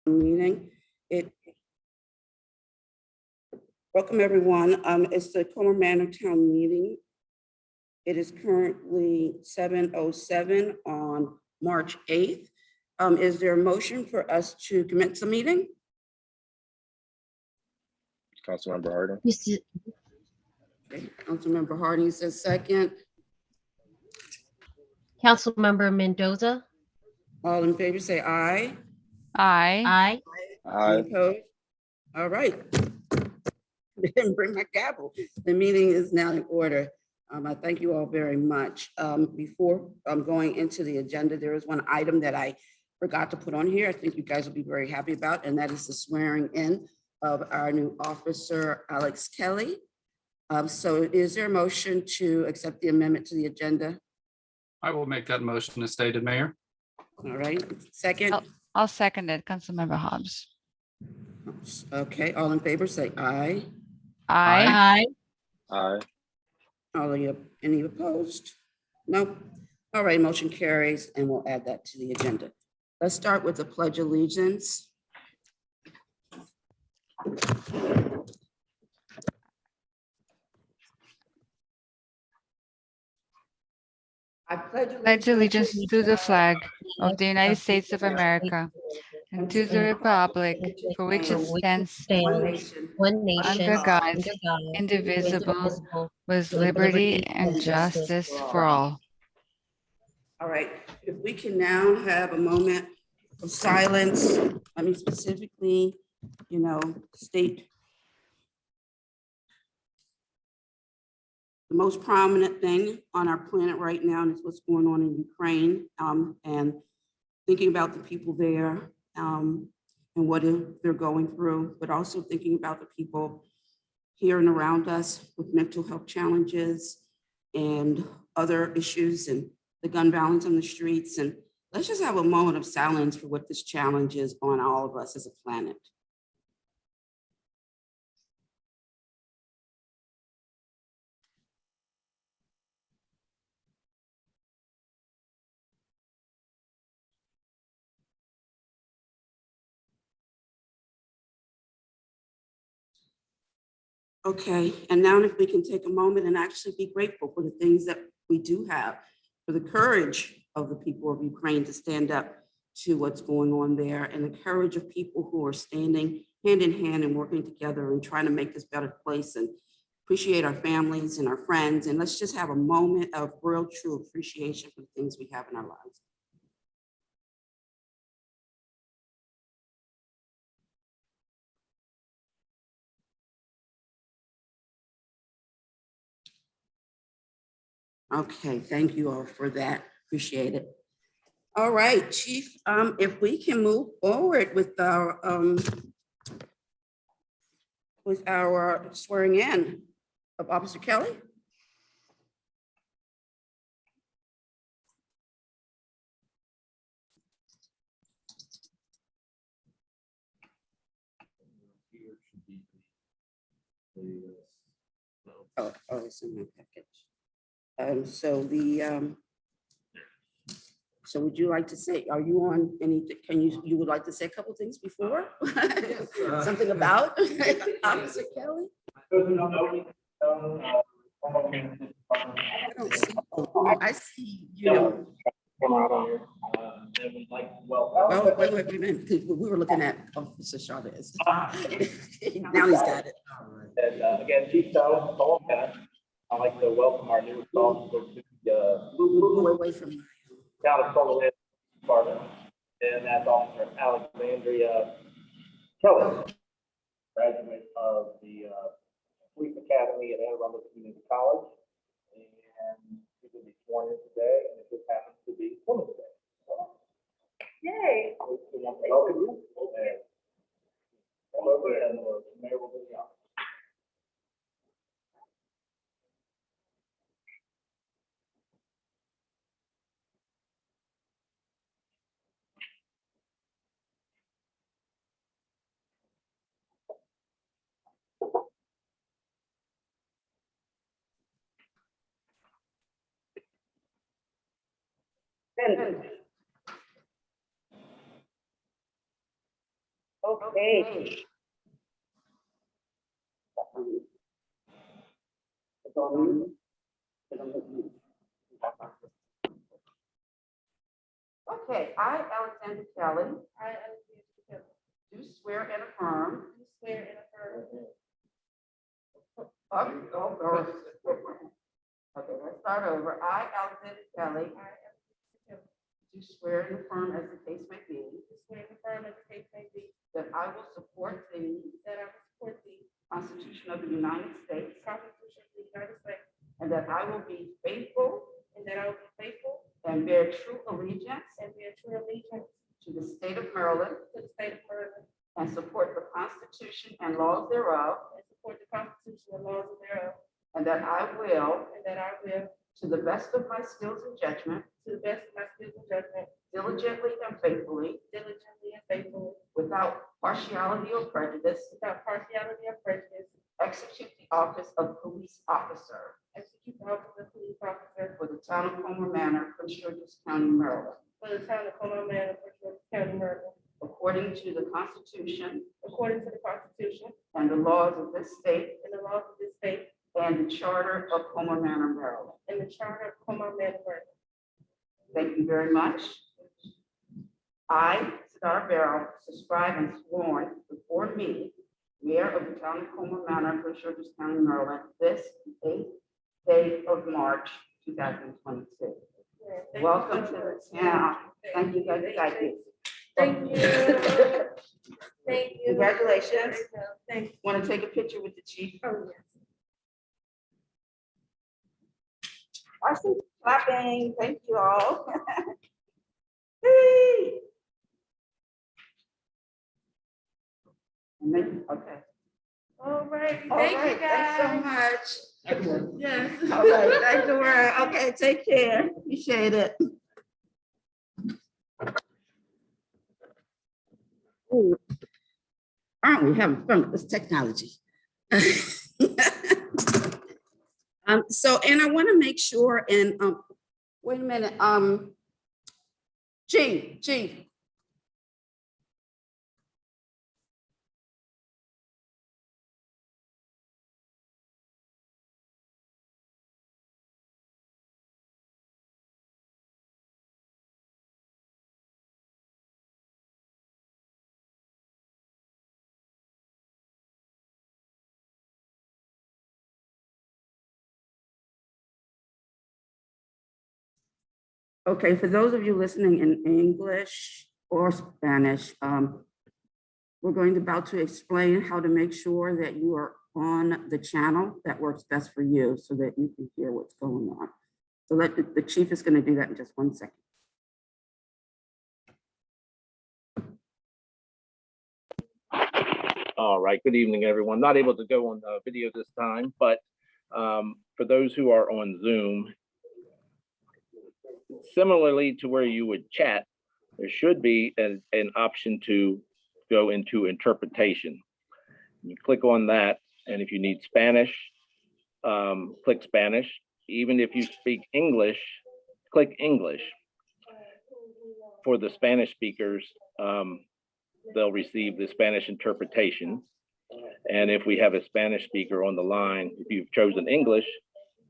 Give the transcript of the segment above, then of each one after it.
meeting. Welcome everyone. It's the Colmar Manor Town Meeting. It is currently 7:07 on March 8th. Is there a motion for us to commence the meeting? Councilmember Harding. Okay. Councilmember Harding says second. Councilmember Mendoza. All in favor say aye. Aye. Aye. Any opposed? All right. Didn't bring my gavel. The meeting is now in order. I thank you all very much. Before going into the agenda, there is one item that I forgot to put on here. I think you guys will be very happy about, and that is the swearing in of our new officer, Alex Kelly. So is there a motion to accept the amendment to the agenda? I will make that motion as stated, Mayor. All right, second. I'll second it, Councilmember Hobbs. Okay, all in favor say aye. Aye. Aye. Aye. Any opposed? Nope. All right, motion carries, and we'll add that to the agenda. Let's start with the Pledge of Allegiance. I Pledge allegiance to the flag of the United States of America and to the republic for which it stands, One nation, under God, under God, indivisible, with liberty and justice for all. All right, if we can now have a moment of silence, I mean specifically, state the most prominent thing on our planet right now is what's going on in Ukraine, and thinking about the people there and what they're going through, but also thinking about the people here and around us with mental health challenges and other issues and the gun violence on the streets. And let's just have a moment of silence for what this challenge is on all of us as a planet. Okay, and now if we can take a moment and actually be grateful for the things that we do have, for the courage of the people of Ukraine to stand up to what's going on there, and the courage of people who are standing hand in hand and working together and trying to make this a better place, and appreciate our families and our friends. And let's just have a moment of real, true appreciation for the things we have in our lives. Okay, thank you all for that. Appreciate it. All right, Chief, if we can move forward with our swearing in of Officer Kelly. Oh, it's in my package. So would you like to say, are you on anything? You would like to say a couple things before? Something about Officer Kelly? I see, well, wait a minute, we were looking at Officer Chavez. Now he's got it. And again, Chief Stone, I'd like to welcome our newest officer to the Away from you. town of Colmar Department, and that's Officer Alexandria Kelly, graduate of the Police Academy at Anne Arundel Community College, and she will be sworn in today, and it just happens to be Women's Day. Yay. We want to welcome you. Come over and the mayor will be the honor. Okay. Okay, I, Alexander Kelly. Do swear and affirm. Okay, let's start over. I, Alexander Kelly. Do swear and affirm as the case may be. That I will support the. Constitution of the United States. And that I will be faithful. And bear true allegiance. To the state of Maryland. And support the Constitution and laws thereof. And that I will. To the best of my skills and judgment. Diligently and faithfully. Without partiality or prejudice. Execute the office of police officer. For the town of Colmar Manor, Prince George's County, Maryland. According to the Constitution. And the laws of this state. And the charter of Colmar Manor, Maryland. Thank you very much. I, Star Barrow, subscribe and sworn before me, Mayor of the town of Colmar Manor, Prince George's County, Maryland, this 8th day of March, 2022. Welcome to the town. Thank you, thank you, thank you. Thank you. Thank you. Congratulations. Thank you. Want to take a picture with the chief? Oh, yes. I see clapping. Thank you all. Hey. And then, okay. All right. All Thank right, you, guys. thanks so much. Yes. All right, thank you, Laura. Okay, take care. Appreciate it. Ooh. Aren't we having fun with this technology? So, and I want to make sure, and wait a minute, Chief. Okay, for those of you listening in English or Spanish, we're about to explain how to make sure that you are on the channel that works best for you so that you can hear what's going on. So the chief is going to do that in just 1 second. All right, good evening, everyone. Not able to go on video this time, but for those who are on Zoom, similarly to where you would chat, there should be an option to go into interpretation. You click on that, and if you need Spanish, click Spanish. Even if you speak English, click English. For the Spanish speakers, they'll receive the Spanish interpretation. And if we have a Spanish speaker on the line, if you've chosen English,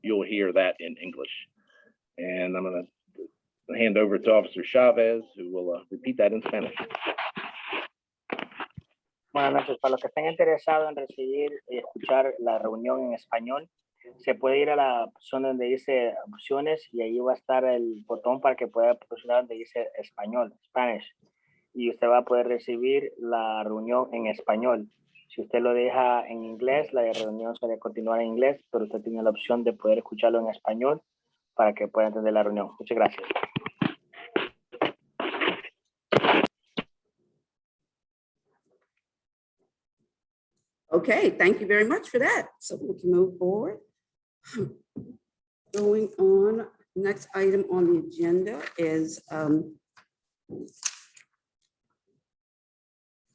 you'll hear that in English. And I'm going to hand over to Officer Chavez, who will repeat that in Spanish. Buenas noches. Para los que estén interesados en recibir y escuchar la reunión en español, se puede ir a la opción donde dice opciones y ahí va a estar el botón para que pueda presionar donde dice español, Spanish. Y usted va a poder recibir la reunión en español. Si usted lo deja en inglés, la reunión se va a continuar en inglés, pero usted tiene la opción de poder escucharlo en español para que pueda entender la reunión. Muchas gracias. Okay, thank you very much for that. So we can move forward. Going on, next item on the agenda is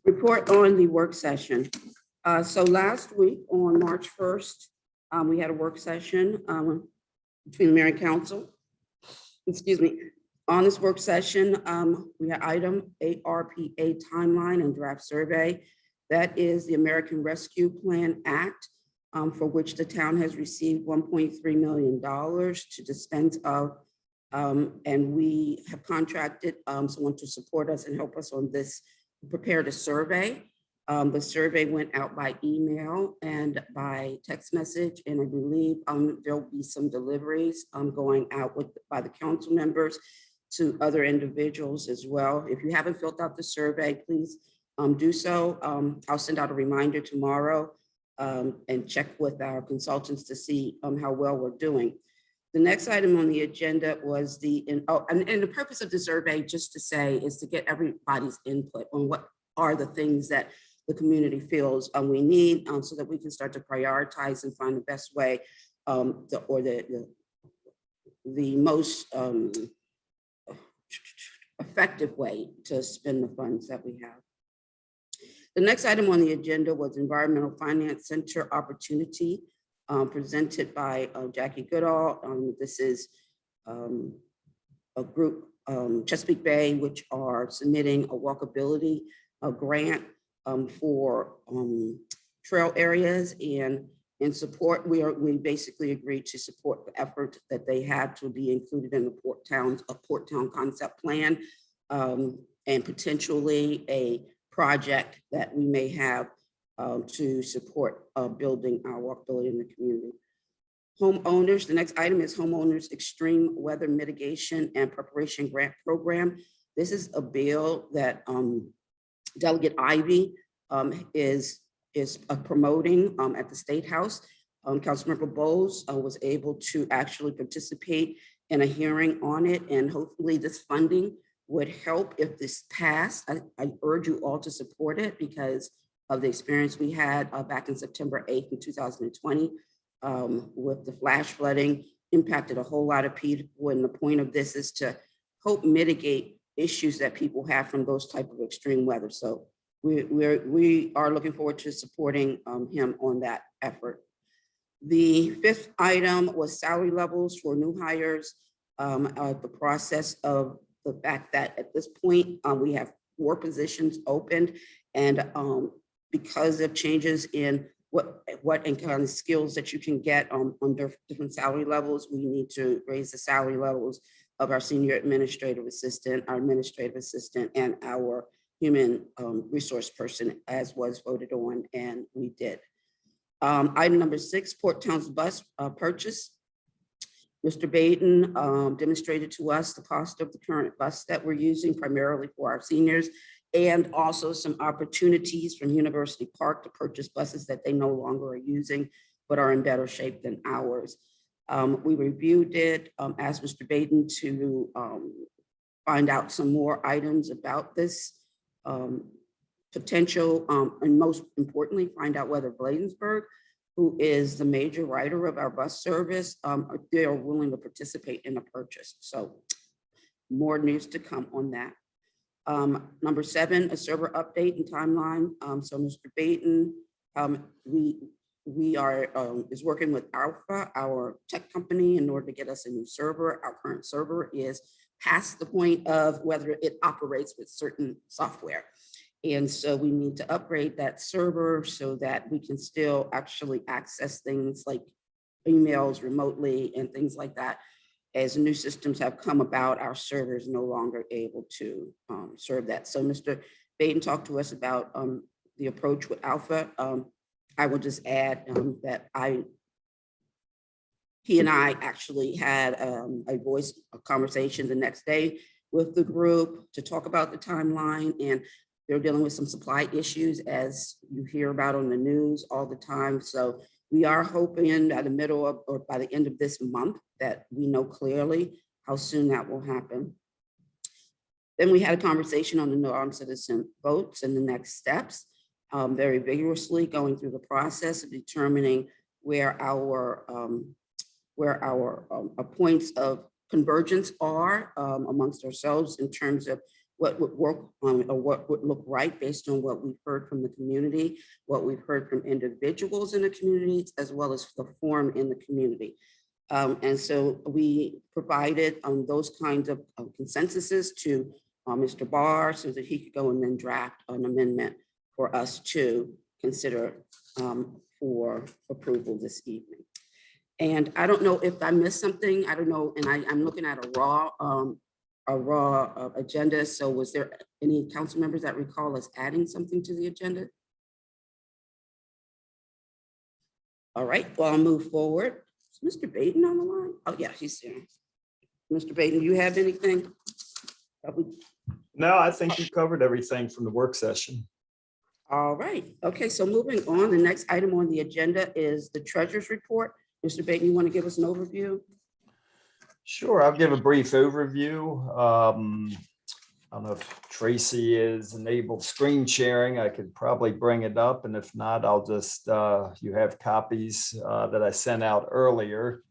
report on the work session. So last week on March 1st, we had a work session between the mayor and council. Excuse me. On this work session, we have item ARPA timeline and draft survey. That is the American Rescue Plan Act, for which the town has received $1.3 million to dispense of. And we have contracted someone to support us and help us on this, prepared a survey. The survey went out by email and by text message, and I believe there'll be some deliveries going out by the council members to other individuals as well. If you haven't filled out the survey, please do so. I'll send out a reminder tomorrow and check with our consultants to see how well we're doing. The next item on the agenda was and the purpose of the survey, just to say, is to get everybody's input on what are the things that the community feels we need, so that we can start to prioritize and find the best way the most effective way to spend the funds that we have. The next item on the agenda was Environmental Finance Center opportunity presented by Jackie Goodall. This is a group, Chesapeake Bay, which are submitting a walkability grant for trail areas, and in support, we basically agreed to support the effort that they have to be included in the Port Town concept plan, and potentially a project that we may have to support building our walkability in the community. Homeowners, the next item is homeowners extreme weather mitigation and preparation grant program. This is a bill that Delegate Ivy is promoting at the State House. Councilmember Bowles was able to actually participate in a hearing on it, and hopefully this funding would help if this passed. I urge you all to support it because of the experience we had back in September 8th in 2020 with the flash flooding, impacted a whole lot of people, and the point of this is to help mitigate issues that people have from those type of extreme weather. So we are looking forward to supporting him on that effort. The fifth item was salary levels for new hires. The process of the fact that at this point we have 4 positions opened, and because of changes in what and kind of skills that you can get under different salary levels, we need to raise the salary levels of our senior administrative assistant, our administrative assistant, and our human resource person, as was voted on, and we did. Item number 6, Port Town's bus purchase. Mr. Baden demonstrated to us the cost of the current bus that we're using primarily for our seniors, and also some opportunities from University Park to purchase buses that they no longer are using, but are in better shape than ours. We reviewed it, asked Mr. Baden to find out some more items about this potential, and most importantly, find out whether Bladensburg, who is the major writer of our bus service, they are willing to participate in the purchase. So more news to come on that. Number 7, a server update and timeline. So Mr. Baden, we are is working with Alpha, our tech company, in order to get us a new server. Our current server is past the point of whether it operates with certain software. And so we need to upgrade that server so that we can still actually access things like emails remotely and things like that. As new systems have come about, our server is no longer able to serve that. So Mr. Baden talked to us about the approach with Alpha. I will just add that he and I actually had a conversation the next day with the group to talk about the timeline, and they're dealing with some supply issues, as you hear about on the news all the time. So we are hoping by the middle of, or by the end of this month, that we know clearly how soon that will happen. Then we had a conversation on the non-citizen votes and the next steps, very vigorously going through the process of determining where our points of convergence are amongst ourselves in terms of what would work or what would look right based on what we've heard from the community, what we've heard from individuals in the communities, as well as the forum in the community. And so we provided those kinds of consensuses to Mr. Barr so that he could go and then draft an amendment for us to consider for approval this evening. And I don't know if I missed something. I don't know. And I'm looking at a raw agenda. So was there any council members that recall us adding something to the agenda? All right, well, I'll move forward. Is Mr. Baden on the line? Oh, yeah, he's there. Mr. Baden, do you have anything? No, I think you covered everything from the work session. All right, okay, so moving on, the next item on the agenda is the treasurer's report. Mr. Baden, you want to give us an overview? Sure, I'll give a brief overview. I don't know if Tracy is enabled screen sharing. I could probably bring it up, and if not, I'll just, you have copies that I sent out earlier.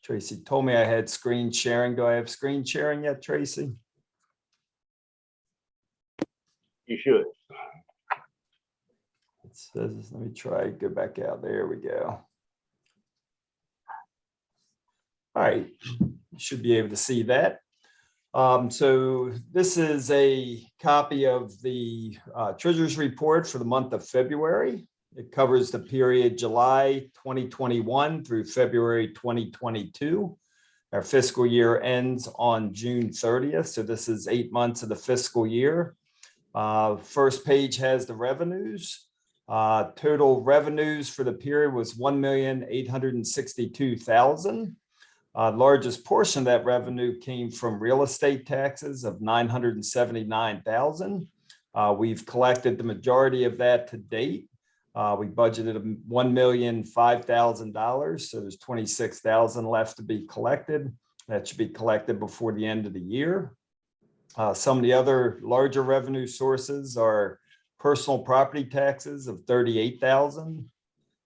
Tracy told me I had screen sharing. Do I have screen sharing yet, Tracy? You should. It says, let me try, go back out. There we go. All right, you should be able to see that. So this is a copy of the treasurer's report for the month of February. It covers the period July 2021 through February 2022. Our fiscal year ends on June 30th. So this is 8 months of the fiscal year. First page has the revenues. Total revenues for the period was $1,862,000. Largest portion of that revenue came from real estate taxes of $979,000. We've collected the majority of that to date. We budgeted $1,005,000, so there's $26,000 left to be collected. That should be collected before the end of the year. Some of the other larger revenue sources are personal property taxes of $38,000,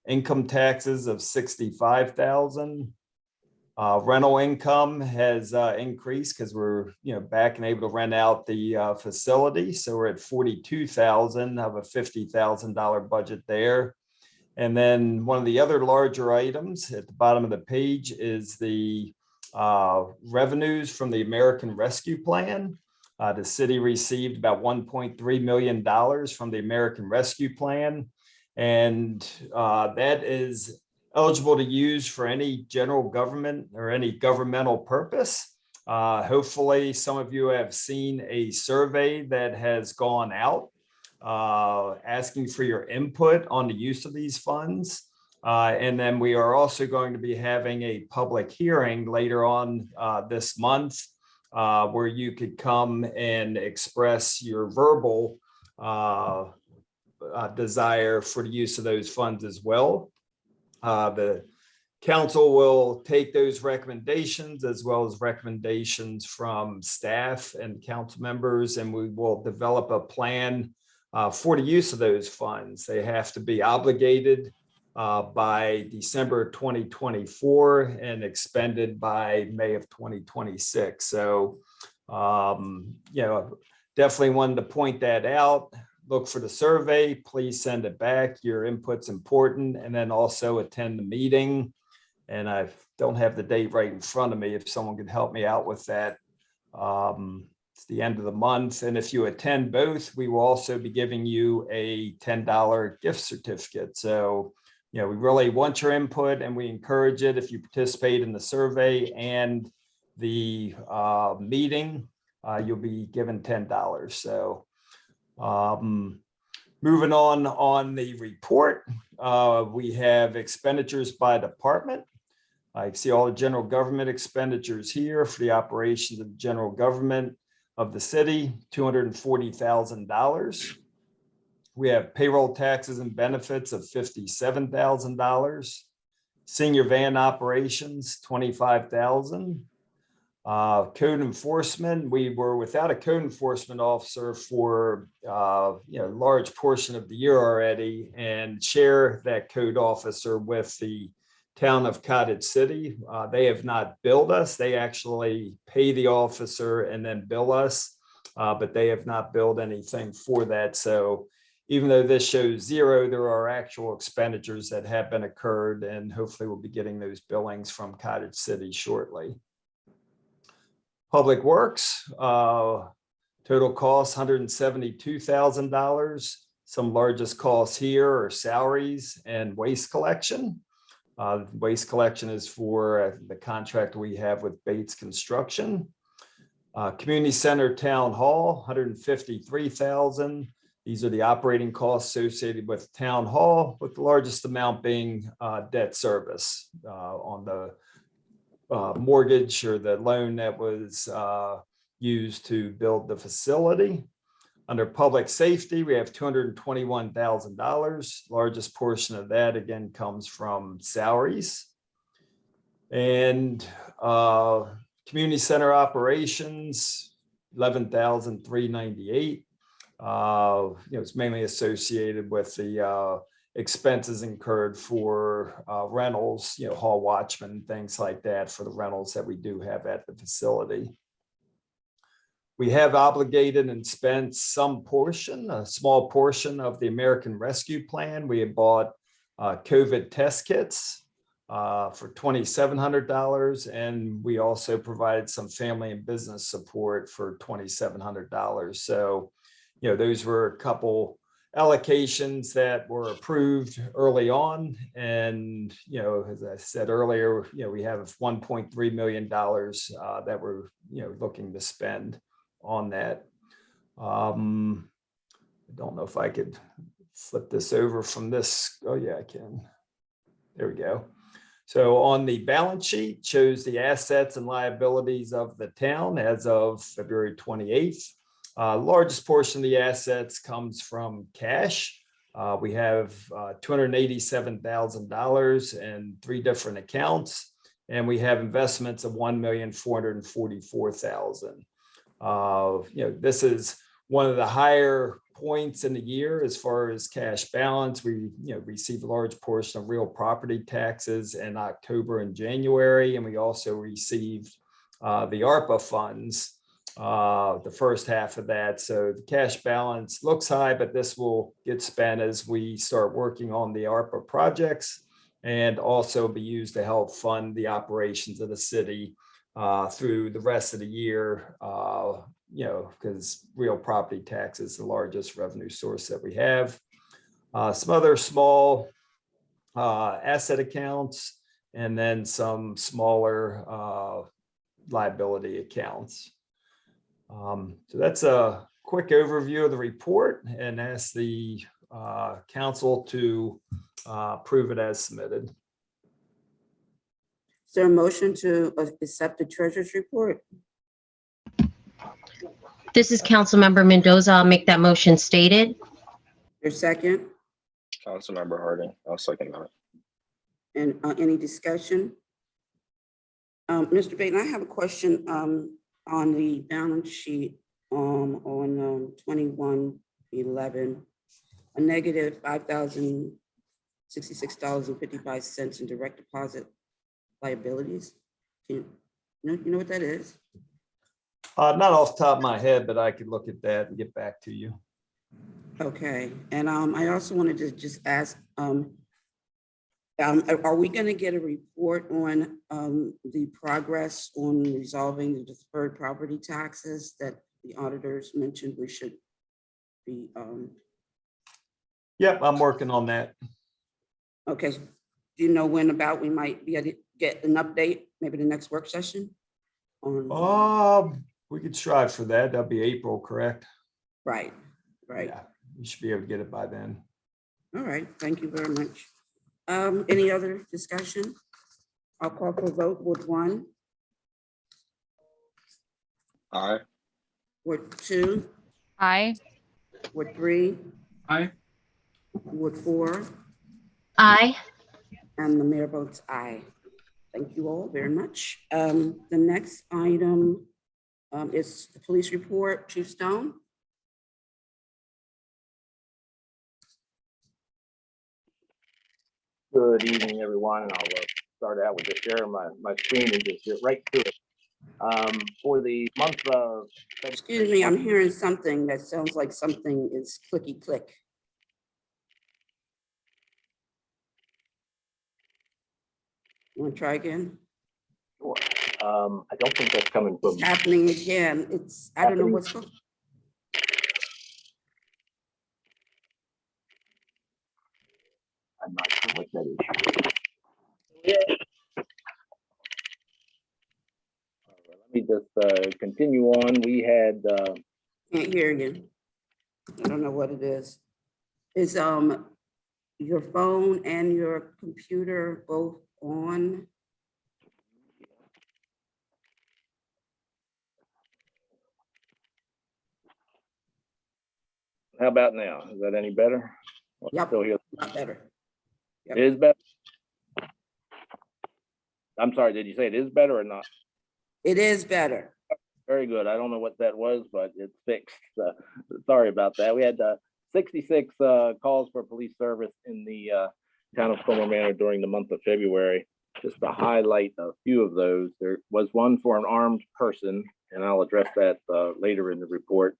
income taxes of $65,000. Rental income has increased because we're back and able to rent out the facility. So we're at $42,000 of a $50,000 budget there. And then one of the other larger items at the bottom of the page is the revenues from the American Rescue Plan. The city received about $1.3 million from the American Rescue Plan. And that is eligible to use for any general government or any governmental purpose. Hopefully, some of you have seen a survey that has gone out asking for your input on the use of these funds. And then we are also going to be having a public hearing later on this month where you could come and express your verbal desire for the use of those funds as well. The council will take those recommendations as well as recommendations from staff and council members, and we will develop a plan for the use of those funds. They have to be obligated by December 2024 and expended by May of 2026. So, definitely wanted to point that out. Look for the survey, please send it back. Your input's important, and then also attend the meeting. And I don't have the date right in front of me. If someone could help me out with that. It's the end of the month. And if you attend both, we will also be giving you a $10 gift certificate. So, we really want your input and we encourage it. If you participate in the survey and the meeting, you'll be given $10. So, moving on the report, we have expenditures by department. I see all the general government expenditures here for the operations of the general government of the city, $240,000. We have payroll taxes and benefits of $57,000. Senior van operations, $25,000. Code enforcement, we were without a code enforcement officer for a large portion of the year already, and share that code officer with the town of Cottage City. They have not billed us. They actually pay the officer and then bill us, but they have not billed anything for that. So even though this shows 0, there are actual expenditures that have been occurred, and hopefully we'll be getting those billings from Cottage City shortly. Public Works, total cost $172,000. Some largest costs here are salaries and waste collection. Waste collection is for the contract we have with Bates Construction. Community Center Town Hall, $153,000. These are the operating costs associated with Town Hall, with the largest amount being debt service on the mortgage or the loan that was used to build the facility. Under public safety, we have $221,000. Largest portion of that, again, comes from salaries. And community center operations, $11,398. It's mainly associated with the expenses incurred for rentals, hall watchmen, things like that for the rentals that we do have at the facility. We have obligated and spent some portion, a small portion of the American Rescue Plan. We had bought COVID test kits for $2,700, and we also provided some family and business support for $2,700. So, those were a couple allocations that were approved early on. And, as I said earlier, we have $1.3 million that we're, looking to spend on that. I don't know if I could flip this over from this. Oh yeah, I can. There we go. So on the balance sheet shows the assets and liabilities of the town as of February 28th. Largest portion of the assets comes from cash. We have $287,000 in 3 different accounts, and we have investments of $1,444,000. This is one of the higher points in the year as far as cash balance. We received a large portion of real property taxes in October and January, and we also received the ARPA funds, the first half of that. So the cash balance looks high, but this will get spent as we start working on the ARPA projects, and also be used to help fund the operations of the city through the rest of the year, because real property tax is the largest revenue source that we have. Some other small asset accounts, and then some smaller liability accounts. So that's a quick overview of the report, and ask the council to approve it as submitted. Is there a motion to accept the treasurer's report? This is Councilmember Mendoza. I'll make that motion stated. Your second, Councilmember Harding, I'll second that. and any discussion? Mr. Baton, I have a question on the balance sheet on 2111, a negative $5,066.55 in direct deposit liabilities. You know what that is? Not off the top of my head, but I could look at that and get back to you. Okay, and I also wanted to just ask, are we going to get a report on the progress on resolving the deferred property taxes that the auditors mentioned we should be? Yep, I'm working on that. Okay, do you know when about we might be able to get an update, maybe the next work session? We could strive for that. That'll be April, correct? Right. Yeah, we should be able to get it by then. All right, thank you very much. Any other discussion? I'll call for a vote. Ward 1, Aye. Ward 2, Aye. Ward 3, Aye. Ward 4, Aye. and the mayor votes aye. Thank you all very much. The next item is the police report. Chief Stone. Good evening, everyone, and I'll start out with just sharing my screen and just get right to it. For the month of... Excuse me, I'm hearing something that sounds like something is clicky click. Want to try again? Sure. I don't think that's coming from, It's happening again. I don't know Happening? what's going. I'm not sure what that is. Let me just continue on. We had, Can't hear you. I don't know what it is. Is your phone and your computer both on? How about now? Is that any better? Yep, Still here? a lot better. Yep. It is better. I'm sorry, did you say it is better or not? It is better. Very good. I don't know what that was, but it's fixed. Sorry about that. We had 66 calls for police service in the town of Colmar Manor during the month of February. Just to highlight a few of those, there was one for an armed person, and I'll address that later in the report.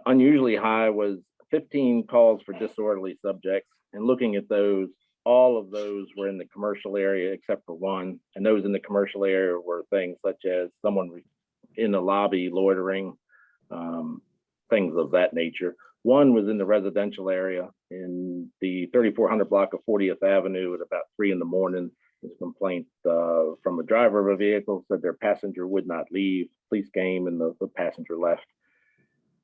Unusually high was 15 calls for disorderly subjects, and looking at those, all of those were in the commercial area except for one, and those in the commercial area were things such as someone in the lobby loitering, things of that nature. One was in the residential area in the 3400 block of 40th Avenue at about 3 in the morning. There's a complaint from a driver of a vehicle, said their passenger would not leave. Police came and the passenger left.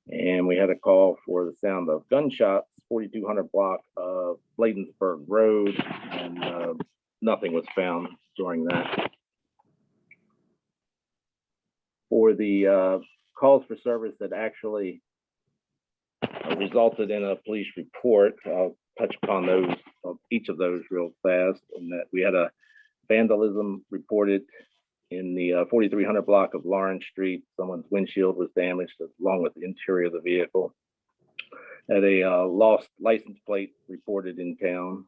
And we had a call for the sound of gunshots, 4200 block of Bladensburg Road, and nothing was found during that. For the calls for service that actually resulted in a police report, I'll touch upon those, each of those real fast, and that we had a vandalism reported in the 4300 block of Lawrence Street. Someone's windshield was damaged along with the interior of the vehicle. Had a lost license plate reported in town.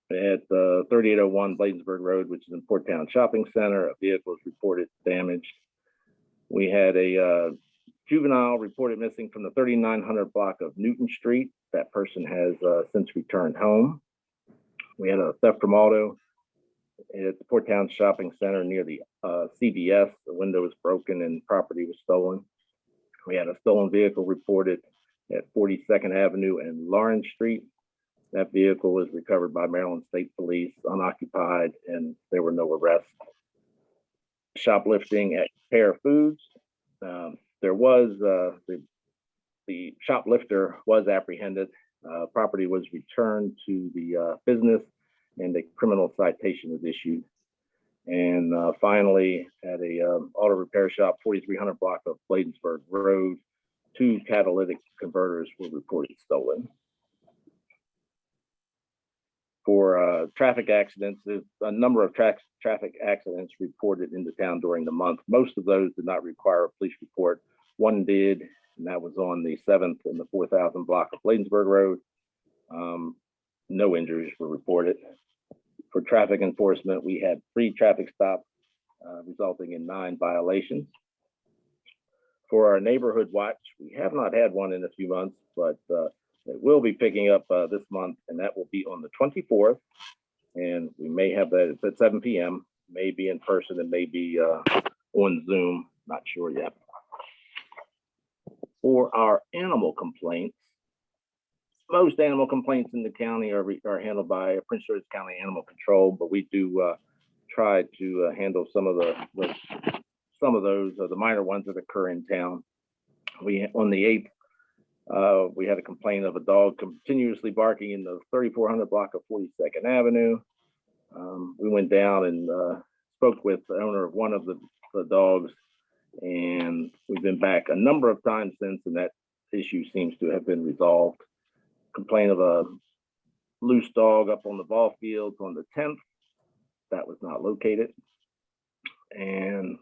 At 3801 Bladensburg Road, which is in Port Town Shopping Center, a vehicle was reported damaged. We had a juvenile reported missing from the 3900 block of Newton Street. That person has since returned home. We had a theft from auto at the Port Town Shopping Center near the CVS. The window was broken and property was stolen. We had a stolen vehicle reported at 42nd Avenue and Lawrence Street. That vehicle was recovered by Maryland State Police, unoccupied, and there were no arrests. Shoplifting at Pair Foods. There was the shoplifter was apprehended. Property was returned to the business, and a criminal citation was issued. And finally, at a auto repair shop, 4300 block of Bladensburg Road, 2 catalytic converters were reported stolen. For traffic accidents, there's a number of traffic accidents reported in the town during the month. Most of those did not require a police report. One did, and that was on the 7th and the 4000 block of Bladensburg Road. No injuries were reported. For traffic enforcement, we had 3 traffic stops, resulting in 9 violations. For our neighborhood watch, we have not had one in a few months, but it will be picking up this month, and that will be on the 24th. And we may have that, it's at 7 p.m., maybe in person, and maybe on Zoom, not sure yet. For our animal complaints, most animal complaints in the county are handled by Prince George's County Animal Control, but we do try to handle some of those, the minor ones that occur in town. On the 8th, we had a complaint of a dog continuously barking in the 3400 block of 42nd Avenue. We went down and spoke with the owner of one of the dogs, and we've been back a number of times since, and that issue seems to have been resolved. Complaint of a loose dog up on the ball fields on the 10th. That was not located. And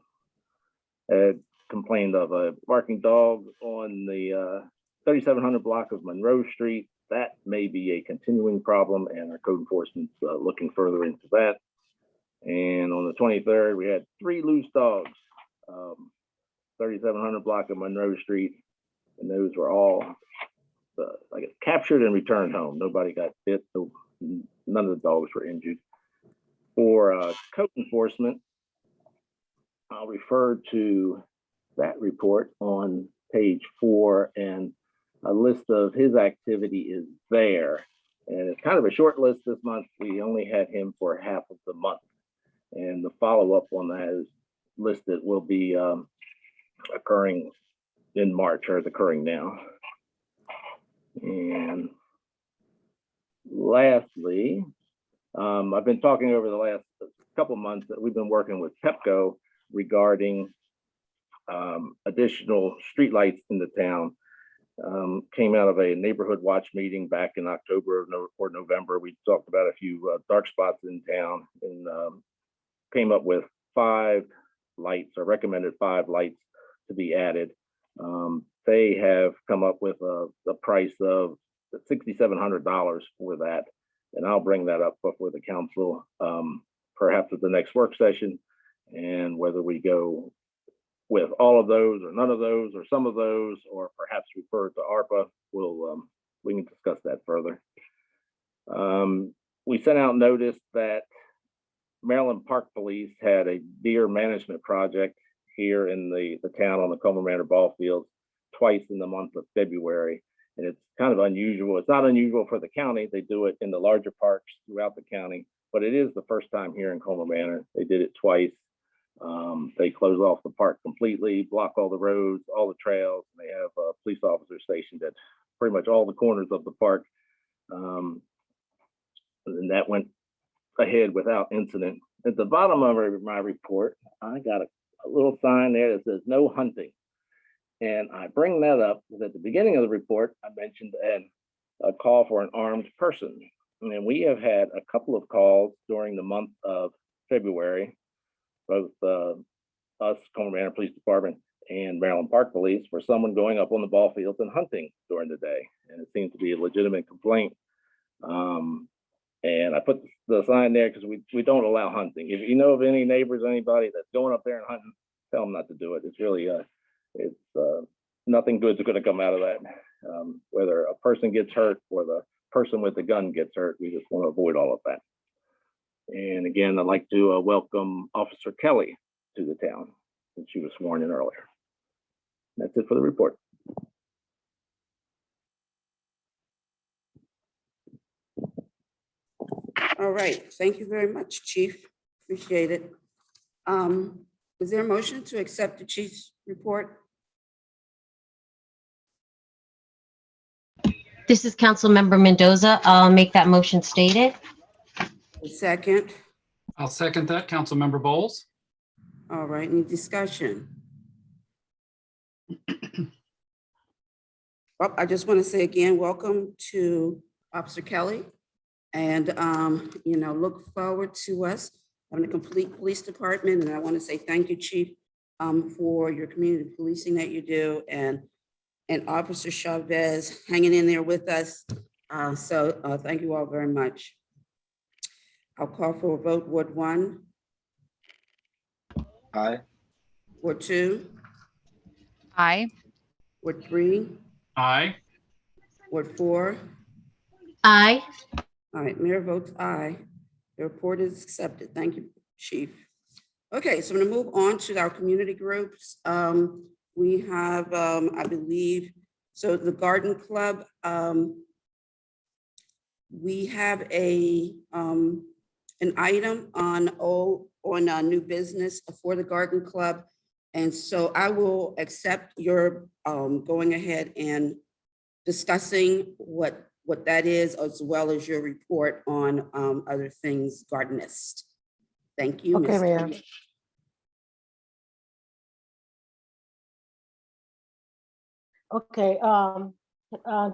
complained of a barking dog on the 3700 block of Monroe Street. That may be a continuing problem, and our code enforcement's looking further into that. And on the 23rd, we had 3 loose dogs, 3700 block of Monroe Street, and those were all captured and returned home. Nobody got bit, none of the dogs were injured. For code enforcement, I'll refer to that report on page 4, and a list of his activity is there. And it's kind of a short list this month. We only had him for half of the month. And the follow-up on that is listed will be occurring in March, or is occurring now. And lastly, I've been talking over the last couple months that we've been working with PEPCO regarding additional streetlights in the town. Came out of a neighborhood watch meeting back in October or November. We talked about a few dark spots in town, and came up with 5 lights, or recommended 5 lights to be added. They have come up with a price of $6,700 for that, and I'll bring that up before the council, perhaps at the next work session, and whether we go with all of those or none of those or some of those, or perhaps refer to ARPA, we can discuss that further. We sent out notice that Maryland Park Police had a deer management project here in the town on the Colmar Manor ball fields twice in the month of February. And it's kind of unusual. It's not unusual for the county. They do it in the larger parks throughout the county, but it is the first time here in Colmar Manor. They did it twice. They close off the park completely, block all the roads, all the trails. They have a police officer stationed at pretty much all the corners of the park. And that went ahead without incident. At the bottom of my report, I got a little sign there that says no hunting. And I bring that up because at the beginning of the report, I mentioned a call for an armed person. And we have had a couple of calls during the month of February, both us, Colmar Manor Police Department, and Maryland Park Police, for someone going up on the ball fields and hunting during the day. And it seems to be a legitimate complaint. And I put the sign there because we don't allow hunting. If you know of any neighbors, anybody that's going up there and hunting, tell them not to do it. It's really, nothing good's going to come out of that. Whether a person gets hurt or the person with the gun gets hurt, we just want to avoid all of that. And again, I'd like to welcome Officer Kelly to the town, since she was sworn in earlier. That's it for the report. All right, thank you very much, Chief. Appreciate it. Is there a motion to accept the chief's report? This is Councilmember Mendoza. I'll make that motion stated. A second. I'll second that. Councilmember Bowles. All right, any discussion? Well, I just want to say again, welcome to Officer Kelly. And, look forward to us having a complete police department. And I want to say thank you, Chief, for your community policing that you do, and Officer Chavez hanging in there with us. So thank you all very much. I'll call for a vote. Ward 1. Aye. Ward 2. Aye. Ward 3. Aye. Ward 4. Aye. All right, Mayor votes aye. The report is accepted. Thank you, Chief. Okay, so I'm going to move on to our community groups. We have, I believe, so the Garden Club. We have an item on new business for the Garden Club, and so I will accept your going ahead and discussing what that is, as well as your report on other things gardenist. Thank you. Okay, Ms. Mayor. Kennedy. Okay,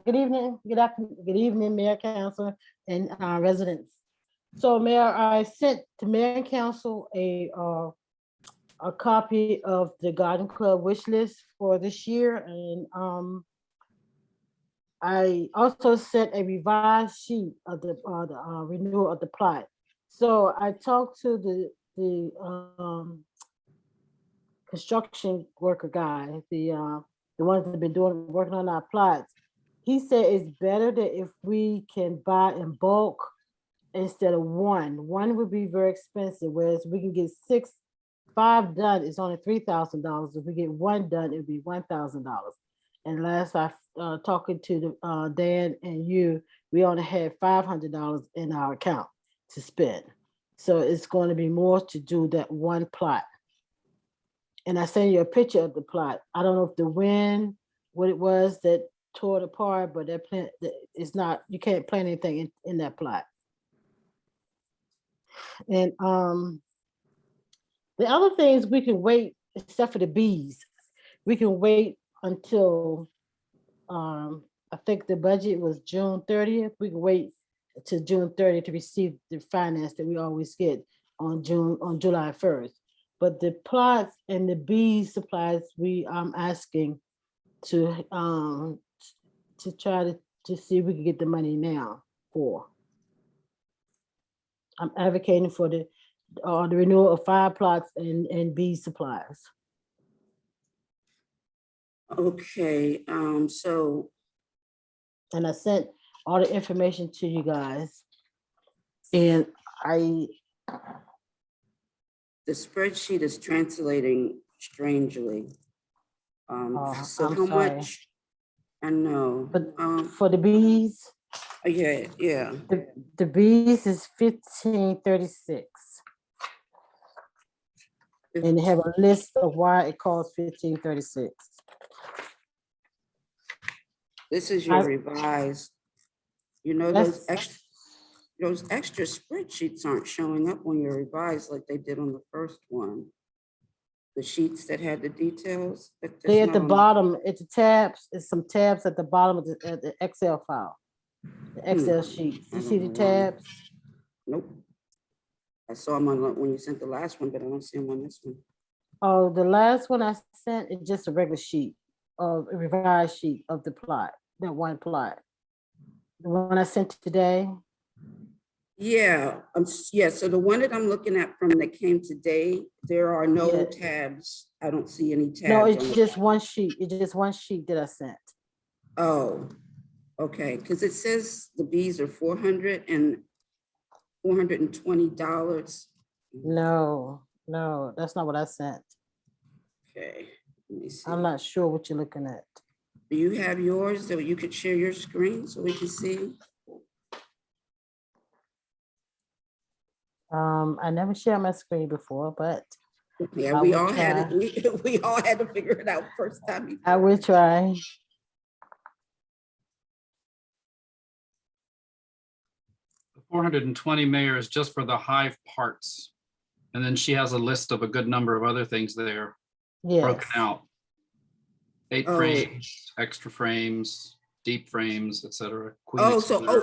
good evening, good evening, Mayor, Council, and residents. So Mayor, I sent to Mayor and Council a copy of the Garden Club wish list for this year, and I also sent a revised sheet of the renewal of the plot. So I talked to the construction worker guy, the ones that have been working on our plots. He said it's better that if we can buy in bulk instead of one. One would be very expensive, whereas we can get five done, it's only $3,000. If we get one done, it'd be $1,000. And last I talking to the Dan and you, we only had $500 in our account to spend. So it's going to be more to do that one plot. And I sent you a picture of the plot. I don't know if the wind, what it was that tore it apart, but that plant, it's not, you can't plant anything in that plot. And the other things we can wait, except for the bees, we can wait until I think the budget was June 30th. We can wait to June 30th to receive the finance that we always get on July 1st. But the plots and the bee supplies, I'm asking to try to see if we can get the money now for. I'm advocating for the renewal of 5 plots and bee supplies. Okay, so And I sent all the information to you guys. And the spreadsheet is translating strangely. So I'm how sorry. much? I know. But for the bees, Yeah. the bees is 1536. And they have a list of why it costs 1536. This is your revised. You know, those That's- extra spreadsheets aren't showing up on your revised like they did on the first one. The sheets that had the details. They at the bottom, it's the tabs, it's some tabs at the bottom of the Excel file. The Excel sheet. You see the tabs? Nope. I saw them on when you sent the last one, but I don't see them on this one. Oh, the last one I sent is just a regular sheet of a revised sheet of the plot, that one plot. The one I sent today. Yeah, so the one that I'm looking at from that came today, there are no Yeah. tabs. I don't see any tabs. No, on it's it. just one sheet. It's just one sheet that I sent. Oh, okay, because it says the bees are $420. No, that's not what I sent. Okay, let me see. I'm not sure what you're looking at. Do you have yours so you could share your screen so we can see? I never shared my screen before, but Yeah, I we will all had try. it. We all had to figure it out first time. I will try. The 420, Mayor, is just for the hive parts. And then she has a list of a good number of other things there Yes. broken out. 8 Oh. frames, extra frames, deep frames, etc.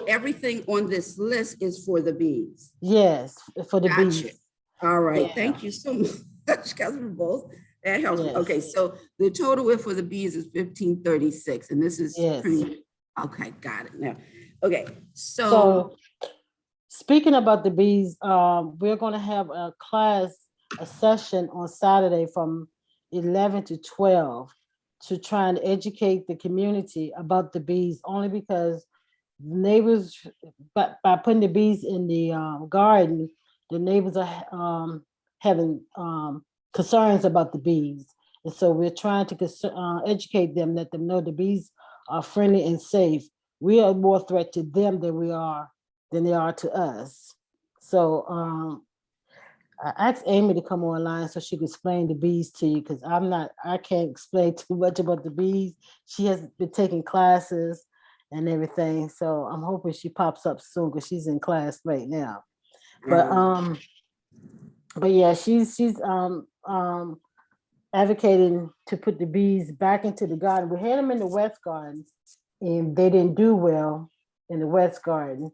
Everything on this list is for the bees. Yes, for the Gotcha. bees. All right, Yeah. thank you so much, Councilman Bowles. That helps. Yes. Okay, so the total width for the bees is 1536, and this is Yes. okay, got it now. Okay, So speaking about the bees, we're gonna have a session on Saturday from 11 to 12 to try and educate the community about the bees, only because neighbors, by putting the bees in the garden, the neighbors are having concerns about the bees. And so we're trying to educate them, let them know the bees are friendly and safe. We are more threat to them than they are to us. So I asked Amy to come online so she could explain the bees to you, because I can't explain too much about the bees. She has been taking classes and everything. So I'm hoping she pops up soon because she's in class right now. But yeah, she's advocating to put the bees back into the garden. We had them in the West Garden and they didn't do well in the West Garden.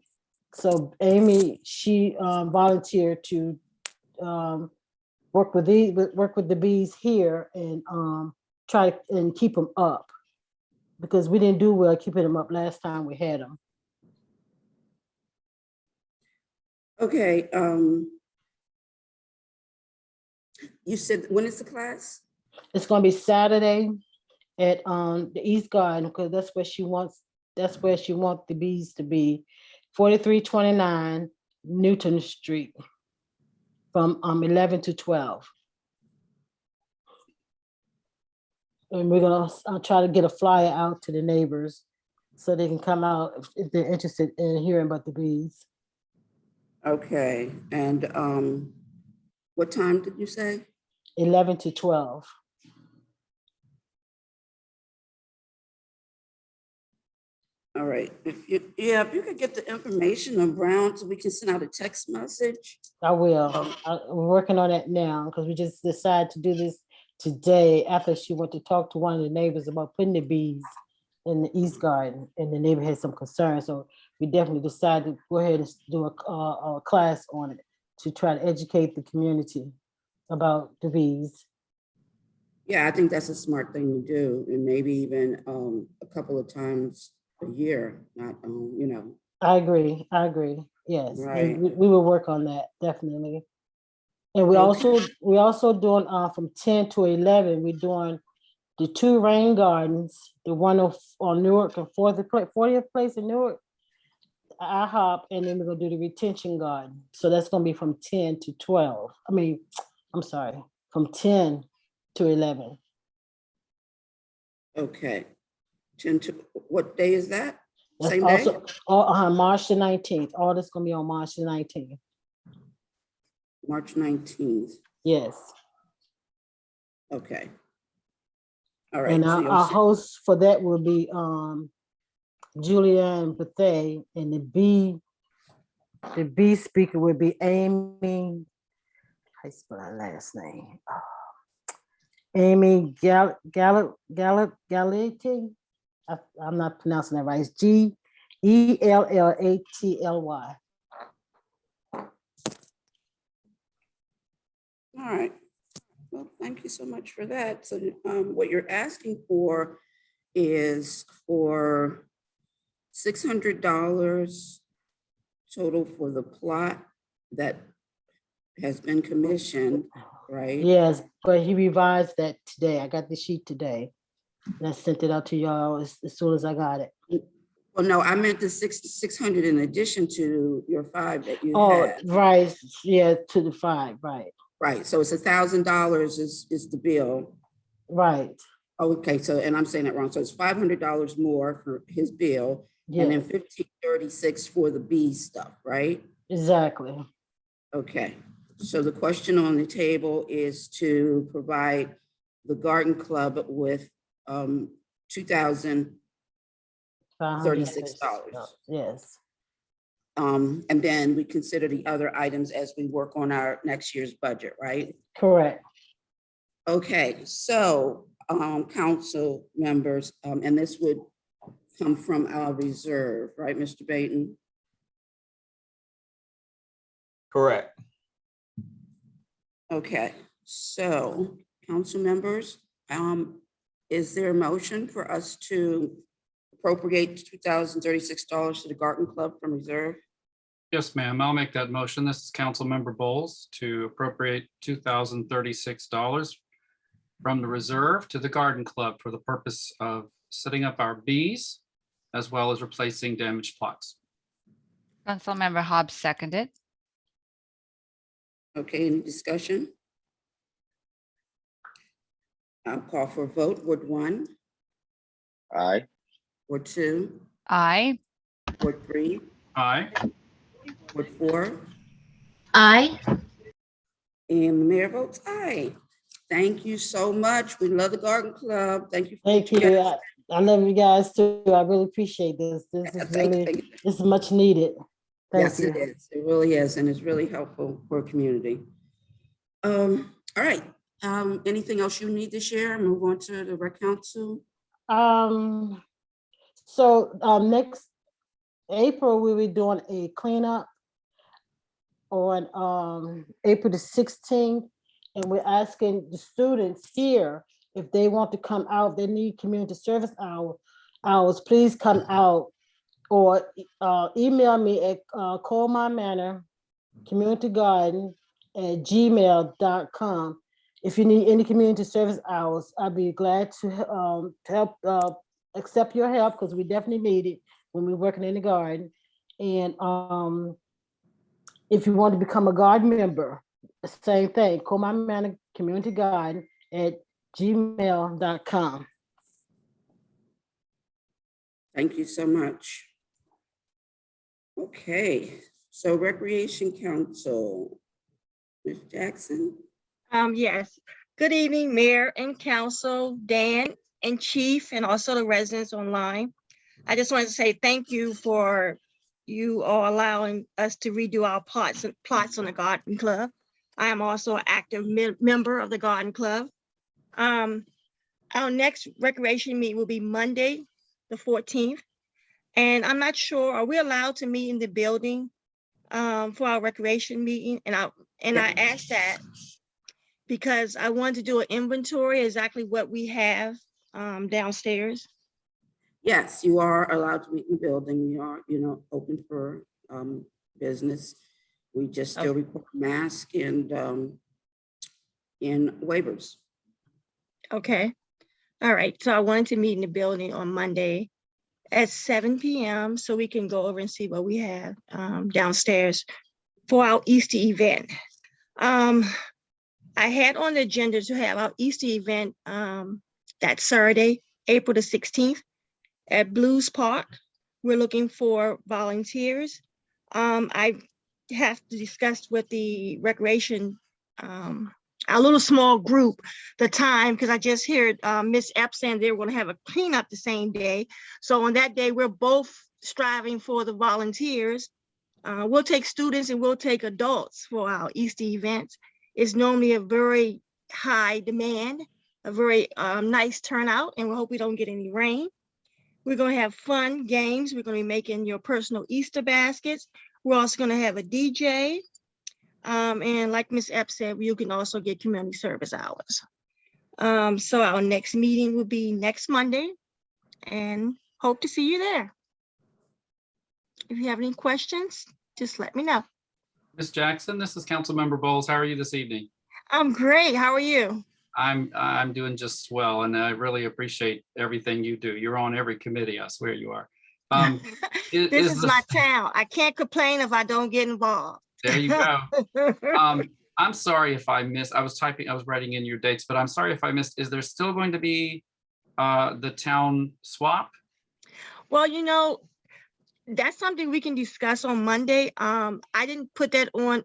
So Amy, she volunteered to work with the bees here and try and keep them up, because we didn't do well keeping them up last time we had them. okay, you said, when is the class? It's gonna be Saturday at the East Garden, because that's where she wants the bees to be. 4329 Newton Street from 11 to 12. And we're gonna try to get a flyer out to the neighbors so they can come out if they're interested in hearing about the bees. Okay, and what time did you say? 11 to 12. All right, if you could get the information on Brown so we can send out a text message. I will. I'm working on it now because we just decided to do this today after she went to talk to one of the neighbors about putting the bees in the East Garden, and the neighbor had some concerns. So we definitely decided to go ahead and do a class on it to try to educate the community about the bees. Yeah, I think that's a smart thing to do, and maybe even a couple of times a year, not, I agree. Yes, and Right. we will work on that, definitely. And we Okay. also doing from 10 to 11, we're doing the 2 rain gardens, the one on Newark and 40th place in Newark, IHOP, and then we're gonna do the retention garden. So that's gonna be from 10 to 12. I'm sorry, from 10 to 11. Okay. 10 to, what day is that? That's Same day? also March the 19th. All this gonna be on March the 19th. March 19th. Yes. Okay. All right. And so our you'll send- host for that will be Julianne Bethay, and the B speaker will be Amy. How you spell her last name? Amy Gallagher. I'm not pronouncing that right. It's Gellatly. All right. Well, thank you so much for that. So what you're asking for is for $600 total for the plot that has been commissioned, right? Yes, but he revised that today. I got the sheet today. And I sent it out to y'all as soon as I got it. Well, no, I meant the 600 in addition to your 5 that you Oh, had. right. Yeah, to the 5, right. Right, so it's $1,000 is the bill. Right. Okay, so, and I'm saying that wrong. So it's $500 more for his bill and then Yes, $1,536 for the bee stuff, right? exactly. Okay, so the question on the table is to provide the garden club with $2,036. Yes, And then we consider the other items as we work on our next year's budget, right? correct. Okay, so council members, and this would come from our reserve, right, Mr. Baton? Correct. Okay, so council members, is there a motion for us to appropriate $2,036 to the Garden Club from reserve? Yes, ma'am. I'll make that motion. This is Councilmember Bowles to appropriate $2,036 from the reserve to the Garden Club for the purpose of setting up our bees as well as replacing damaged plots. Councilmember Hobbs seconded. Okay, any discussion? I'll call for a vote. Ward 1, Aye. Ward 2, Aye. Ward 3, Aye. Ward 4, Aye. and the mayor votes aye. Thank you so much. We love the Garden Club. Thank you. Thank you. I love you guys too. I really appreciate this. This is really, this is much needed. Yes, Thank it you. is. It really is, and it's really helpful for community. All right. Anything else you need to share? Move on to the rec council. So next April, we'll be doing a cleanup on April the 16th. And we're asking the students here, if they want to come out, they need community service hours, please come out or email me at Colmar Manor Community Garden at gmail.com. If you need any community service hours, I'd be glad to help, accept your help, because we definitely need it when we're working in the garden. And If you want to become a garden member, same thing, Colmar Manor Community Garden at gmail.com. Thank you so much. Okay, so Recreation Council, Ms. Jackson. Yes. Good evening, Mayor and Council, Dan and Chief, and also the residents online. I just wanted to say thank you for you all allowing us to redo our plots on the Garden Club. I am also an active member of the Garden Club. Our next recreation meet will be Monday, the 14th. And I'm not sure, are we allowed to meet in the building for our recreation meeting? And I asked that because I wanted to do an inventory, exactly what we have downstairs. Yes, you are allowed to meet in the building. We are, open for business. We just still require mask and waivers. Okay. All right. So I wanted to meet in the building on Monday at 7 p.m. so we can go over and see what we have downstairs for our Easter event. I had on the agenda to have our Easter event that Saturday, April the 16th at Blues Park. We're looking for volunteers. I have to discuss with the recreation, our little small group, the time, because I just heard Miss Epps saying they were going to have a cleanup the same day. So on that day, we're both striving for the volunteers. We'll take students and we'll take adults for our Easter events. It's normally a very high demand, a very nice turnout, and we hope we don't get any rain. We're going to have fun games. We're going to be making your personal Easter baskets. We're also going to have a DJ. And like Ms. Epps said, you can also get community service hours. So our next meeting will be next Monday, and hope to see you there. If you have any questions, just let me know. Ms. Jackson, this is Councilmember Bowles. How are you this evening? I'm great. How are you? I'm doing just well, and I really appreciate everything you do. You're on every committee, I swear you are. This is my town. I can't complain if I don't get involved. There you go. I'm sorry if I missed, I was writing in your dates, but I'm sorry if I missed, is there still going to be the town swap? Well, that's something we can discuss on Monday. I didn't put that on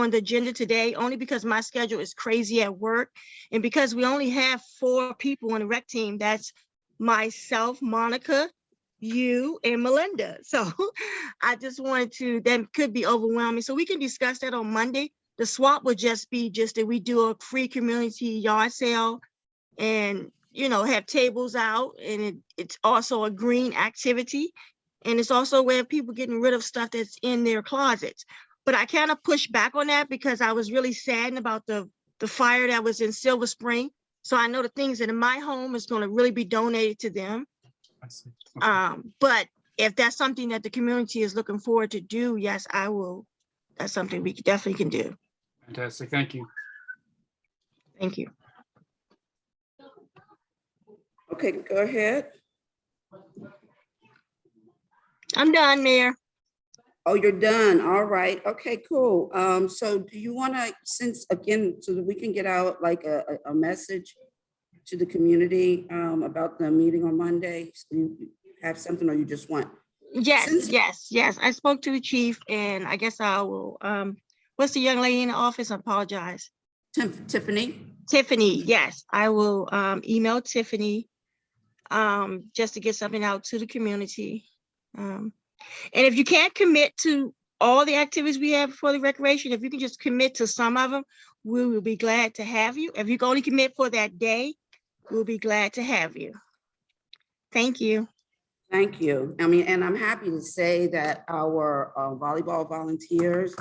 the agenda today, only because my schedule is crazy at work. And because we only have 4 people on the rec team, that's myself, Monica, you, and Melinda. So I just wanted to, that could be overwhelming. So we can discuss that on Monday. The swap would just be that we do a free community yard sale and, have tables out, and it's also a green activity. And it's also where people getting rid of stuff that's in their closets. But I kind of pushed back on that because I was really saddened about the fire that was in Silver Spring. So I know the things that in my home is going to really be donated to them. I see. Okay. But if that's something that the community is looking forward to do, yes, I will. That's something we definitely can do. Fantastic. Thank you. Thank you. Okay, go ahead. I'm done, Mayor. Oh, you're done. All right. Okay, cool. So do you want to, since again, so that we can get out like a message to the community about the meeting on Monday? So you have something, or you just want? Yes. I spoke to the chief, and I guess I will. What's the young lady in the office? I apologize. Tiffany? Tiffany, yes. I will email Tiffany just to get something out to the community. And if you can't commit to all the activities we have for the recreation, if you can just commit to some of them, we will be glad to have you. If you can only commit for that day, we'll be glad to have you. Thank you. Thank you. I mean, and I'm happy to say that our volleyball volunteers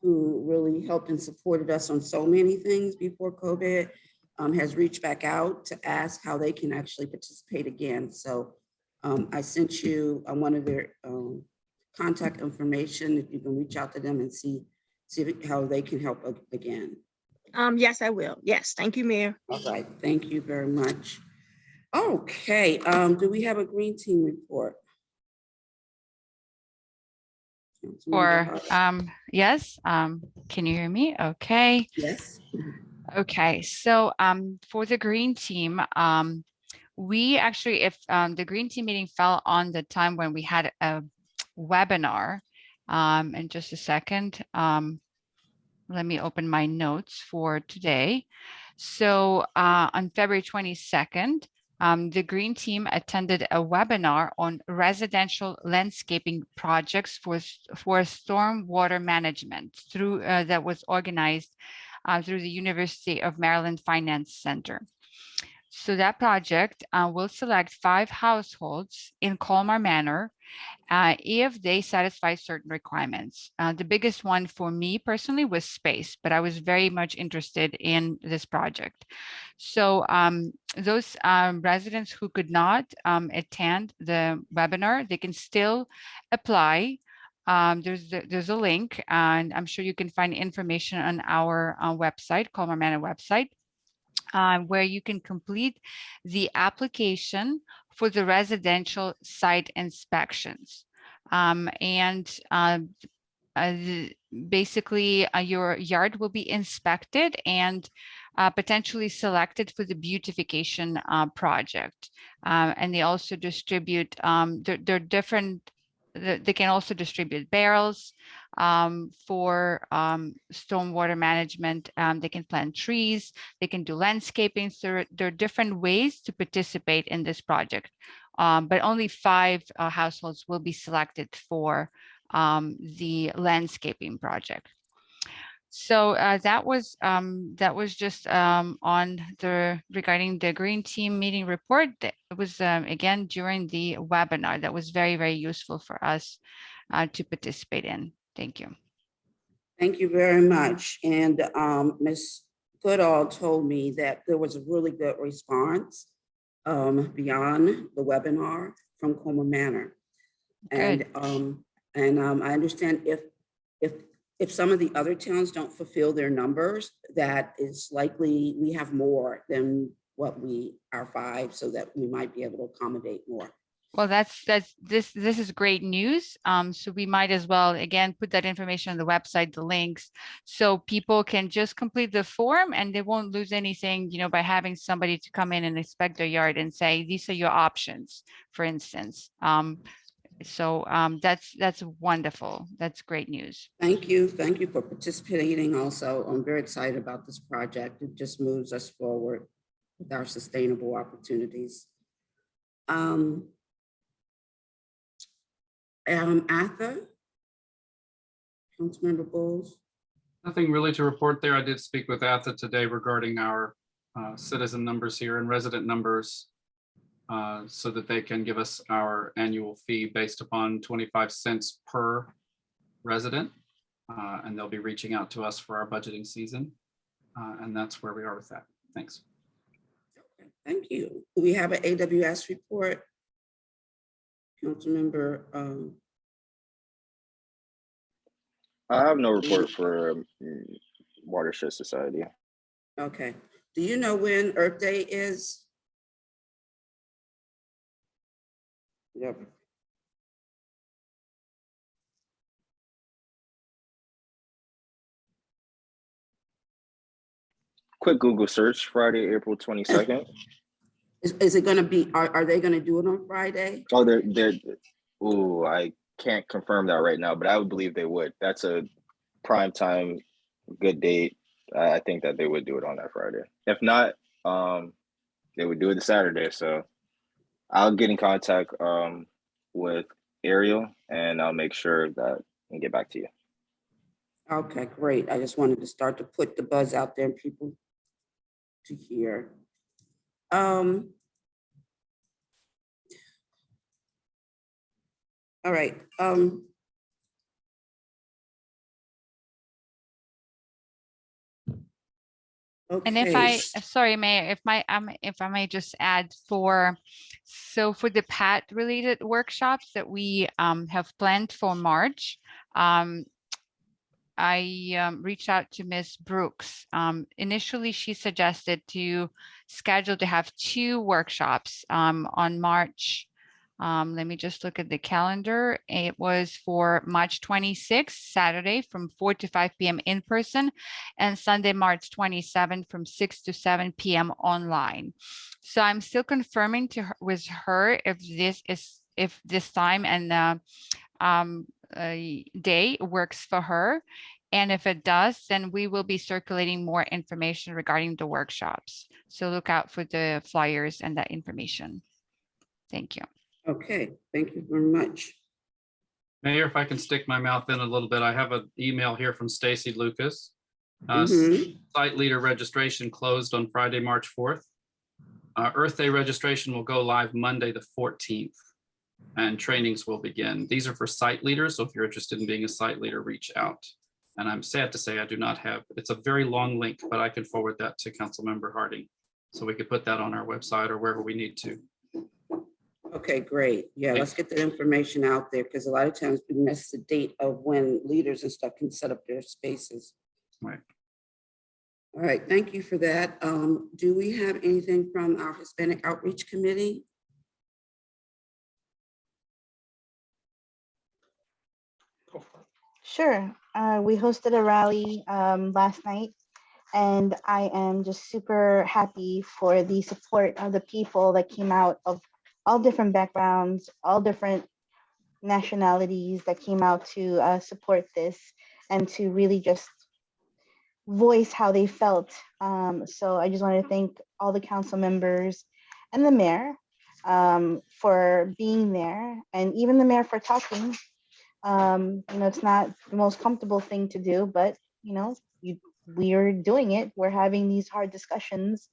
who really helped and supported us on so many things before COVID has reached back out to ask how they can actually participate again. So I sent you one of their contact information. If you can reach out to them and see how they can help again. Yes, I will. Yes, thank you, Mayor. All right, thank you very much. Okay, do we have a green team report? Councilmember For, Hurst. yes, can you hear me? Okay. Yes. Okay, so for the green team, we actually, if the green team meeting fell on the time when we had a webinar, in just a second, let me open my notes for today. So on February 22nd, the green team attended a webinar on residential landscaping projects for storm water management through that was organized through the University of Maryland Finance Center. So that project will select 5 households in Colmar Manor if they satisfy certain requirements. The biggest one for me personally was space, but I was very much interested in this project. So those residents who could not attend the webinar, they can still apply. There's a link, and I'm sure you can find information on our website, Colmar Manor website, where you can complete the application for the residential site inspections. Basically, your yard will be inspected and potentially selected for the beautification project. And they also distribute, they're different, they can also distribute barrels for stormwater management. They can plant trees, they can do landscaping. So there are different ways to participate in this project, but only 5 households will be selected for the landscaping project. So that was just on the regarding the green team meeting report. It was again during the webinar that was very, very useful for us to participate in. Thank you. Thank you very much. And Ms. Goodall told me that there was a really good response beyond the webinar from Colmar Manor. And I understand if some of the other towns don't fulfill their numbers, that is likely we have more than what our 5, so that we might be able to accommodate more. Well, this is great news. So we might as well, again, put that information on the website, the links, so people can just complete the form and they won't lose anything, you know, by having somebody to come in and inspect their yard and say, these are your options, for instance. That's wonderful. That's great news. Thank you for participating also. I'm very excited about this project. It just moves us forward with our sustainable opportunities. Arthur, Councilmember Bowles. Nothing really to report there. I did speak with Atha today regarding our citizen numbers here and resident numbers, so that they can give us our annual fee based upon 25 cents per resident. And they'll be reaching out to us for our budgeting season. And that's where we are with that. Thanks. Okay, thank you. Do we have an AWS report? Councilmember. I have no report for Watershed Society. Okay. Do you know when Earth Day is? Yep. Quick Google search, Friday, April 22nd. Is it going to be, are they going to do it on Friday? Oh, ooh, I can't confirm that right now, but I would believe they would. That's a prime time, good date. I think that they would do it on that Friday. If not, they would do it the Saturday. So I'll get in contact with Ariel and I'll make sure that and get back to you. Okay, great. I just wanted to start to put the buzz out there and people to hear. All right. And if sorry, Mayor, if I may just add for the PAT related workshops that we have planned for March, I reached out to Ms. Brooks. Initially, she suggested to schedule to have 2 workshops on March Let me just look at the calendar. It was for March 26th, Saturday from 4 to 5 p.m. in person, and Sunday, March 27th from 6 to 7 p.m. online. So I'm still confirming with her if this time and day works for her. And if it does, then we will be circulating more information regarding the workshops. So look out for the flyers and that information. Thank you. Okay, thank you very much. Mayor, if I can stick my mouth in a little bit, I have an email here from Stacy Lucas. Mhm. Site leader registration closed on Friday, March 4th. Earth Day registration will go live Monday, the 14th, and trainings will begin. These are for site leaders, so if you're interested in being a site leader, reach out. And I'm sad to say I do not have, it's a very long link, but I can forward that to Councilmember Harding. So we could put that on our website or wherever we need to. Okay, great. Yeah, let's get the information out there because a lot of times we miss the date of when leaders and stuff can set up their spaces. Right. All right, thank you for that. Do we have anything from our Hispanic Outreach Committee? Sure. We hosted a rally last night, and I am just super happy for the support of the people that came out of all different backgrounds, all different nationalities that came out to support this and to really just voice how they felt. So I just want to thank all the council members and the mayor for being there, and even the mayor for talking. It's not the most comfortable thing to do, but we're doing it. We're having these hard discussions.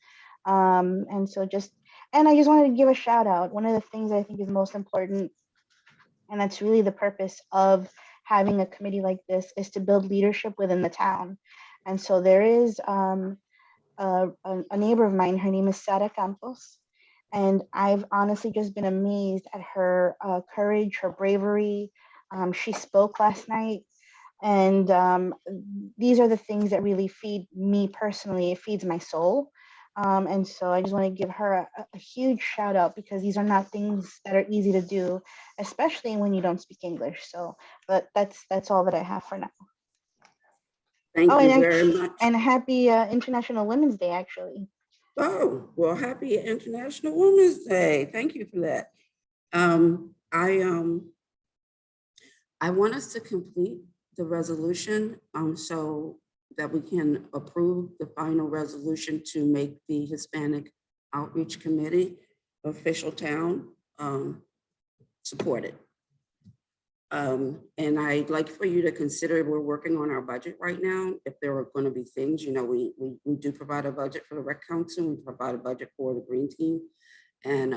And I just wanted to give a shout out. One of the things I think is most important, and that's really the purpose of having a committee like this, is to build leadership within the town. And so there is a neighbor of mine, her name is Sara Campos. And I've honestly just been amazed at her courage, her bravery. She spoke last night, and these are the things that really feed me personally. It feeds my soul. And so I just want to give her a huge shout out, because these are not things that are easy to do, especially when you don't speak English. So, but that's all that I have for now. Thank you very much. And happy International Women's Day, actually. Oh, well, happy International Women's Day. Thank you for that. I want us to complete the resolution so that we can approve the final resolution to make the Hispanic Outreach Committee official town supported. And I'd like for you to consider, we're working on our budget right now. If there are going to be things, we do provide a budget for the Rec Council, we provide a budget for the Green Team. And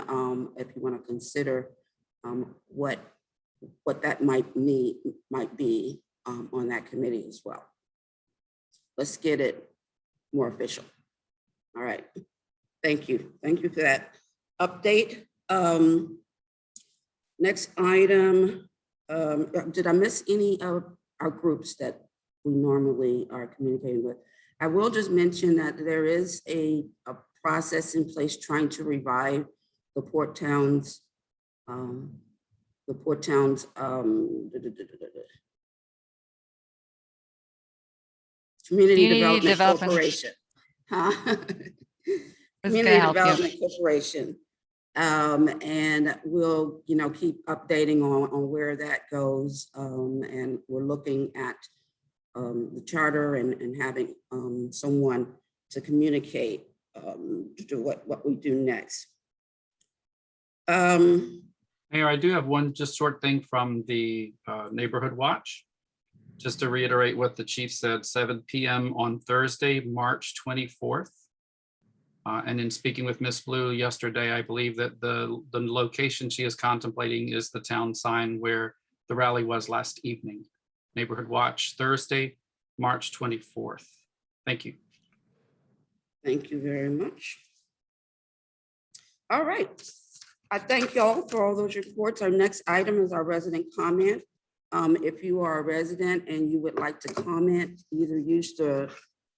if you want to consider what that might be on that committee as well. Let's get it more official. All right. Thank you. Thank you for that update. Next item. Did I miss any of our groups that we normally are communicating with? I will just mention that there is a process in place trying to revive the Port Towns Community Development Corporation. Community Development Corporation. And we'll, keep updating on where that goes. And we're looking at the charter and having someone to communicate to what we do next. Mayor, I do have one just short thing from the Neighborhood Watch. Just to reiterate what the chief said, 7 p.m. on Thursday, March 24th. And in speaking with Ms. Blue yesterday, I believe that the location she is contemplating is the town sign where the rally was last evening. Neighborhood Watch, Thursday, March 24th. Thank you. Thank you very much. All right. I thank y'all for all those reports. Our next item is our resident comment. If you are a resident and you would like to comment, either use the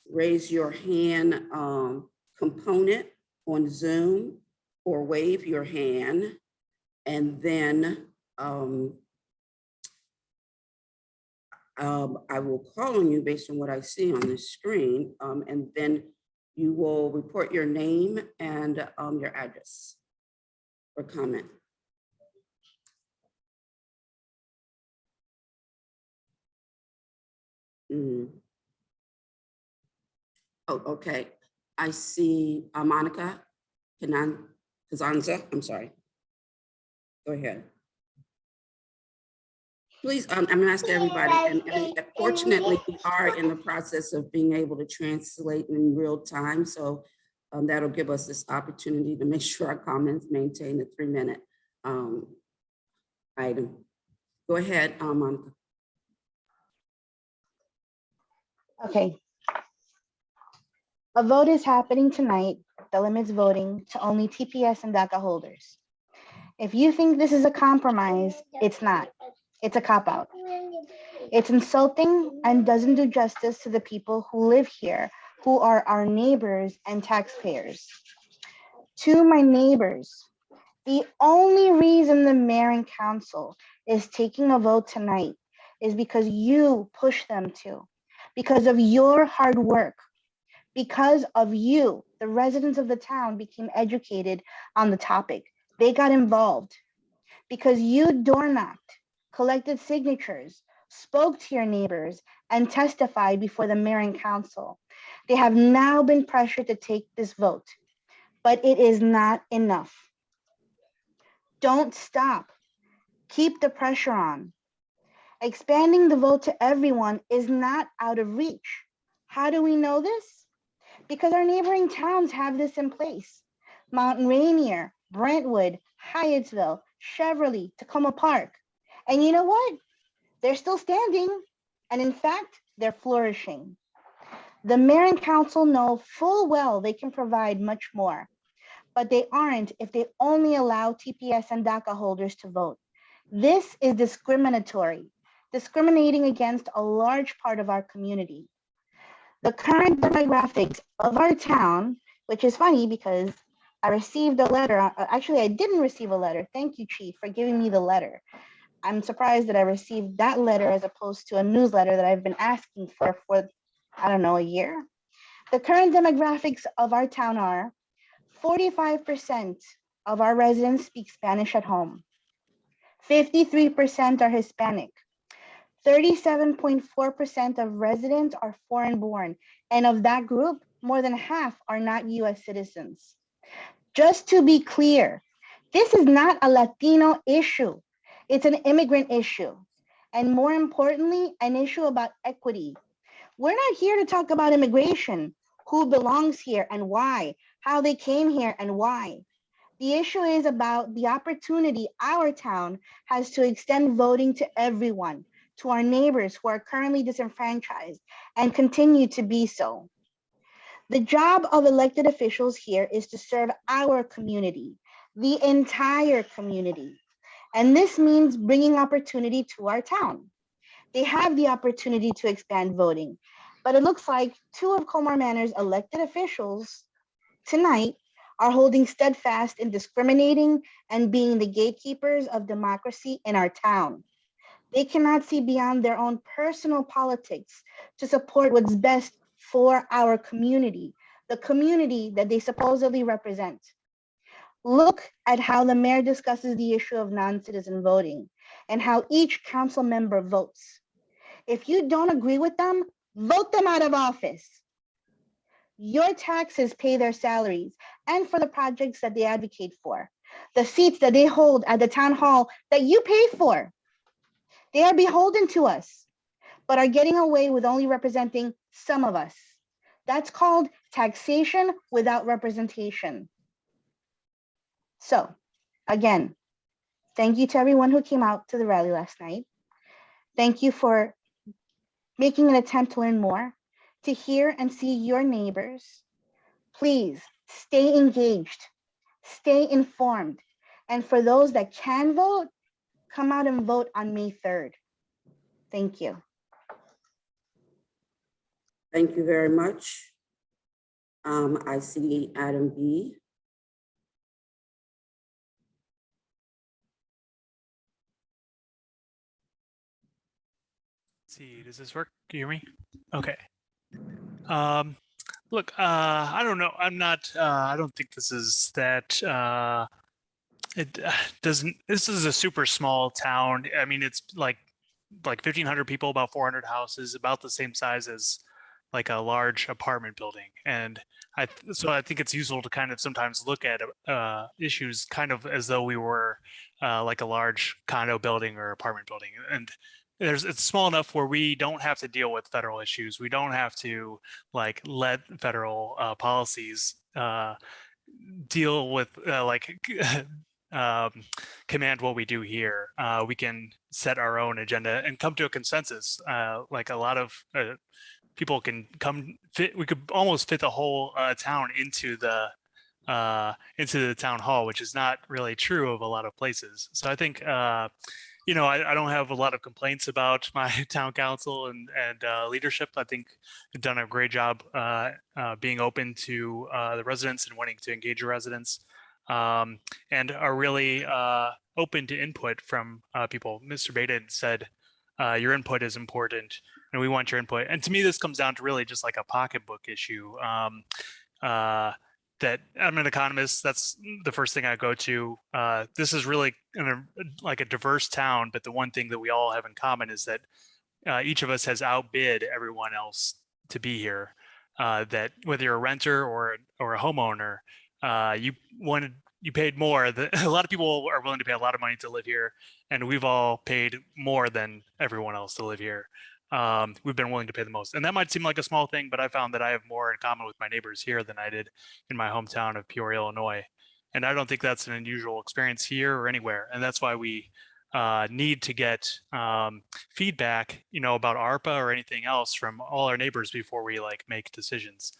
raise your hand component on Zoom or wave your hand. And then I will call on you based on what I see on the screen, and then you will report your name and your address or comment. Oh, okay. I see Monica Kazanza. I'm sorry. Go ahead. Please, I'm gonna ask everybody, and fortunately, we are in the process of being able to translate in real time. So that'll give us this opportunity to make sure our comments maintain the 3-minute item. Go ahead, Monica. Okay. A vote is happening tonight that limits voting to only TPS and DACA holders. If you think this is a compromise, it's not. It's a cop-out. It's insulting and doesn't do justice to the people who live here, who are our neighbors and taxpayers. To my neighbors, the only reason the mayor and council is taking a vote tonight is because you pushed them to, because of your hard work, because of you, the residents of the town became educated on the topic. They got involved because you door knocked, collected signatures, spoke to your neighbors, and testified before the mayor and council. They have now been pressured to take this vote, but it is not enough. Don't stop. Keep the pressure on. Expanding the vote to everyone is not out of reach. How do we know this? Because our neighboring towns have this in place. Mountain Rainier, Brentwood, Hyattsville, Cheverly, Tacoma Park. And you know what? They're still standing. And in fact, they're flourishing. The mayor and council know full well they can provide much more, but they aren't if they only allow TPS and DACA holders to vote. This is discriminatory, discriminating against a large part of our community. The current demographics of our town, which is funny because I received a letter. Actually, I didn't receive a letter. Thank you, Chief, for giving me the letter. I'm surprised that I received that letter as opposed to a newsletter that I've been asking for, I don't know, a year. The current demographics of our town are 45% of our residents speak Spanish at home. 53% are Hispanic. 37.4% of residents are foreign born. And of that group, more than half are not US citizens. Just to be clear, this is not a Latino issue. It's an immigrant issue. And more importantly, an issue about equity. We're not here to talk about immigration, who belongs here and why, how they came here and why. The issue is about the opportunity our town has to extend voting to everyone, to our neighbors who are currently disenfranchised and continue to be so. The job of elected officials here is to serve our community, the entire community. And this means bringing opportunity to our town. They have the opportunity to expand voting, but it looks like 2 of Colmar Manor's elected officials tonight are holding steadfast in discriminating and being the gatekeepers of democracy in our town. They cannot see beyond their own personal politics to support what's best for our community, the community that they supposedly represent. Look at how the mayor discusses the issue of non-citizen voting and how each council member votes. If you don't agree with them, vote them out of office. Your taxes pay their salaries and for the projects that they advocate for, the seats that they hold at the town hall that you pay for. They are beholden to us, but are getting away with only representing some of us. That's called taxation without representation. So, again, thank you to everyone who came out to the rally last night. Thank you for making an attempt to learn more, to hear and see your neighbors. Please stay engaged, stay informed. And for those that can vote, come out and vote on May 3rd. Thank you. Thank you very much. I see Adam B. see, does this work? Can you hear me? Okay. Look, I don't know. I'm not, I don't think this is that, it doesn't, this is a super small town. I mean, it's like 1,500 people, about 400 houses, about the same size as like a large apartment building. And so I think it's useful to kind of sometimes look at issues kind of as though we were like a large condo building or apartment building. And it's small enough where we don't have to deal with federal issues. We don't have to like let federal policies deal with command what we do here. We can set our own agenda and come to a consensus. Like a lot of people can come fit. We could almost fit the whole town into the town hall, which is not really true of a lot of places. So I think I don't have a lot of complaints about my town council and leadership. I think they've done a great job being open to the residents and wanting to engage the residents, and are really open to input from people. Mr. Baden said, your input is important and we want your input. And to me, this comes down to really just like a pocketbook issue. That I'm an economist. That's the first thing I go to. This is really like a diverse town, but the one thing that we all have in common is that each of us has outbid everyone else to be here. That whether you're a renter or a homeowner, you paid more. A lot of people are willing to pay a lot of money to live here, and we've all paid more than everyone else to live here. We've been willing to pay the most. And that might seem like a small thing, but I found that I have more in common with my neighbors here than I did in my hometown of Peoria, Illinois. And I don't think that's an unusual experience here or anywhere. And that's why we need to get feedback, about ARPA or anything else from all our neighbors before we like make decisions.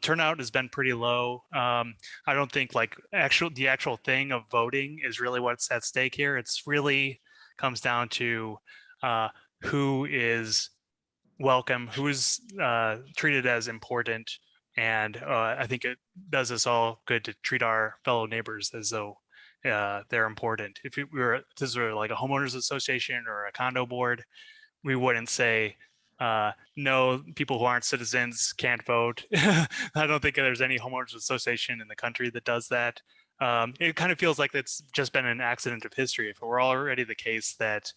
Turnout has been pretty low. I don't think like the actual thing of voting is really what's at stake here. It's really comes down to who is welcome, who is treated as important. And I think it does us all good to treat our fellow neighbors as though they're important. If this were like a homeowners association or a condo board, we wouldn't say, no, people who aren't citizens can't vote. I don't think there's any homeowners association in the country that does that. It kind of feels like it's just been an accident of history. If it were already the case that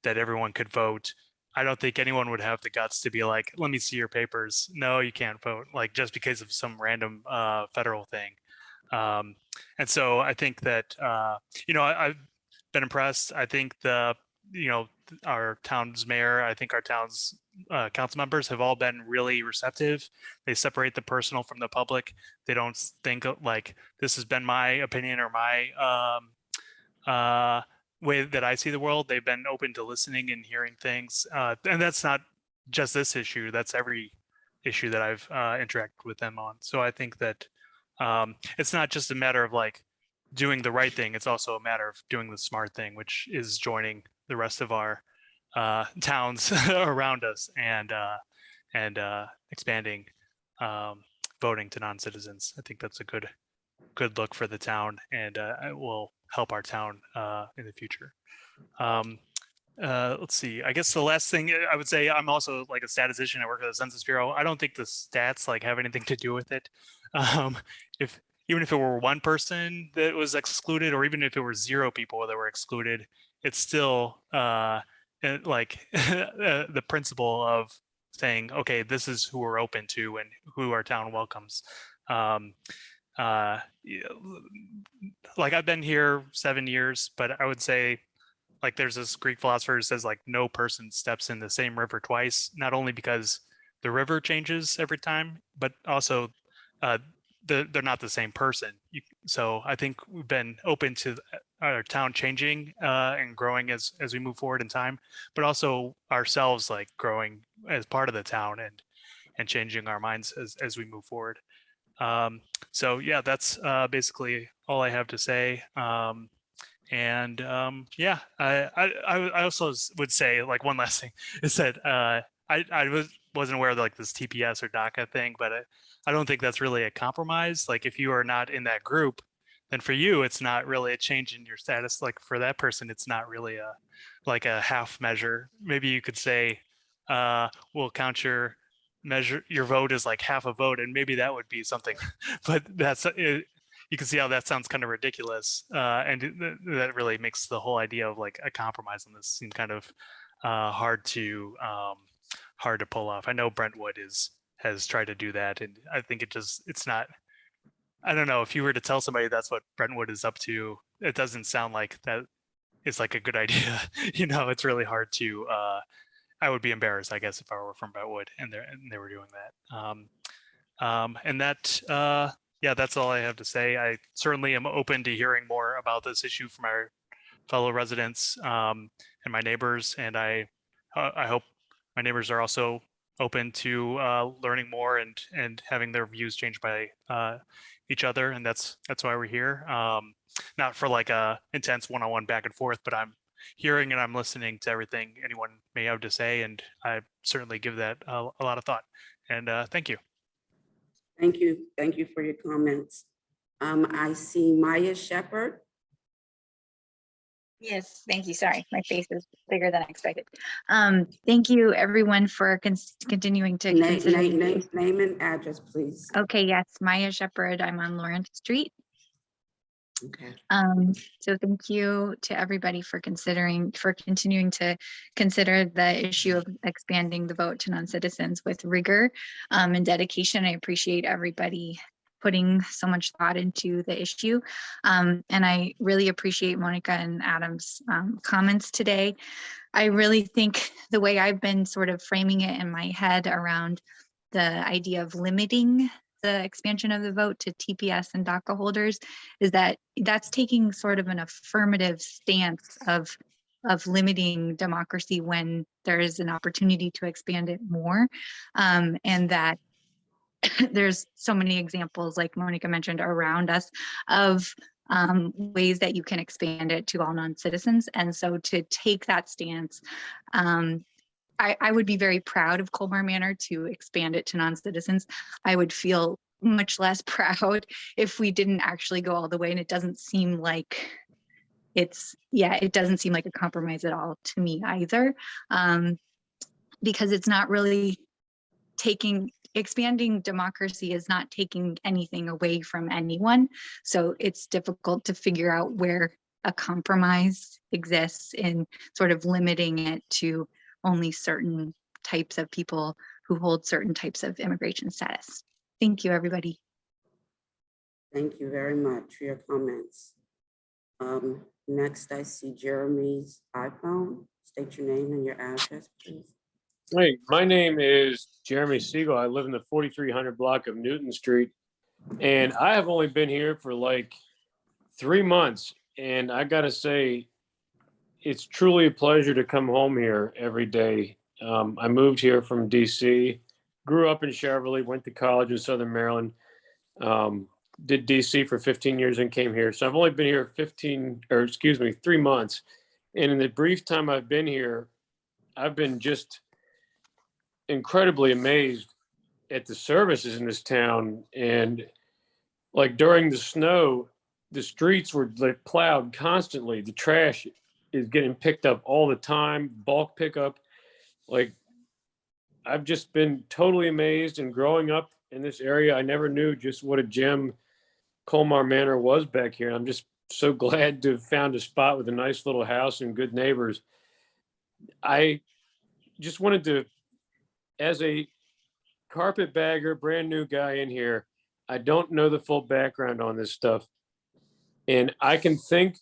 that everyone could vote, I don't think anyone would have the guts to be like, let me see your papers. No, you can't vote, like just because of some random federal thing. And so I think that, I've been impressed. I think our town's mayor, I think our town's council members have all been really receptive. They separate the personal from the public. They don't think like this has been my opinion or my way that I see the world. They've been open to listening and hearing things. And that's not just this issue, that's every issue that I've interacted with them on. So I think that it's not just a matter of like doing the right thing. It's also a matter of doing the smart thing, which is joining the rest of our towns around us and expanding voting to non-citizens. I think that's a good look for the town, and it will help our town in the future. Let's see. I guess the last thing I would say, I'm also like a statistician. I work at the Census Bureau. I don't think the stats like have anything to do with it. Even if it were one person that was excluded, or even if it were 0 people that were excluded, it's still like the principle of saying, okay, this is who we're open to and who our town welcomes. Like I've been here 7 years, but I would say like there's this Greek philosopher who says like no person steps in the same river twice, not only because the river changes every time, but also they're not the same person. So I think we've been open to our town changing and growing as we move forward in time, but also ourselves like growing as part of the town and changing our minds as we move forward. So yeah, that's basically all I have to say. Yeah, I also would say like one last thing is that I wasn't aware of like this TPS or DACA thing, but I don't think that's really a compromise. Like if you are not in that group, then for you, it's not really a change in your status. Like for that person, it's not really like a half measure. Maybe you could say, we'll count your vote as like half a vote, and maybe that would be something. But that's you can see how that sounds kind of ridiculous, and that really makes the whole idea of like a compromise on this seem kind of hard to pull off. I know Brentwood has tried to do that, and I think it's not. I don't know, if you were to tell somebody that's what Brentwood is up to, it doesn't sound like that is like a good idea. It's really hard to. I would be embarrassed, I guess, if I were from Brentwood and they were doing that. And that, yeah, that's all I have to say. I certainly am open to hearing more about this issue from our fellow residents and my neighbors, and I hope my neighbors are also open to learning more and having their views changed by each other, and that's why we're here. Not for like a intense one-on-one back and forth, but I'm hearing and I'm listening to everything anyone may have to say, and I certainly give that a lot of thought. And thank you. Thank you. Thank you for your comments. I see Maya Shepherd. Yes, thank you. Sorry, my face is bigger than I expected. Thank you, everyone, for continuing to consider. Name and address, please. Okay, yes, Maya Shepherd. I'm on Lawrence Street. Okay. So thank you to everybody for continuing to consider the issue of expanding the vote to non-citizens with rigor and dedication. I appreciate everybody putting so much thought into the issue. And I really appreciate Monica and Adam's comments today. I really think the way I've been sort of framing it in my head around the idea of limiting the expansion of the vote to TPS and DACA holders is that's taking sort of an affirmative stance of limiting democracy when there is an opportunity to expand it more, and that there's so many examples, like Monica mentioned, around us of ways that you can expand it to all non-citizens. And so to take that stance, I would be very proud of Colmar Manor to expand it to non-citizens. I would feel much less proud if we didn't actually go all the way, and it doesn't seem like it doesn't seem like a compromise at all to me either, because it's not really expanding democracy is not taking anything away from anyone. So it's difficult to figure out where a compromise exists in sort of limiting it to only certain types of people who hold certain types of immigration status. Thank you, everybody. Thank you very much for your comments. Next, I see Jeremy's iPhone. State your name and your address, please. Hey, my name is Jeremy Siegel. I live in the 4300 block of Newton Street, and I have only been here for like 3 months. And I gotta say, it's truly a pleasure to come home here every day. I moved here from DC, grew up in Cheverly, went to college in Southern Maryland, did DC for 15 years and came here. So I've only been here 3 months. And in the brief time I've been here, I've been just incredibly amazed at the services in this town. And like during the snow, the streets were like plowed constantly. The trash is getting picked up all the time, bulk pickup. Like, I've just been totally amazed. And growing up in this area, I never knew just what a gem Colmar Manor was back here. I'm just so glad to have found a spot with a nice little house and good neighbors. I just wanted to, as a carpetbagger, brand new guy in here, I don't know the full background on this stuff. And I can think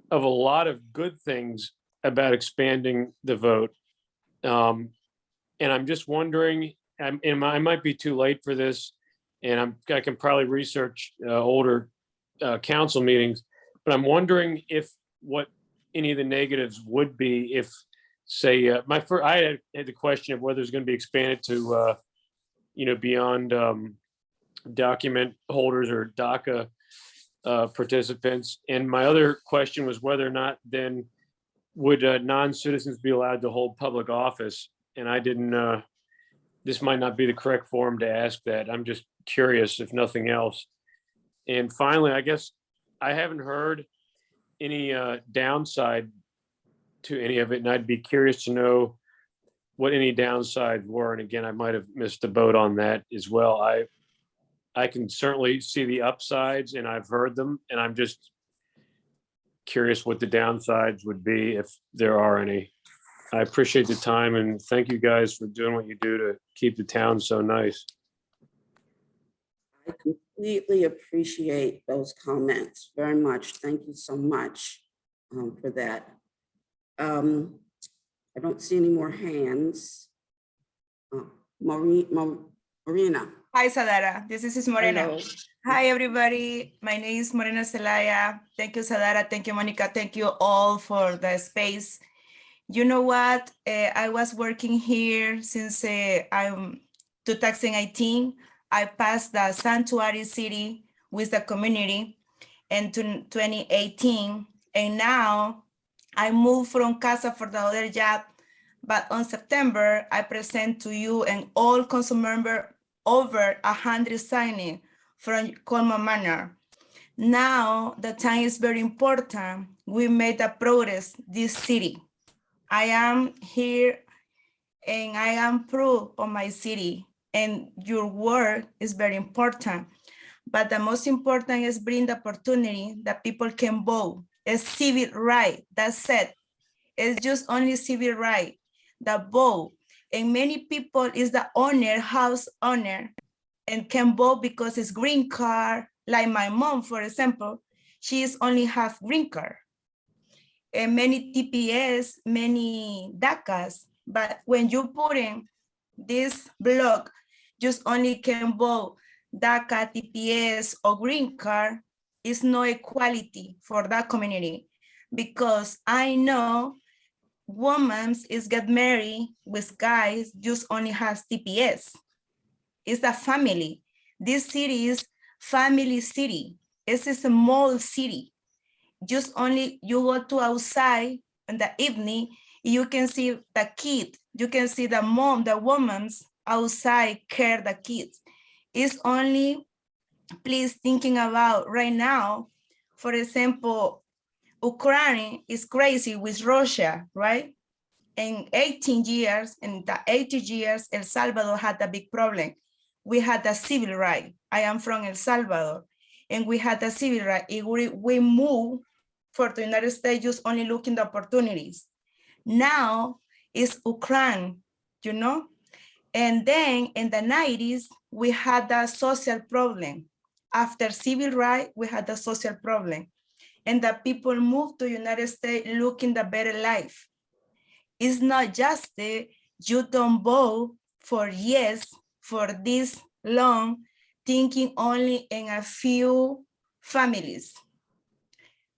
of a lot of good things about expanding the vote. And I'm just wondering, I might be too late for this, and I can probably research older council meetings, but I'm wondering if what any of the negatives would be if, say, I had the question of whether it's going to be expanded to, beyond document holders or DACA participants. And my other question was whether or not then would non-citizens be allowed to hold public office? And I didn't, this might not be the correct forum to ask that. I'm just curious, if nothing else. And finally, I guess I haven't heard any downside to any of it, and I'd be curious to know what any downsides were. And again, I might have missed the boat on that as well. I can certainly see the upsides, and I've heard them, and I'm just curious what the downsides would be if there are any. I appreciate the time, and thank you guys for doing what you do to keep the town so nice. I completely appreciate those comments very much. Thank you so much for that. I don't see any more hands. Marina. Hi, Sadara. This is Morena. Hello. Hi, everybody. My name is Morena Celaya. Thank you, Sadara. Thank you, Monica. Thank you all for the space. You know what? I was working here since 2018. I passed the sanctuary city with the community in 2018. And now I moved from Casa for the other job. But on September, I present to you and all council member over 100 signing from Colmar Manor. Now the time is very important. We made a progress this city. I am here and I am proud of my city, and your work is very important. But the most important is bring the opportunity that people can vote. It's civil right, that's it. It's just only civil right, the vote. And many people is the owner, house owner, and can vote because it's green card. Like my mom, for example, she is only half green card. And many TPS, many DACAs, but when you put in this block, just only can vote DACA, TPS, or green card, is no equality for that community. Because I know women is get married with guys just only has TPS. It's a family. This city is family city. It's a small city. Just only you go to outside in the evening, you can see the kid. You can see the mom, the woman's outside care the kids. It's only, please thinking about right now, for example, Ukraine is crazy with Russia, right? In 18 years, in the 80 years, El Salvador had a big problem. We had a civil right. I am from El Salvador, and we had a civil right. We moved for the United States just only looking the opportunities. Now it's Ukraine, you know? And then in the 90s, we had a social problem. After civil right, we had a social problem. And the people moved to United States looking the better life. It's not just that you don't vote for yes for this long, thinking only in a few families.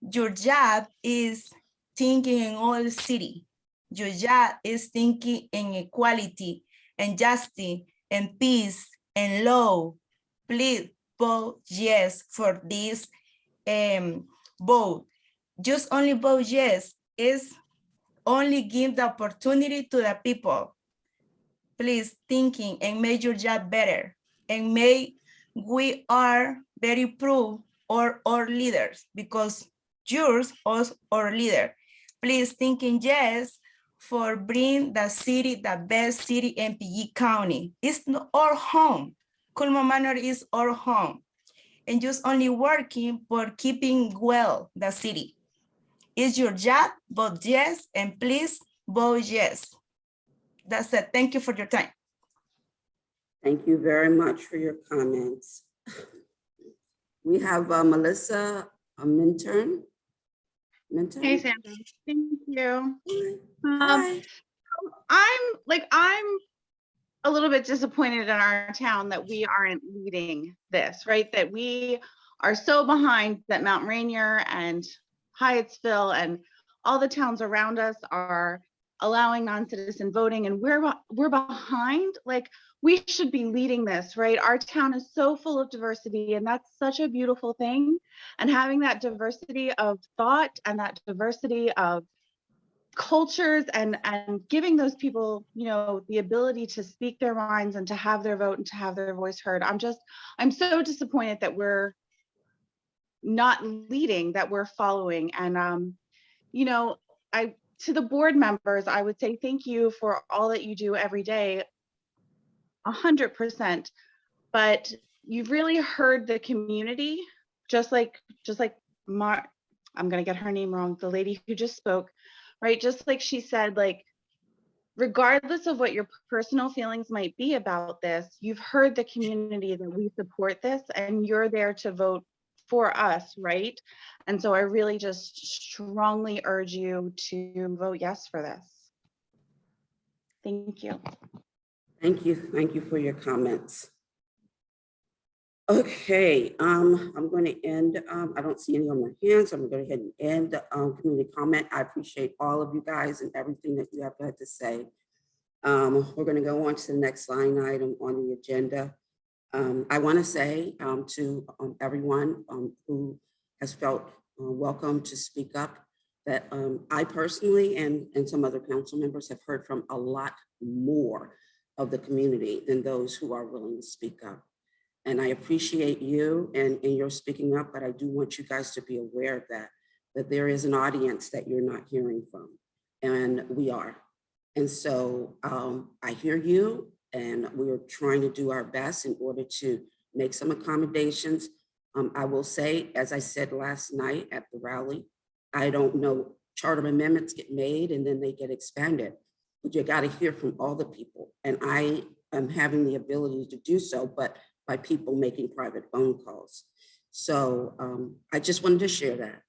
Your job is thinking in all city. Your job is thinking in equality and justice and peace and law. Please vote yes for this vote. Just only vote yes is only give the opportunity to the people. Please thinking and make your job better and make we are very proud or our leaders because yours is our leader. Please thinking yes for bring the city, the best city in PG County. It's our home. Colmar Manor is our home. And just only working for keeping well the city. It's your job, vote yes, and please vote yes. That's it. Thank you for your time. Thank you very much for your comments. We have Melissa Minturn. Hey, Sandra. Thank you. Hi. I'm a little bit disappointed in our town that we aren't leading this, right? That we are so behind that Mount Rainier and Hyattsville and all the towns around us are allowing non-citizen voting, and we're behind. Like, we should be leading this, right? Our town is so full of diversity, and that's such a beautiful thing. And having that diversity of thought and that diversity of cultures and giving those people, you know, the ability to speak their minds and to have their vote and to have their voice heard. I'm so disappointed that we're not leading, that we're following. And, you know, to the board members, I would say thank you for all that you do every day, 100%. But you've really heard the community, just like I'm gonna get her name wrong, the lady who just spoke, right? Just like she said, like, regardless of what your personal feelings might be about this, you've heard the community that we support this, and you're there to vote for us, right? And so I really just strongly urge you to vote yes for this. Thank you. Thank you. Thank you for your comments. Okay, I'm going to end. I don't see any on my hands. I'm going to go ahead and end the community comment. I appreciate all of you guys and everything that you have had to say. We're going to go on to the next line item on the agenda. I want to say to everyone who has felt welcome to speak up that I personally and some other council members have heard from a lot more of the community than those who are willing to speak up. And I appreciate you and your speaking up, but I do want you guys to be aware of that there is an audience that you're not hearing from, and we are. And so I hear you, and we are trying to do our best in order to make some accommodations. I will say, as I said last night at the rally, I don't know, charter amendments get made and then they get expanded, but you got to hear from all the people. And I am having the ability to do so, but by people making private phone calls. So I just wanted to share that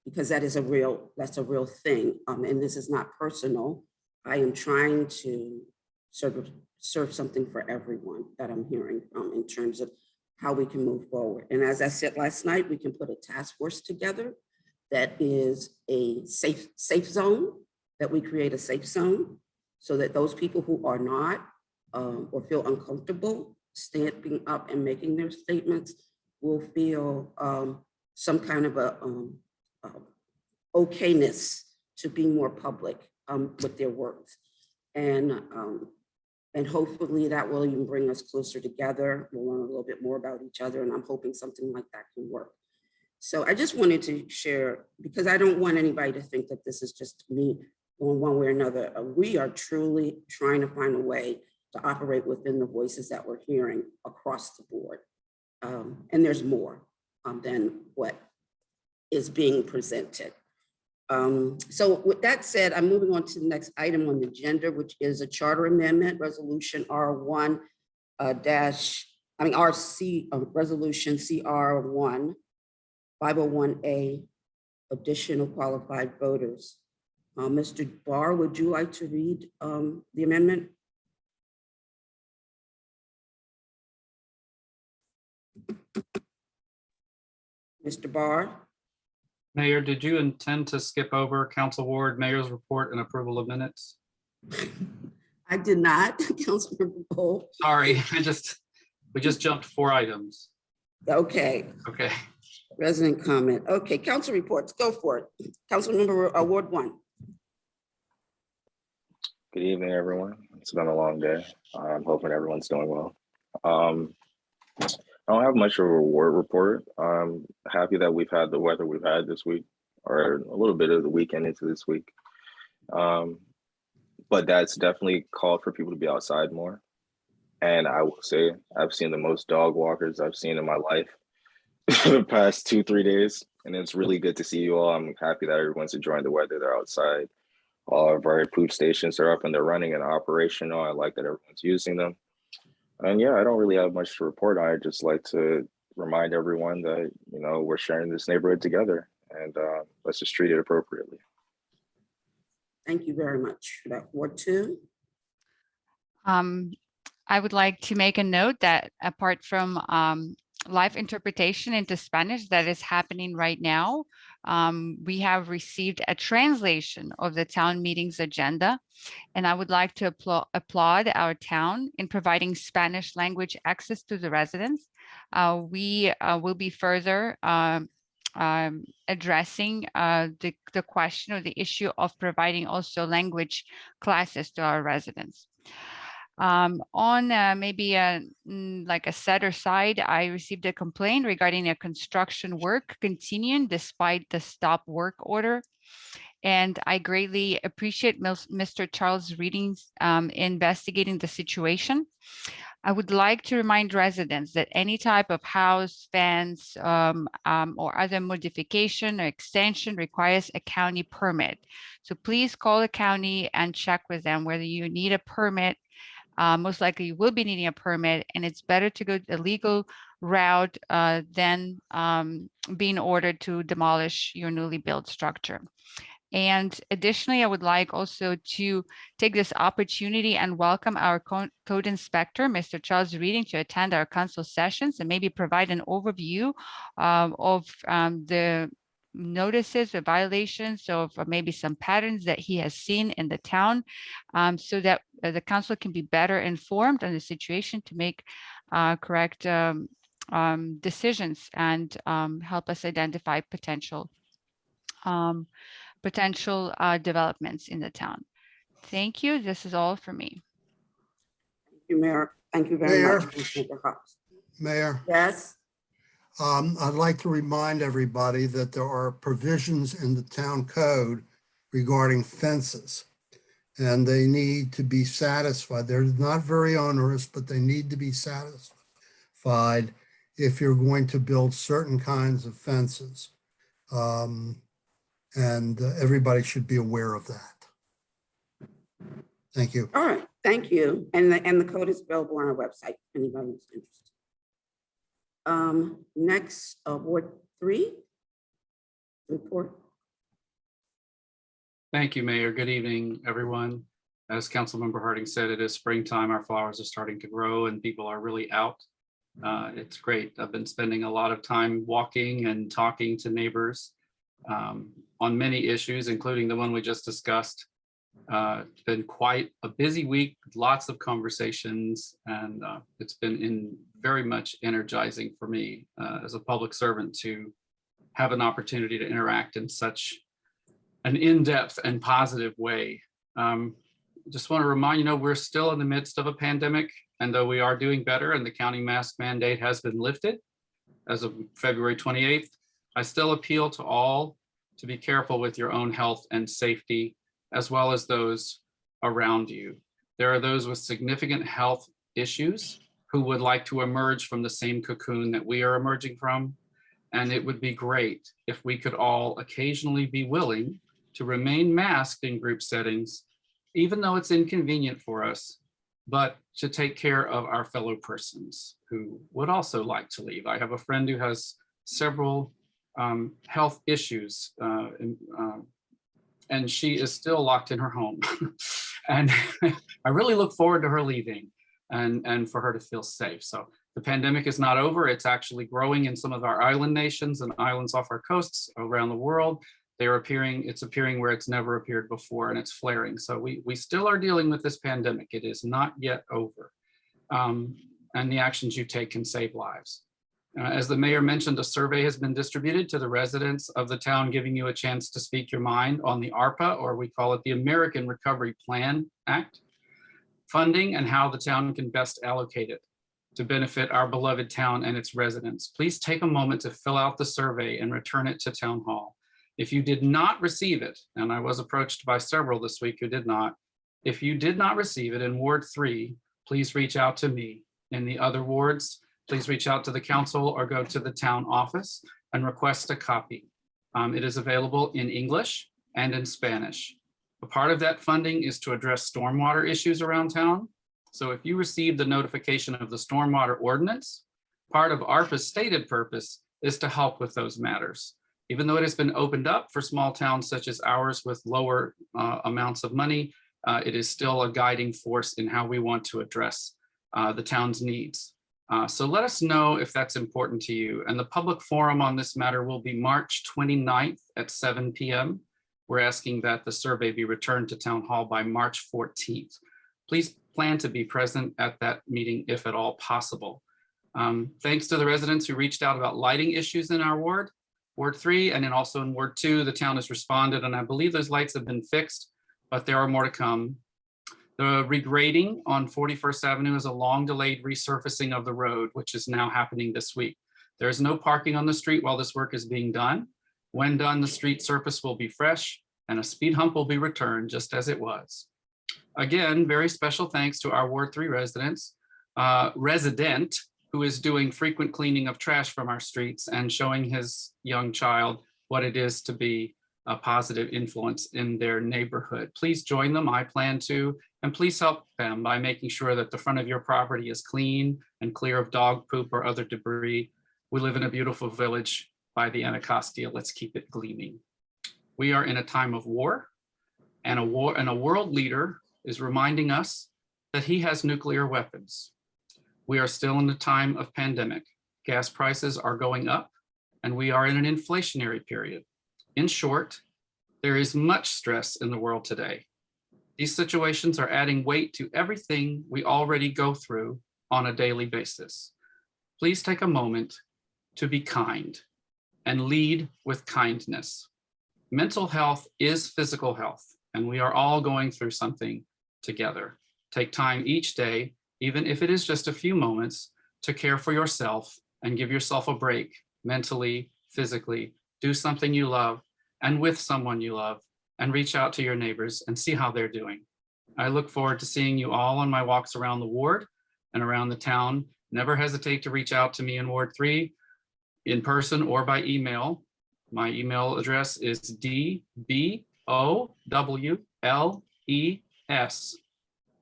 because that's a real thing. And this is not personal. I am trying to serve something for everyone that I'm hearing in terms of how we can move forward. And as I said last night, we can put a task force together that is a safe zone, that we create a safe zone so that those people who are not or feel uncomfortable standing up and making their statements will feel some kind of a okayness to be more public with their words. And hopefully that will even bring us closer together. We'll learn a little bit more about each other, and I'm hoping something like that can work. So I just wanted to share, because I don't want anybody to think that this is just me going one way or another. We are truly trying to find a way to operate within the voices that we're hearing across the board. And there's more than what is being presented. So with that said, I'm moving on to the next item on the agenda, which is a charter amendment, resolution R1 resolution CR1 501A, additional qualified voters. Mr. Barr, would you like to read the amendment? Mr. Barr? Mayor, did you intend to skip over Council Ward Mayor's report and approval of minutes? I did not, Councilmember Bowe. Sorry, we just jumped 4 items. Okay. Okay. Resident comment. Okay, council reports, go for it. Councilmember Ward 1. Good evening, everyone. It's been a long day. I'm hoping everyone's doing well. I don't have much of a reward report. I'm happy that we've had the weather we've had this week, or a little bit of the weekend into this week. But that's definitely called for people to be outside more. And I will say, I've seen the most dog walkers I've seen in my life the past 2-3 days. And it's really good to see you all. I'm happy that everyone's enjoying the weather. They're outside. All of our food stations are up and they're running and operational. I like that everyone's using them. And yeah, I don't really have much to report. I just like to remind everyone that, you know, we're sharing this neighborhood together, and let's just treat it appropriately. Thank you very much for that. Ward 2. I would like to make a note that apart from live interpretation into Spanish that is happening right now, we have received a translation of the town meeting's agenda. And I would like to applaud our town in providing Spanish language access to the residents. We will be further addressing the question or the issue of providing also language classes to our residents. On maybe like a sadder side, I received a complaint regarding a construction work continuing despite the stop work order. And I greatly appreciate Mr. Charles Reading's investigating the situation. I would like to remind residents that any type of house, fence, or other modification or extension requires a county permit. So please call the county and check with them whether you need a permit. Most likely you will be needing a permit, and it's better to go the legal route than being ordered to demolish your newly built structure. And additionally, I would like also to take this opportunity and welcome our code inspector, Mr. Charles Reading, to attend our council sessions and maybe provide an overview of the notices or violations of maybe some patterns that he has seen in the town, so that the council can be better informed on the situation to make correct decisions and help us identify potential developments in the town. Thank you. This is all for me. Thank you, Mayor. Thank you very Mayor. much, Councilmember Hobbs. Mayor, Yes, I'd like to remind everybody that there are provisions in the town code regarding fences, and they need to be satisfied. They're not very onerous, but they need to be satisfied if you're going to build certain kinds of fences. And everybody should be aware of that. Thank you. all right, thank you. And the code is available on our website, if anybody is interested. Next, Ward 3 report. Thank you, Mayor. Good evening, everyone. As Councilmember Harding said, it is springtime. Our flowers are starting to grow and people are really out. It's great. I've been spending a lot of time walking and talking to neighbors on many issues, including the one we just discussed. It's been quite a busy week, lots of conversations, and it's been very much energizing for me as a public servant to have an opportunity to interact in such an in-depth and positive way. Just want to remind you, we're still in the midst of a pandemic, and though we are doing better and the county mask mandate has been lifted as of February 28th, I still appeal to all to be careful with your own health and safety, as well as those around you. There are those with significant health issues who would like to emerge from the same cocoon that we are emerging from. And it would be great if we could all occasionally be willing to remain masked in group settings, even though it's inconvenient for us, but to take care of our fellow persons who would also like to leave. I have a friend who has several health issues, and she is still locked in her home. And I really look forward to her leaving and for her to feel safe. So the pandemic is not over. It's actually growing in some of our island nations and islands off our coasts around the world. It's appearing where it's never appeared before, and it's flaring. So we still are dealing with this pandemic. It is not yet over. And the actions you take can save lives. As the mayor mentioned, a survey has been distributed to the residents of the town, giving you a chance to speak your mind on the ARPA, or we call it the American Recovery Plan Act, funding and how the town can best allocate it to benefit our beloved town and its residents. Please take a moment to fill out the survey and return it to Town Hall. If you did not receive it, and I was approached by several this week who did not, if you did not receive it in Ward 3, please reach out to me. In the other wards, please reach out to the council or go to the town office and request a copy. It is available in English and in Spanish. A part of that funding is to address stormwater issues around town. So if you received the notification of the stormwater ordinance, part of ARPA's stated purpose is to help with those matters. Even though it has been opened up for small towns such as ours with lower amounts of money, it is still a guiding force in how we want to address the town's needs. So let us know if that's important to you. And the public forum on this matter will be March 29th at 7 p.m. We're asking that the survey be returned to Town Hall by March 14th. Please plan to be present at that meeting if at all possible. Thanks to the residents who reached out about lighting issues in our ward, Ward 3, and then also in Ward 2, the town has responded, and I believe those lights have been fixed, but there are more to come. The regrading on 41st Avenue is a long delayed resurfacing of the road, which is now happening this week. There is no parking on the street while this work is being done. When done, the street surface will be fresh and a speed hump will be returned just as it was. Again, very special thanks to our Ward 3 residents, resident who is doing frequent cleaning of trash from our streets and showing his young child what it is to be a positive influence in their neighborhood. Please join them. I plan to, and please help them by making sure that the front of your property is clean and clear of dog poop or other debris. We live in a beautiful village by the Anacostia. Let's keep it gleaming. We are in a time of war, and a world leader is reminding us that he has nuclear weapons. We are still in a time of pandemic. Gas prices are going up, and we are in an inflationary period. In short, there is much stress in the world today. These situations are adding weight to everything we already go through on a daily basis. Please take a moment to be kind and lead with kindness. Mental health is physical health, and we are all going through something together. Take time each day, even if it is just a few moments, to care for yourself and give yourself a break mentally, physically. Do something you love and with someone you love, and reach out to your neighbors and see how they're doing. I look forward to seeing you all on my walks around the ward and around the town. Never hesitate to reach out to me in Ward 3 in person or by email. My email address is dbowles,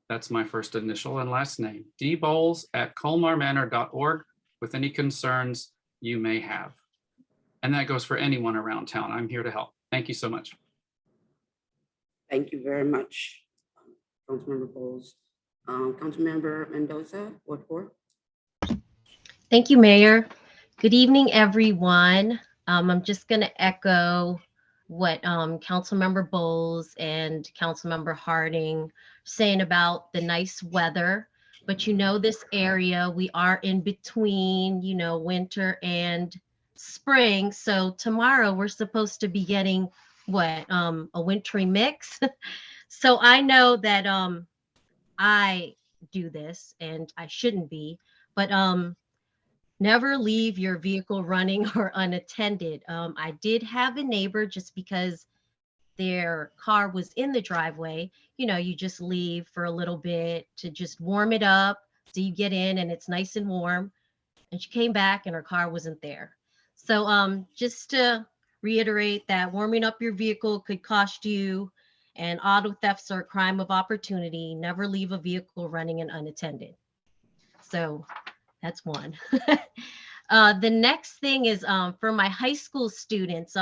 that's my first initial and last name, dbowles@colmarmanor.org with any concerns you may have. And that goes for anyone around town. I'm here to help. Thank you so much. Thank you very much, Councilmember Bowles. Councilmember Mendoza, Ward 4. Thank you, Mayor. Good evening, everyone. I'm just going to echo what Councilmember Bowles and Councilmember Harding saying about the nice weather. But this area, we are in between, winter and spring. So tomorrow we're supposed to be getting a wintry mix. So I know that I do this and I shouldn't be, but never leave your vehicle running or unattended. I did have a neighbor, just because their car was in the driveway, you just leave for a little bit to just warm it up. So you get in and it's nice and warm. And she came back and her car wasn't there. So just to reiterate that warming up your vehicle could cost you, and auto thefts are a crime of opportunity. Never leave a vehicle running and unattended. So that's one. The next thing is for my high school students,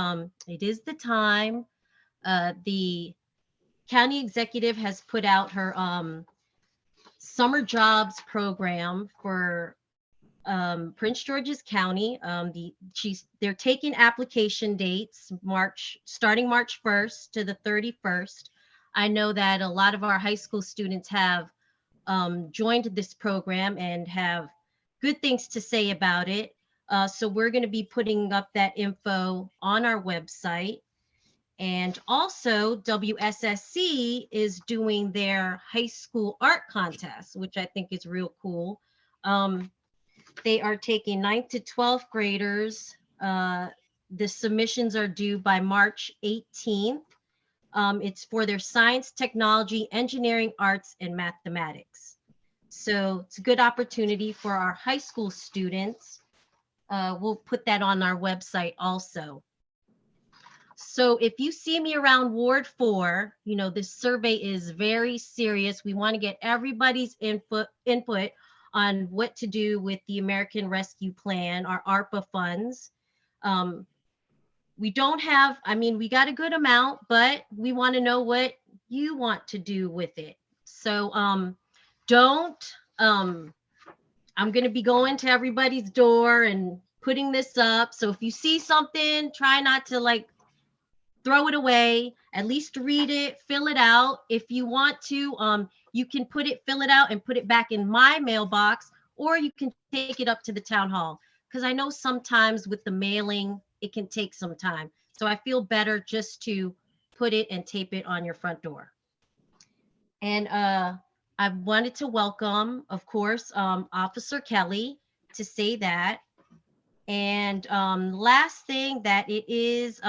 it is the time. The county executive has put out her summer jobs program for Prince George's County. They're taking application dates starting March 1st to the 31st. I know that a lot of our high school students have joined this program and have good things to say about it. So we're going to be putting up that info on our website. And also WSSC is doing their high school art contest, which I think is real cool. They are taking 9th to 12th graders. The submissions are due by March 18th. It's for their science, technology, engineering, arts, and mathematics. So it's a good opportunity for our high school students. We'll put that on our website also. So if you see me around Ward 4, this survey is very serious. We want to get everybody's input on what to do with the American Rescue Plan, our ARPA funds. We don't have, we got a good amount, but we want to know what you want to do with it. So I'm going to be going to everybody's door and putting this up. So if you see something, try not to throw it away. At least read it, fill it out. If you want to, you can fill it out and put it back in my mailbox, or you can take it up to the town hall. Because I know sometimes with the mailing, it can take some time. So I feel better just to put it and tape it on your front door. And I wanted to welcome, of course, Officer Kelly to say that. And last thing, that it is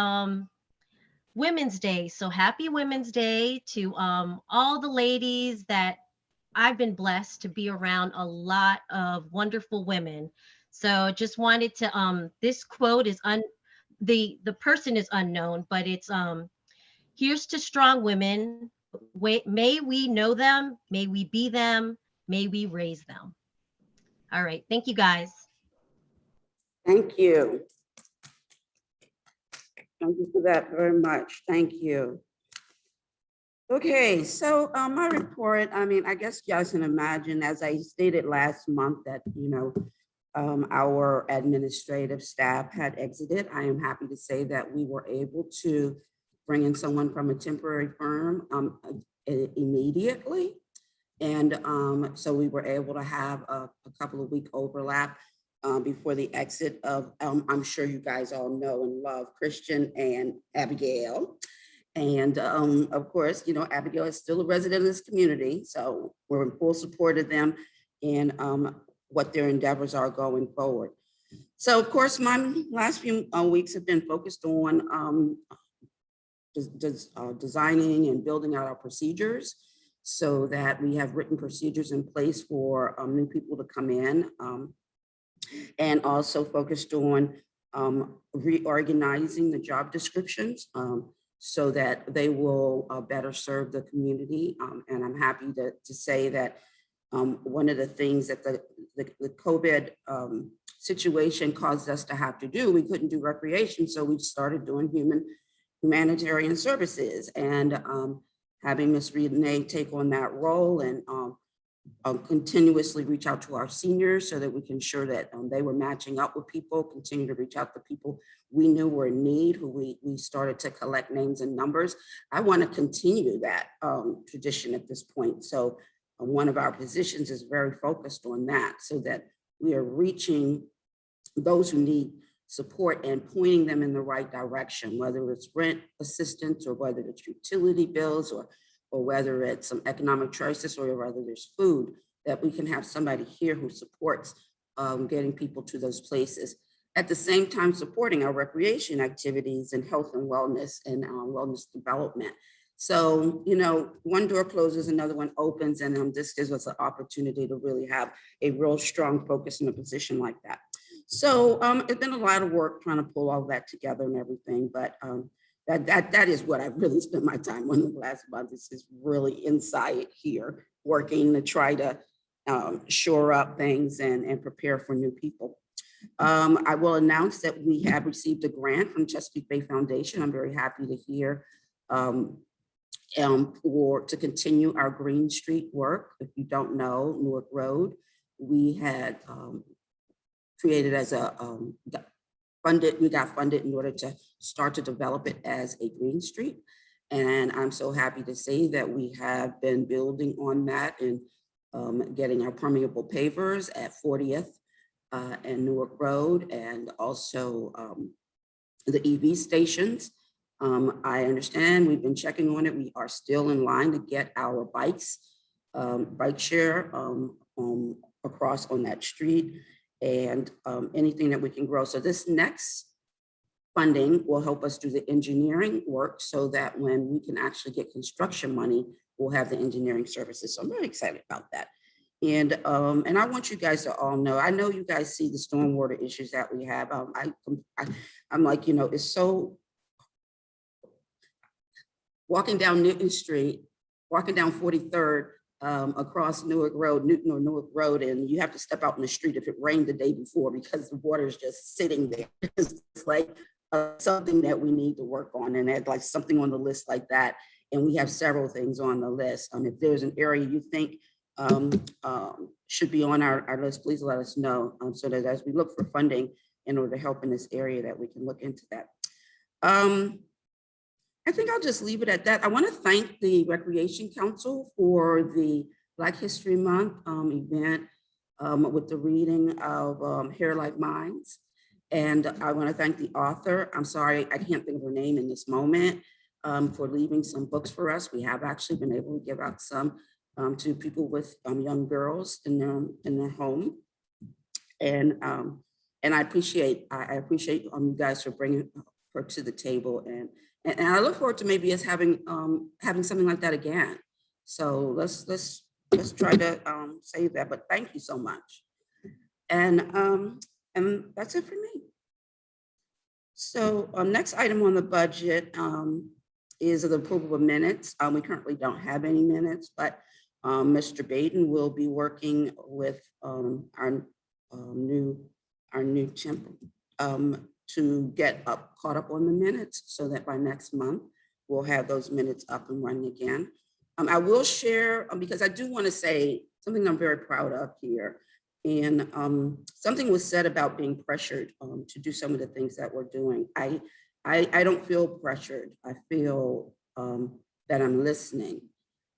Women's Day. So happy Women's Day to all the ladies that I've been blessed to be around a lot of wonderful women. So just wanted to this quote is the person is unknown, but it's here's to strong women. May we know them, may we be them, may we raise them. All right, thank you guys. Thank you. Thank you for that very much. Thank you. Okay, so my report, I mean, I guess you guys can imagine, as I stated last month, that, our administrative staff had exited. I am happy to say that we were able to bring in someone from a temporary firm immediately. And so we were able to have a couple of week overlap before the exit of, I'm sure you guys all know and love Christian and Abigail. And of course, Abigail is still a resident of this community, so we're in full support of them in what their endeavors are going forward. So of course, my last few weeks have been focused on designing and building out our procedures so that we have written procedures in place for new people to come in, and also focused on reorganizing the job descriptions so that they will better serve the community. And I'm happy to say that one of the things that the COVID situation caused us to have to do, we couldn't do recreation, so we started doing humanitarian services, and having Ms. Renee take on that role and continuously reach out to our seniors so that we can ensure that they were matching up with people, continue to reach out to people we knew were in need, who we started to collect names and numbers. I want to continue that tradition at this point. So one of our positions is very focused on that, so that we are reaching those who need support and pointing them in the right direction, whether it's rent assistance or whether it's utility bills or whether it's some economic crisis or whether there's food, that we can have somebody here who supports getting people to those places. At the same time, supporting our recreation activities and health and wellness development. So, one door closes, another one opens, and this gives us an opportunity to really have a real strong focus in a position like that. So it's been a lot of work trying to pull all that together and everything, but that is what I've really spent my time on the last month. This is really inside here, working to try to shore up things and prepare for new people. I will announce that we have received a grant from Chesapeake Bay Foundation. I'm very happy to hear to continue our Green Street work. If you don't know, Newark Road, we had created as we got funded in order to start to develop it as a green street. And I'm so happy to say that we have been building on that and getting our permeable pavers at 40th and Newark Road, and also the EV stations. I understand we've been checking on it. We are still in line to get our bikes, bike share across on that street, and anything that we can grow. So this next funding will help us do the engineering work so that when we can actually get construction money, we'll have the engineering services. So I'm very excited about that. And I want you guys to all know, I know you guys see the stormwater issues that we have. I'm like, it's so, walking down Newton Street, walking down 43rd, across Newark Road, Newton or Newark Road, and you have to step out in the street if it rained the day before because the water is just sitting there. It's like something that we need to work on, and add like something on the list like that. And we have several things on the list. If there's an area you think should be on our list, please let us know, so that as we look for funding in order to help in this area, that we can look into that. I think I'll just leave it at that. I want to thank the Recreation Council for the Black History Month event with the reading of Hair Like Mines. And I want to thank the author. I'm sorry, I can't think of her name in this moment. for leaving some books for us. We have actually been able to give out some to people with young girls in their home. And I appreciate you guys for bringing her to the table, and I look forward to maybe us having something like that again. So let's try to save that. But thank you so much. And that's it for me. So next item on the budget is the approval of minutes. We currently don't have any minutes, but Mr. Baden will be working with our new temp to get caught up on the minutes so that by next month we'll have those minutes up and running again. I will share because I do want to say something I'm very proud of here. And something was said about being pressured to do some of the things that we're doing. I don't feel pressured. I feel that I'm listening.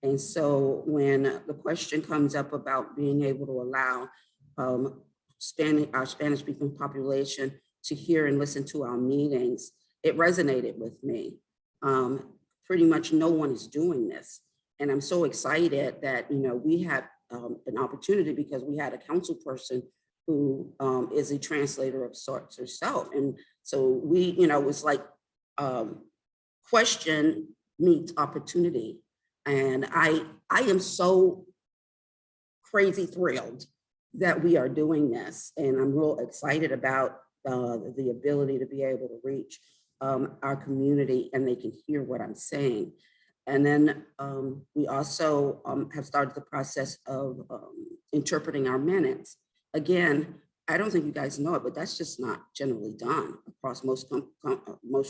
And so when the question comes up about being able to allow our Spanish speaking population to hear and listen to our meetings, it resonated with me. Pretty much no one is doing this. And I'm so excited that, we have an opportunity because we had a council person who is a translator of sorts herself. And so we, it was like question meets opportunity. And I am so crazy thrilled that we are doing this. And I'm real excited about the ability to be able to reach our community and they can hear what I'm saying. And then we also have started the process of interpreting our minutes. Again, I don't think you guys know it, but that's just not generally done across most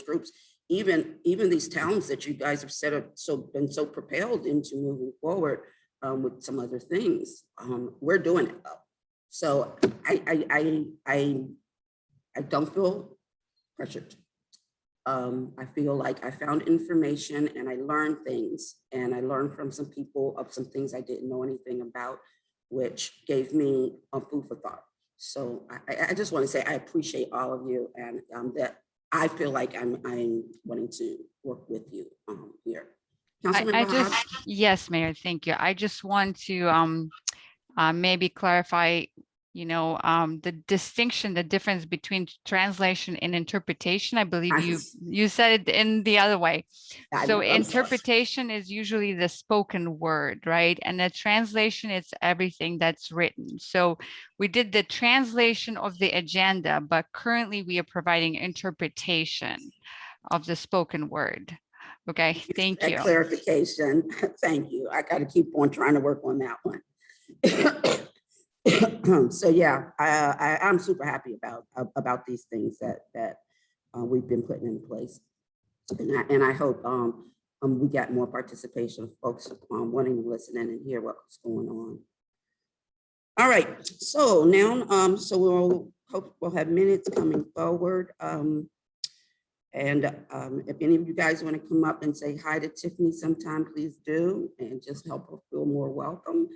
groups. Even these towns that you guys have said have been so propelled into moving forward with some other things. We're doing it though. So I don't feel pressured. I feel like I found information and I learned things, and I learned from some people of some things I didn't know anything about, which gave me food for thought. So I just want to say I appreciate all of you, and that I feel like I'm wanting to work with you here. Yes, Mayor, thank you. I just want to maybe clarify, the distinction, the difference between translation and interpretation. I believe you said it in the other way. So interpretation is usually the spoken word, right? And the translation is everything that's written. So we did the translation of the agenda, but currently we are providing interpretation of the spoken word. Okay, thank you. Clarification, thank you. I got to keep on trying to work on that one. So yeah, I'm super happy about these things that we've been putting in place, and I hope we get more participation of folks wanting to listen in and hear what's going on. All right, so now so we'll have minutes coming forward, and if any of you guys want to come up and say hi to Tiffany sometime, please do, and just help her feel more welcome.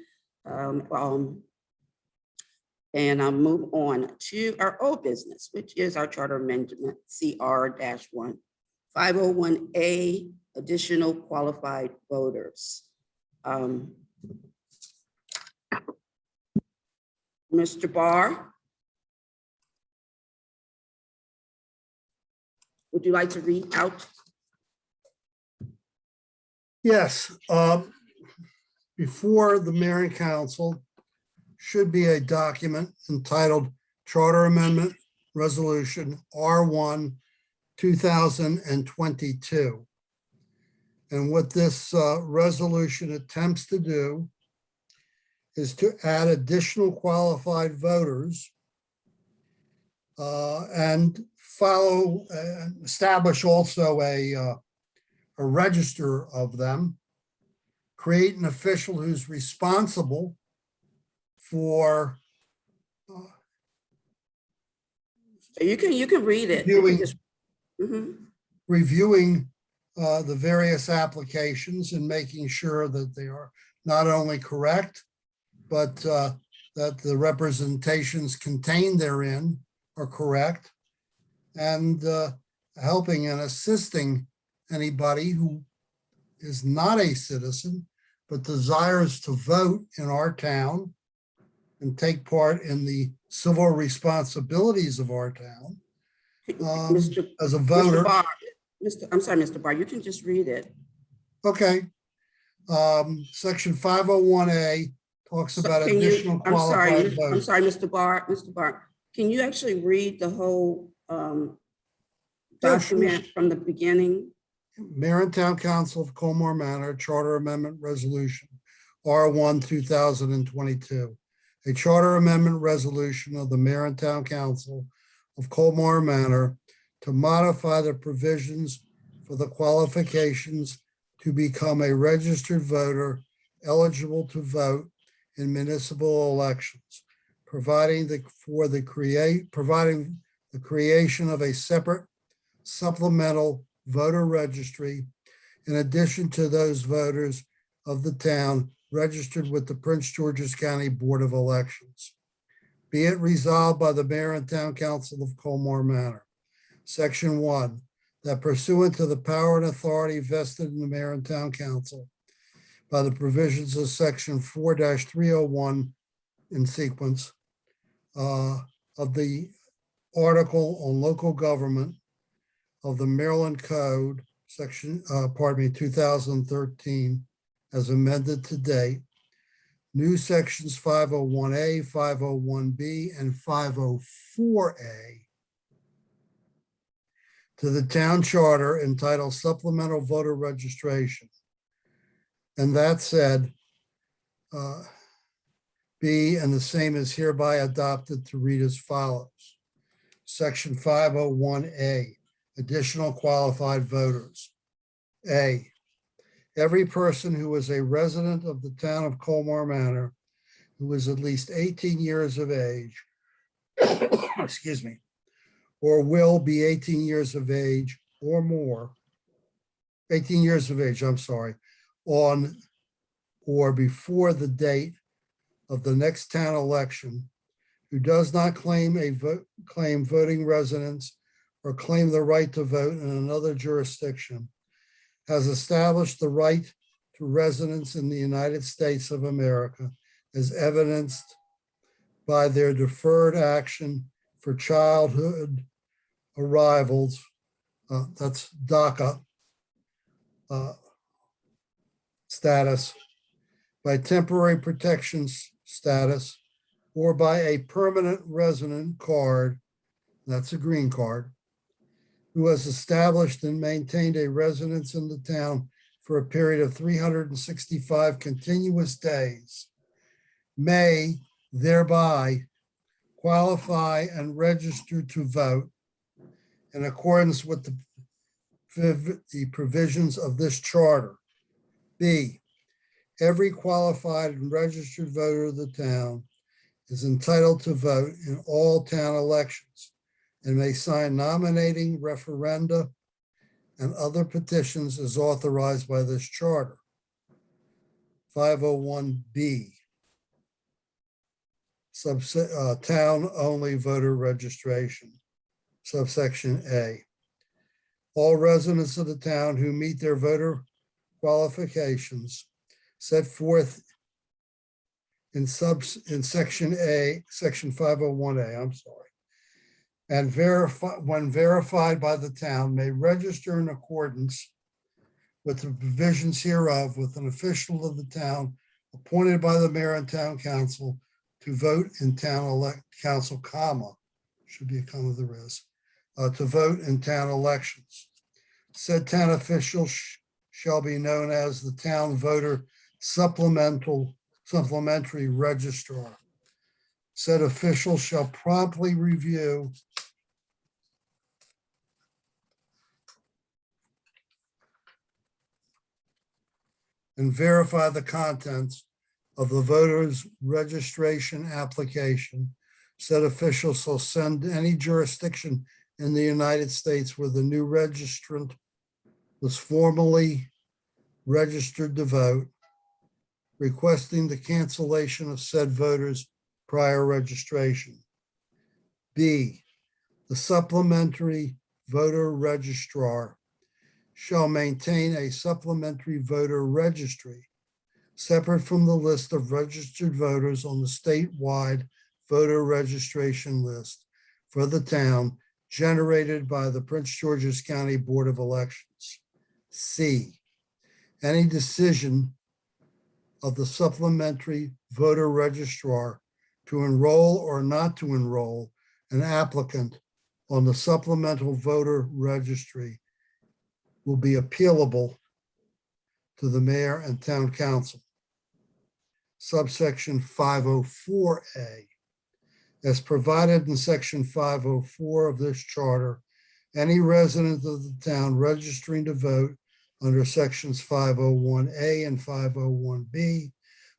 And I'll move on to our old business, which is our charter amendment CR-1, 501A, additional qualified voters. Mr. Barr, would you like to read out? Yes. Before the mayor and council should be a document entitled Charter Amendment Resolution R1 2022. And what this resolution attempts to do is to add additional qualified voters and establish also a register of them, create an official who's responsible for you can read it. Reviewing the various applications and making sure that they are not only correct, but that the representations contained therein are correct, and helping and assisting anybody who is not a citizen, but desires to vote in our town and take part in the civil responsibilities of our town, as a voter. Mr. Barr, I'm sorry, Mr. Barr, you can just read it. Okay. Section 501A talks about Can additional you, I'm sorry, qualified I'm voters. sorry, Mr. Barr, can you actually read the whole Yeah, sure. document from the beginning? Mayor and Town Council of Colmar Manor Charter Amendment Resolution R1 2022. A charter amendment resolution of the Mayor and Town Council of Colmar Manor to modify the provisions for the qualifications to become a registered voter eligible to vote in municipal elections, providing the creation of a separate supplemental voter registry in addition to those voters of the town registered with the Prince George's County Board of Elections. Be it resolved by the Mayor and Town Council of Colmar Manor. Section 1, that pursuant to the power and authority vested in the Mayor and Town Council by the provisions of Section 4-301 in sequence of the article on local government of the Maryland Code, section, 2013, as amended to date, new sections 501A, 501B, and 504A to the town charter entitled Supplemental Voter Registration. And that said, B, and the same is hereby adopted to read as follows. Section 501A, additional qualified voters. A, every person who is a resident of the town of Colmar Manor who is at least 18 years of age, excuse me, or will be 18 years of age or more, 18 years of age, I'm sorry, on or before the date of the next town election, who does not claim claim voting residence or claim the right to vote in another jurisdiction, has established the right to residence in the United States of America as evidenced by their deferred action for childhood arrivals, that's DACA status, by temporary protections status, or by a permanent resident card, that's a green card, who has established and maintained a residence in the town for a period of 365 continuous days, may thereby qualify and register to vote in accordance with the provisions of this charter. B, every qualified and registered voter of the town is entitled to vote in all town elections and may sign nominating referenda and other petitions as authorized by this charter. 501B, town-only voter registration, subsection A. All residents of the town who meet their voter qualifications set forth in section A, section 501A, I'm sorry, and when verified by the town, may register in accordance with the provisions hereof with an official of the town appointed by the mayor and town council to vote in town council, comma, should be a comma there is, to vote in town elections. Said town official shall be known as the town voter supplementary registrar. Said official shall promptly review and verify the contents of the voter's registration application. Said official shall send any jurisdiction in the United States where the new registrant was formally registered to vote, requesting the cancellation of said voter's prior registration. B, the supplementary voter registrar shall maintain a supplementary voter registry separate from the list of registered voters on the statewide voter registration list for the town generated by the Prince George's County Board of Elections. C, any decision of the supplementary voter registrar to enroll or not to enroll an applicant on the supplemental voter registry will be appealable to the mayor and town council. Subsection 504A. As provided in section 504 of this charter, any resident of the town registering to vote under sections 501A and 501B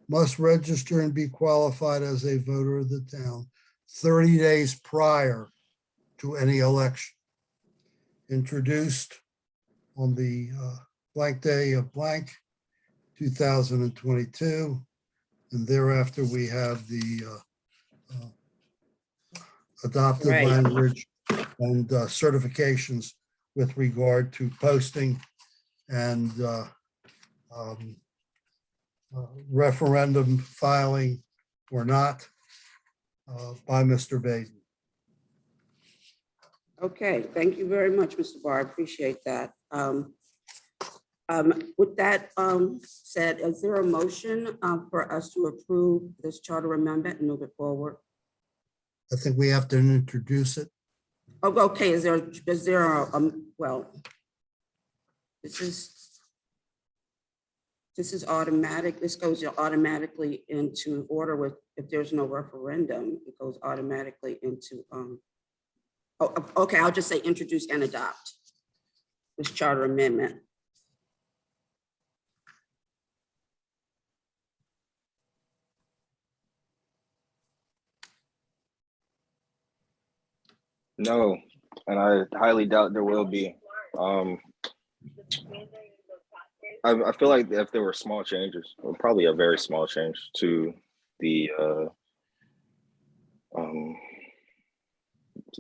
must register and be qualified as a voter of the town 30 days prior to any election. Introduced on the blank day of blank 2022. And thereafter, we have the adopted Right. language and certifications with regard to posting and referendum filing or not by Mr. Baden. Okay, thank you very much, Mr. Barr. I appreciate that. With that said, is there a motion for us to approve this charter amendment and move it forward? I think we have to introduce it. Oh, okay, is there a, well, this is automatic. This goes automatically into order with, if there's no referendum, it goes automatically into, oh, okay, I'll just say introduce and adopt this charter amendment. No, and I highly doubt there will be. I feel like if there were small changes, or probably a very small change to the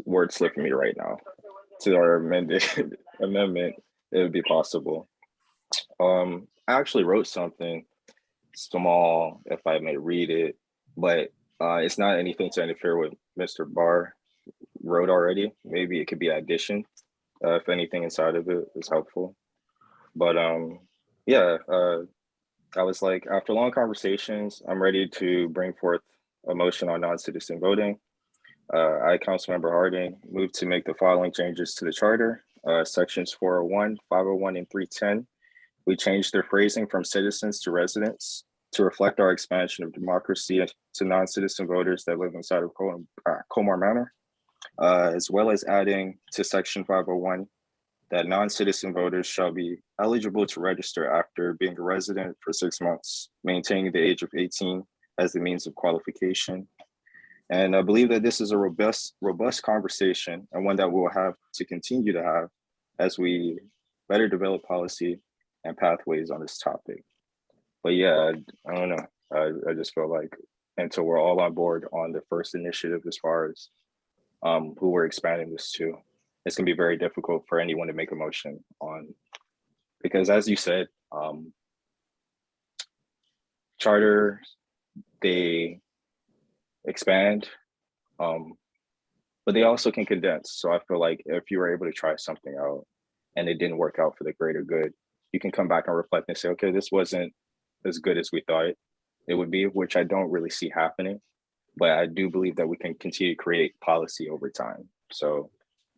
word slipping me right now, to our amendment, it would be possible. I actually wrote something small, if I may read it, but it's not anything to interfere with Mr. Barr wrote already. Maybe it could be addition, if anything inside of it is helpful. But yeah, I was like, after long conversations, I'm ready to bring forth a motion on non-citizen voting. I, Councilmember Harding, move to make the following changes to the charter. Sections 401, 501, and 310. We changed their phrasing from citizens to residents to reflect our expansion of democracy to non-citizen voters that live inside of Colmar Manor, as well as adding to section 501 that non-citizen voters shall be eligible to register after being a resident for 6 months, maintaining the age of 18 as the means of qualification. And I believe that this is a robust conversation, and one that we'll have to continue to have as we better develop policy and pathways on this topic. But yeah, I don't know. I just feel like until we're all on board on the first initiative as far as who we're expanding this to, it's gonna be very difficult for anyone to make a motion on, because as you said, charter, they expand, but they also can condense. So I feel like if you were able to try something out and it didn't work out for the greater good, you can come back and reflect and say, okay, this wasn't as good as we thought it would be, which I don't really see happening. But I do believe that we can continue to create policy over time. So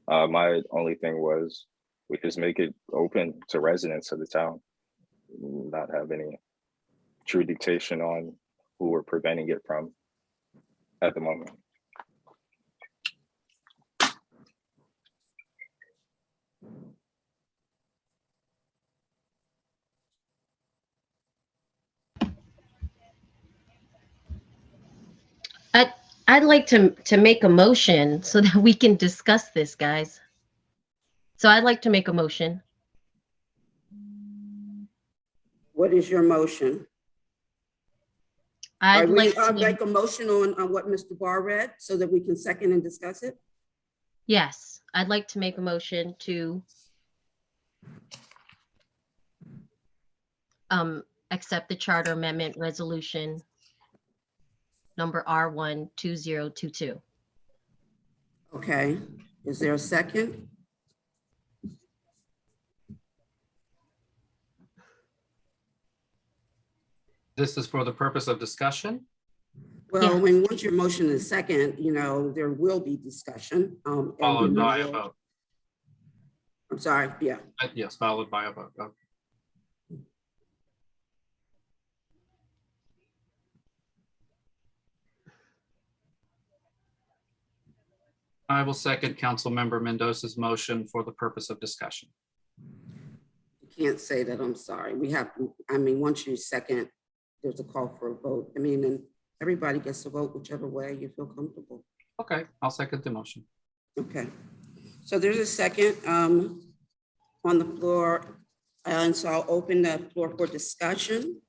my only thing was we just make it open to residents of the town, not have any true dictation on who we're preventing it from at the moment. I'd like to make a motion so that we can discuss this, guys. So I'd like to make a motion. What is your motion? I'd like I'd to, like a motion on what Mr. Barr read so that we can second and discuss it. yes, I'd like to make a motion to accept the charter amendment resolution number R12022. Okay, is there a second? This is for the purpose of discussion. Well, when once your motion is second, you know, there will be discussion. And Followed then by we a will- vote. I'm sorry, yeah. Yes, followed by a vote. Okay. I will second Councilmember Mendoza's motion for the purpose of discussion. You can't say that, I'm sorry. We have, I mean, once you second, there's a call for a vote. I mean, and everybody gets to vote whichever way you feel comfortable. Okay, I'll second the motion. Okay, so there's a second on the floor. And so I'll open the floor for discussion.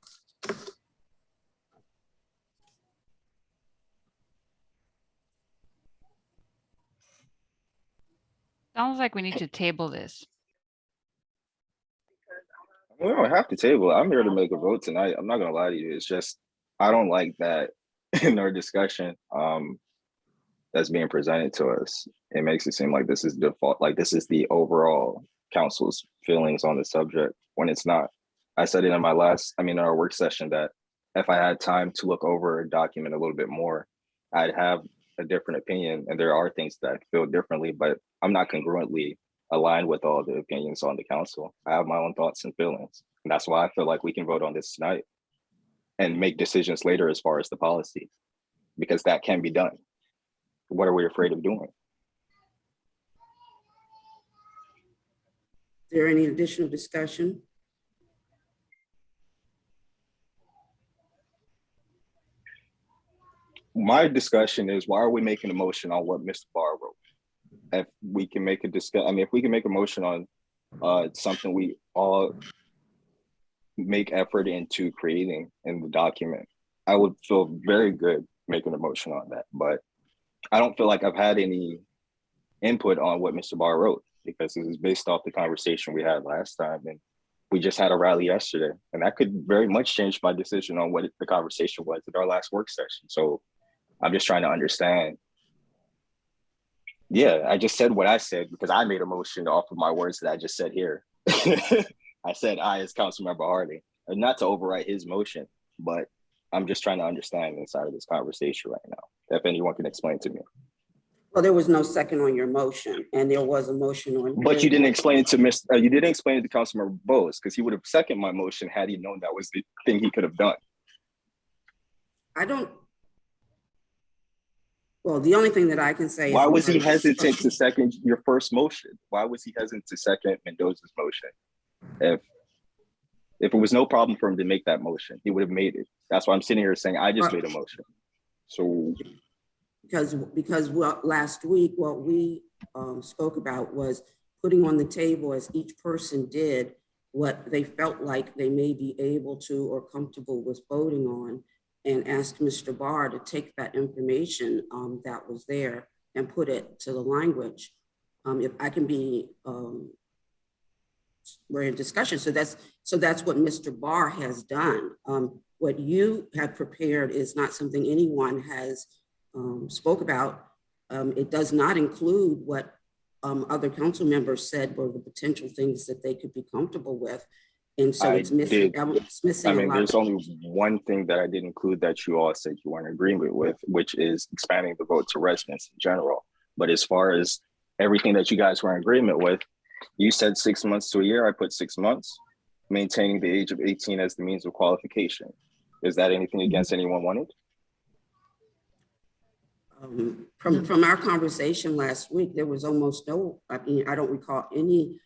Sounds like we need to table this. We don't have to table it. I'm here to make a vote tonight. I'm not gonna lie to you. It's just, I don't like that in our discussion that's being presented to us. It makes it seem like this is default, like this is the overall council's feelings on the subject when it's not. I said it in in our work session that if I had time to look over a document a little bit more, I'd have a different opinion. And there are things that I feel differently, but I'm not congruently aligned with all the opinions on the council. I have my own thoughts and feelings. And that's why I feel like we can vote on this tonight and make decisions later as far as the policy, because that can be done. What are we afraid of doing? Is there any additional discussion? My discussion is, why are we making a motion on what Mr. Barr wrote? If we can make a if we can make a motion on something we all make effort into creating in the document, I would feel very good making a motion on that. But I don't feel like I've had any input on what Mr. Barr wrote, because it was based off the conversation we had last time. And we just had a rally yesterday, and that could very much change my decision on what the conversation was at our last work session. So I'm just trying to understand. Yeah, I just said what I said because I made a motion off of my words that I just said here. I said I as Councilmember Harding, and not to overwrite his motion, but I'm just trying to understand inside of this conversation right now. If anyone can explain to me. Well, there was no second on your motion, and there was a motion on. But you didn't explain it to you didn't explain it to Councilmember Bowles, because he would have seconded my motion had he known that was the thing he could have done. Well, the only thing that I can say is. Why was he hesitant to second your first motion? Why was he hesitant to second Mendoza's motion? If it was no problem for him to make that motion, he would have made it. That's why I'm sitting here saying I just made a motion. So because last week what we spoke about was putting on the table, as each person did, what they felt like they may be able to or comfortable with voting on, and asked Mr. Barr to take that information that was there and put it to the language. If I can be, we're in discussion. So that's what Mr. Barr has done. What you have prepared is not something anyone has spoke about. It does not include what other council members said were the potential things that they could be comfortable with. And so it's missing. There's only one thing that I did include that you all said you weren't in agreement with, which is expanding the vote to residents in general. But as far as everything that you guys were in agreement with, you said 6 months to a year. I put 6 months. Maintaining the age of 18 as the means of qualification. Is that anything against anyone wanted? From our conversation last week, there was almost no, I mean, I don't recall any,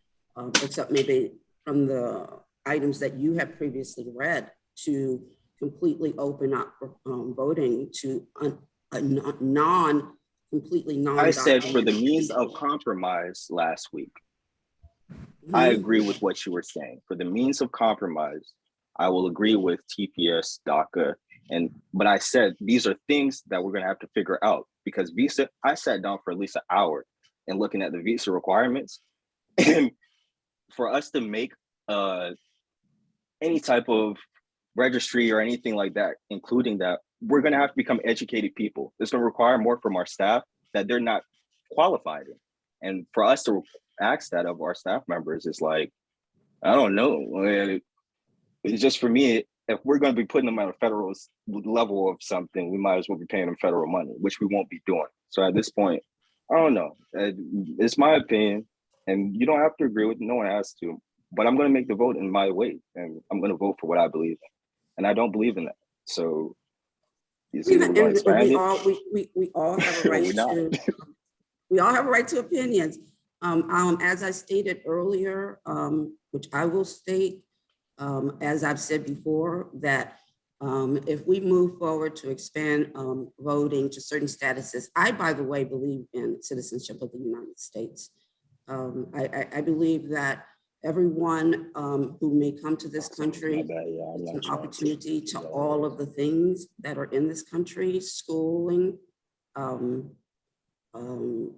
except maybe from the items that you have previously read, to completely open up voting to a completely non. I said for the means of compromise last week. I agree with what you were saying. For the means of compromise, I will agree with TPS, DACA, but I said these are things that we're going to have to figure out, because visa, I sat down for at least an hour and looking at the visa requirements, and for us to make any type of registry or anything like that, including that, we're going to have to become educated people. It's going to require more from our staff that they're not qualified in. And for us to ask that of our staff members is like, I don't know. It's just, for me, if we're going to be putting them at a federal level of something, we might as well be paying them federal money, which we won't be doing. So at this point, I don't know. It's my opinion, and you don't have to agree with it. No one has to. But I'm going to make the vote in my way, and I'm going to vote for what I believe in. And I don't believe in that. So it's either we're going to expand we it. all have a or right we're not. to. We all have a right to opinions. As I stated earlier, which I will state, as I've said before, that if we move forward to expand voting to certain statuses, I, by the way, believe in citizenship of the United States. I believe that everyone who may come to this country, it's an opportunity to all of the things that are in this country: schooling,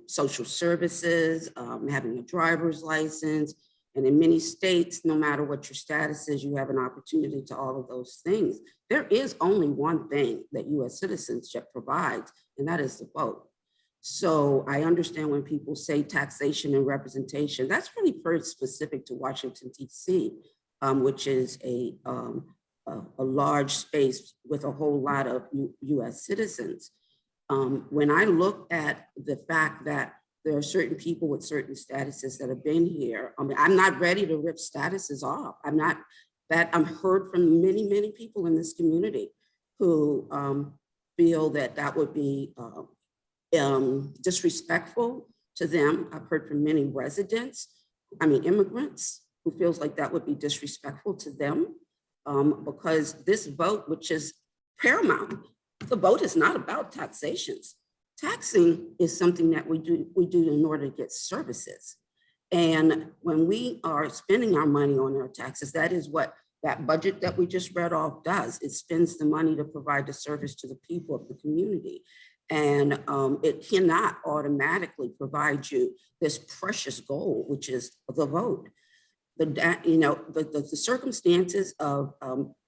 social services, having a driver's license. And in many states, no matter what your status is, you have an opportunity to all of those things. There is only one thing that US citizenship provides, and that is the vote. So I understand when people say taxation and representation, that's really very specific to Washington, DC, which is a large space with a whole lot of US citizens. When I look at the fact that there are certain people with certain statuses that have been here, I mean, I'm not ready to rip statuses off. I'm heard from many, many people in this community who feel that that would be disrespectful to them. I've heard from many immigrants who feels like that would be disrespectful to them because this vote, which is paramount, the vote is not about taxations. Taxing is something that we do in order to get services. And when we are spending our money on our taxes, that is what that budget that we just read off does. It spends the money to provide the service to the people of the community. And it cannot automatically provide you this precious goal, which is the vote. The circumstances of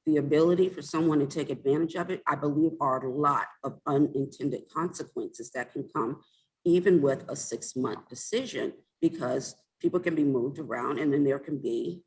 the ability for someone to take advantage of it, I believe, are a lot of unintended consequences that can come even with a 6-month decision, because people can be moved around and then there can be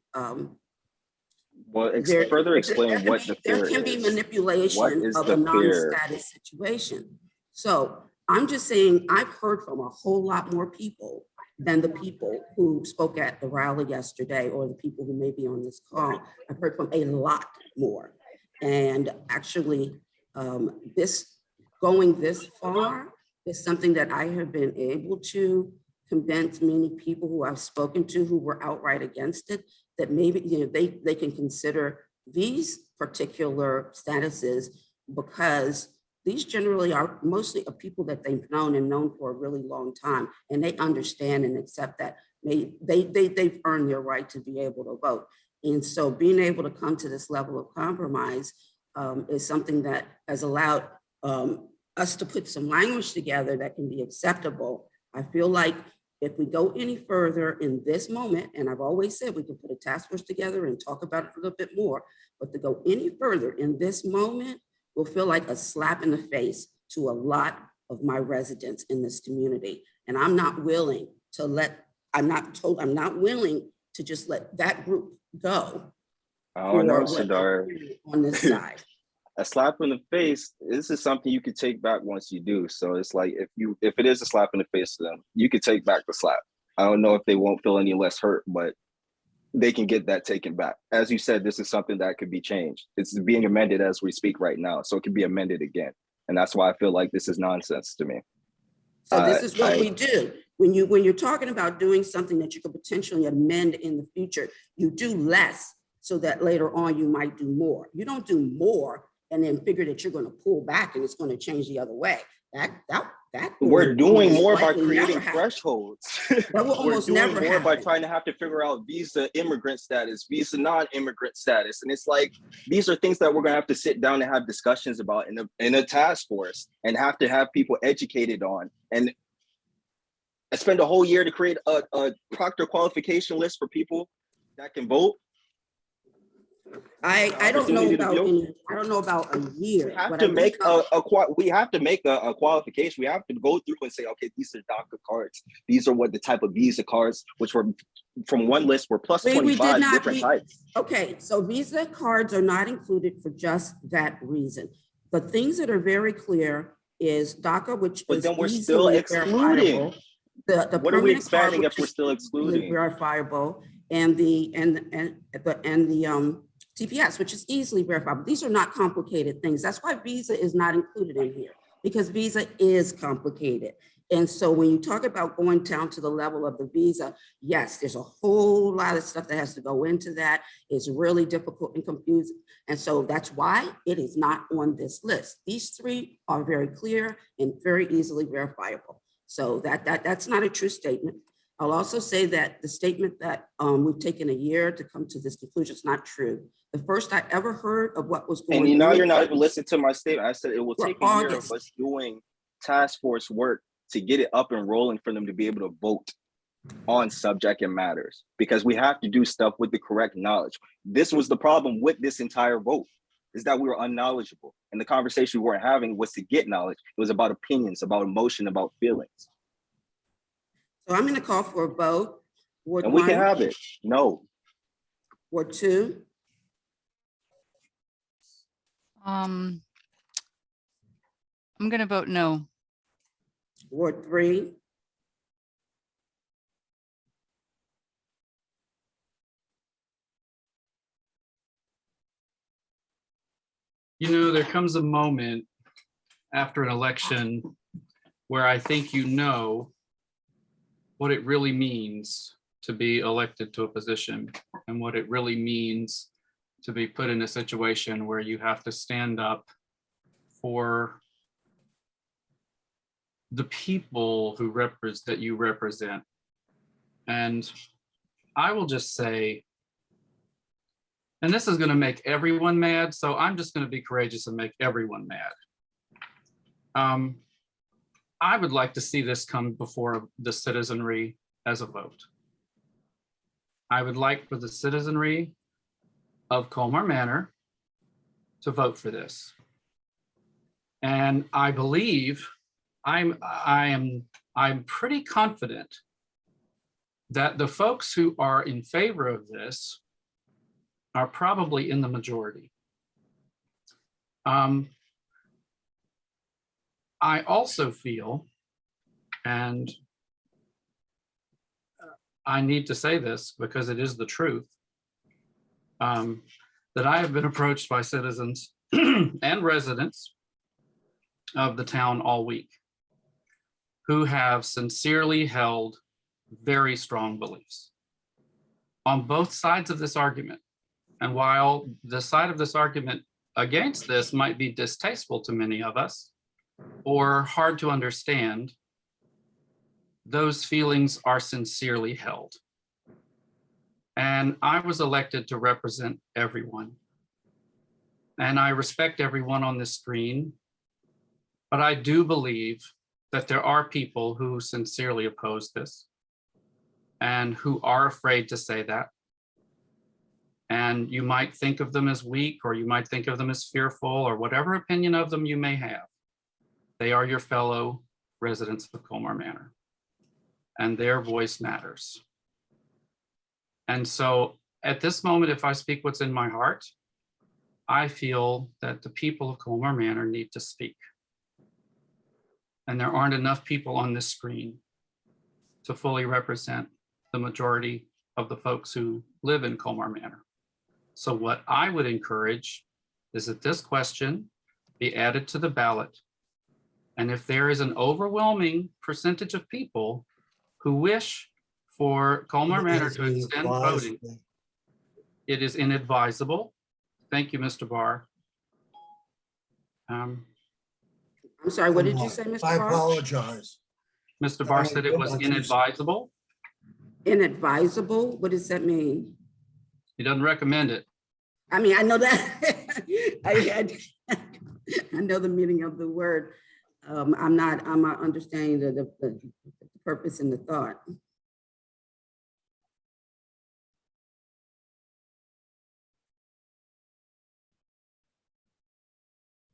further explain what the fear is. There can be manipulation What is of a the fear? non-status situation. So I'm just saying, I've heard from a whole lot more people than the people who spoke at the rally yesterday or the people who may be on this call. I've heard from a lot more. And actually, going this far is something that I have been able to convince many people who I've spoken to who were outright against it, that maybe they can consider these particular statuses, because these generally are mostly of people that they've known for a really long time, and they understand and accept that they've earned their right to be able to vote. And so being able to come to this level of compromise is something that has allowed us to put some language together that can be acceptable. I feel like if we go any further in this moment, and I've always said we can put a task force together and talk about it a little bit more, but to go any further in this moment will feel like a slap in the face to a lot of my residents in this community. And I'm not willing to willing to just let that group go. I don't know, Sadar. On this side. A slap in the face, this is something you could take back once you do. So it's like, if it is a slap in the face to them, you could take back the slap. I don't know if they won't feel any less hurt, but they can get that taken back. As you said, this is something that could be changed. It's being amended as we speak right now, so it can be amended again. And that's why I feel like this is nonsense to me. So this is what we do. When you're talking about doing something that you could potentially amend in the future, you do less so that later on you might do more. You don't do more and then figure that you're going to pull back and it's going to change the other way. We're doing more by creating thresholds. That will almost never happen. We're doing more by trying to have to figure out visa immigrant status, visa non-immigrant status. And it's like, these are things that we're going to have to sit down and have discussions about in a task force, and have to have people educated on. And I spend a whole year to create a proctor qualification list for people that can vote. I don't know Opportunity to about view. I don't know about a year. We have but to I do make know- we have to make a qualification. We have to go through and say, okay, these are DACA cards. These are what the type of Visa cards, which were from one list were plus we did 25 not different types. Okay, so Visa cards are not included for just that reason. The things that are very clear is DACA, which But is then we're still easily excluding. verifiable. The What are we permanent card, expanding if which we're is still easily excluding? verifiable, and the TPS, which is easily verifiable. These are not complicated things. That's why Visa is not included in here, because Visa is complicated. And so when you talk about going down to the level of the Visa, yes, there's a whole lot of stuff that has to go into that. It's really difficult and confusing. And so that's why it is not on this list. These three are very clear and very easily verifiable. So that's not a true statement. I'll also say that the statement that we've taken a year to come to this conclusion is not true. The first I ever heard of what was going on. And you're not even listening to my statement. I said it will take a year of August. us doing task force work to get it up and rolling for them to be able to vote on subject and matters, because we have to do stuff with the correct knowledge. This was the problem with this entire vote, is that we were unknowledgeable. And the conversation we weren't having was to get knowledge. It was about opinions, about emotion, about feelings. So I'm going to call for a vote. Ward And we can 1, have it. No. Ward 2, I'm going to vote no. Ward 3, You know, there comes a moment after an election where I think you know what it really means to be elected to a position and what it really means to be put in a situation where you have to stand up for the people who that you represent. And I will just say, and this is going to make everyone mad, so I'm just going to be courageous and make everyone mad. I would like to see this come before the citizenry as a vote. I would like for the citizenry of Colmar Manor to vote for this. And I believe I'm pretty confident that the folks who are in favor of this are probably in the majority. I also feel, and I need to say this because it is the truth, that I have been approached by citizens and residents of the town all week who have sincerely held very strong beliefs on both sides of this argument. And while the side of this argument against this might be distasteful to many of us or hard to understand, those feelings are sincerely held. And I was elected to represent everyone. And I respect everyone on this screen, but I do believe that there are people who sincerely oppose this and who are afraid to say that. And you might think of them as weak, or you might think of them as fearful, or whatever opinion of them you may have. They are your fellow residents of Colmar Manor, and their voice matters. And so at this moment, if I speak what's in my heart, I feel that the people of Colmar Manor need to speak. And there aren't enough people on this screen to fully represent the majority of the folks who live in Colmar Manor. So what I would encourage is that this question be added to the ballot. And if there is an overwhelming percentage of people who wish for Colmar Manor to extend voting, it is inadvisable. Thank you, Mr. Barr. I'm sorry, what did you say, Mr. I Barr? apologize. Mr. Barr said it was inadvisable. Inadvisable? What does that mean? He doesn't recommend it. I mean, I know that. I know the meaning of the word. I'm not understanding the purpose and the thought.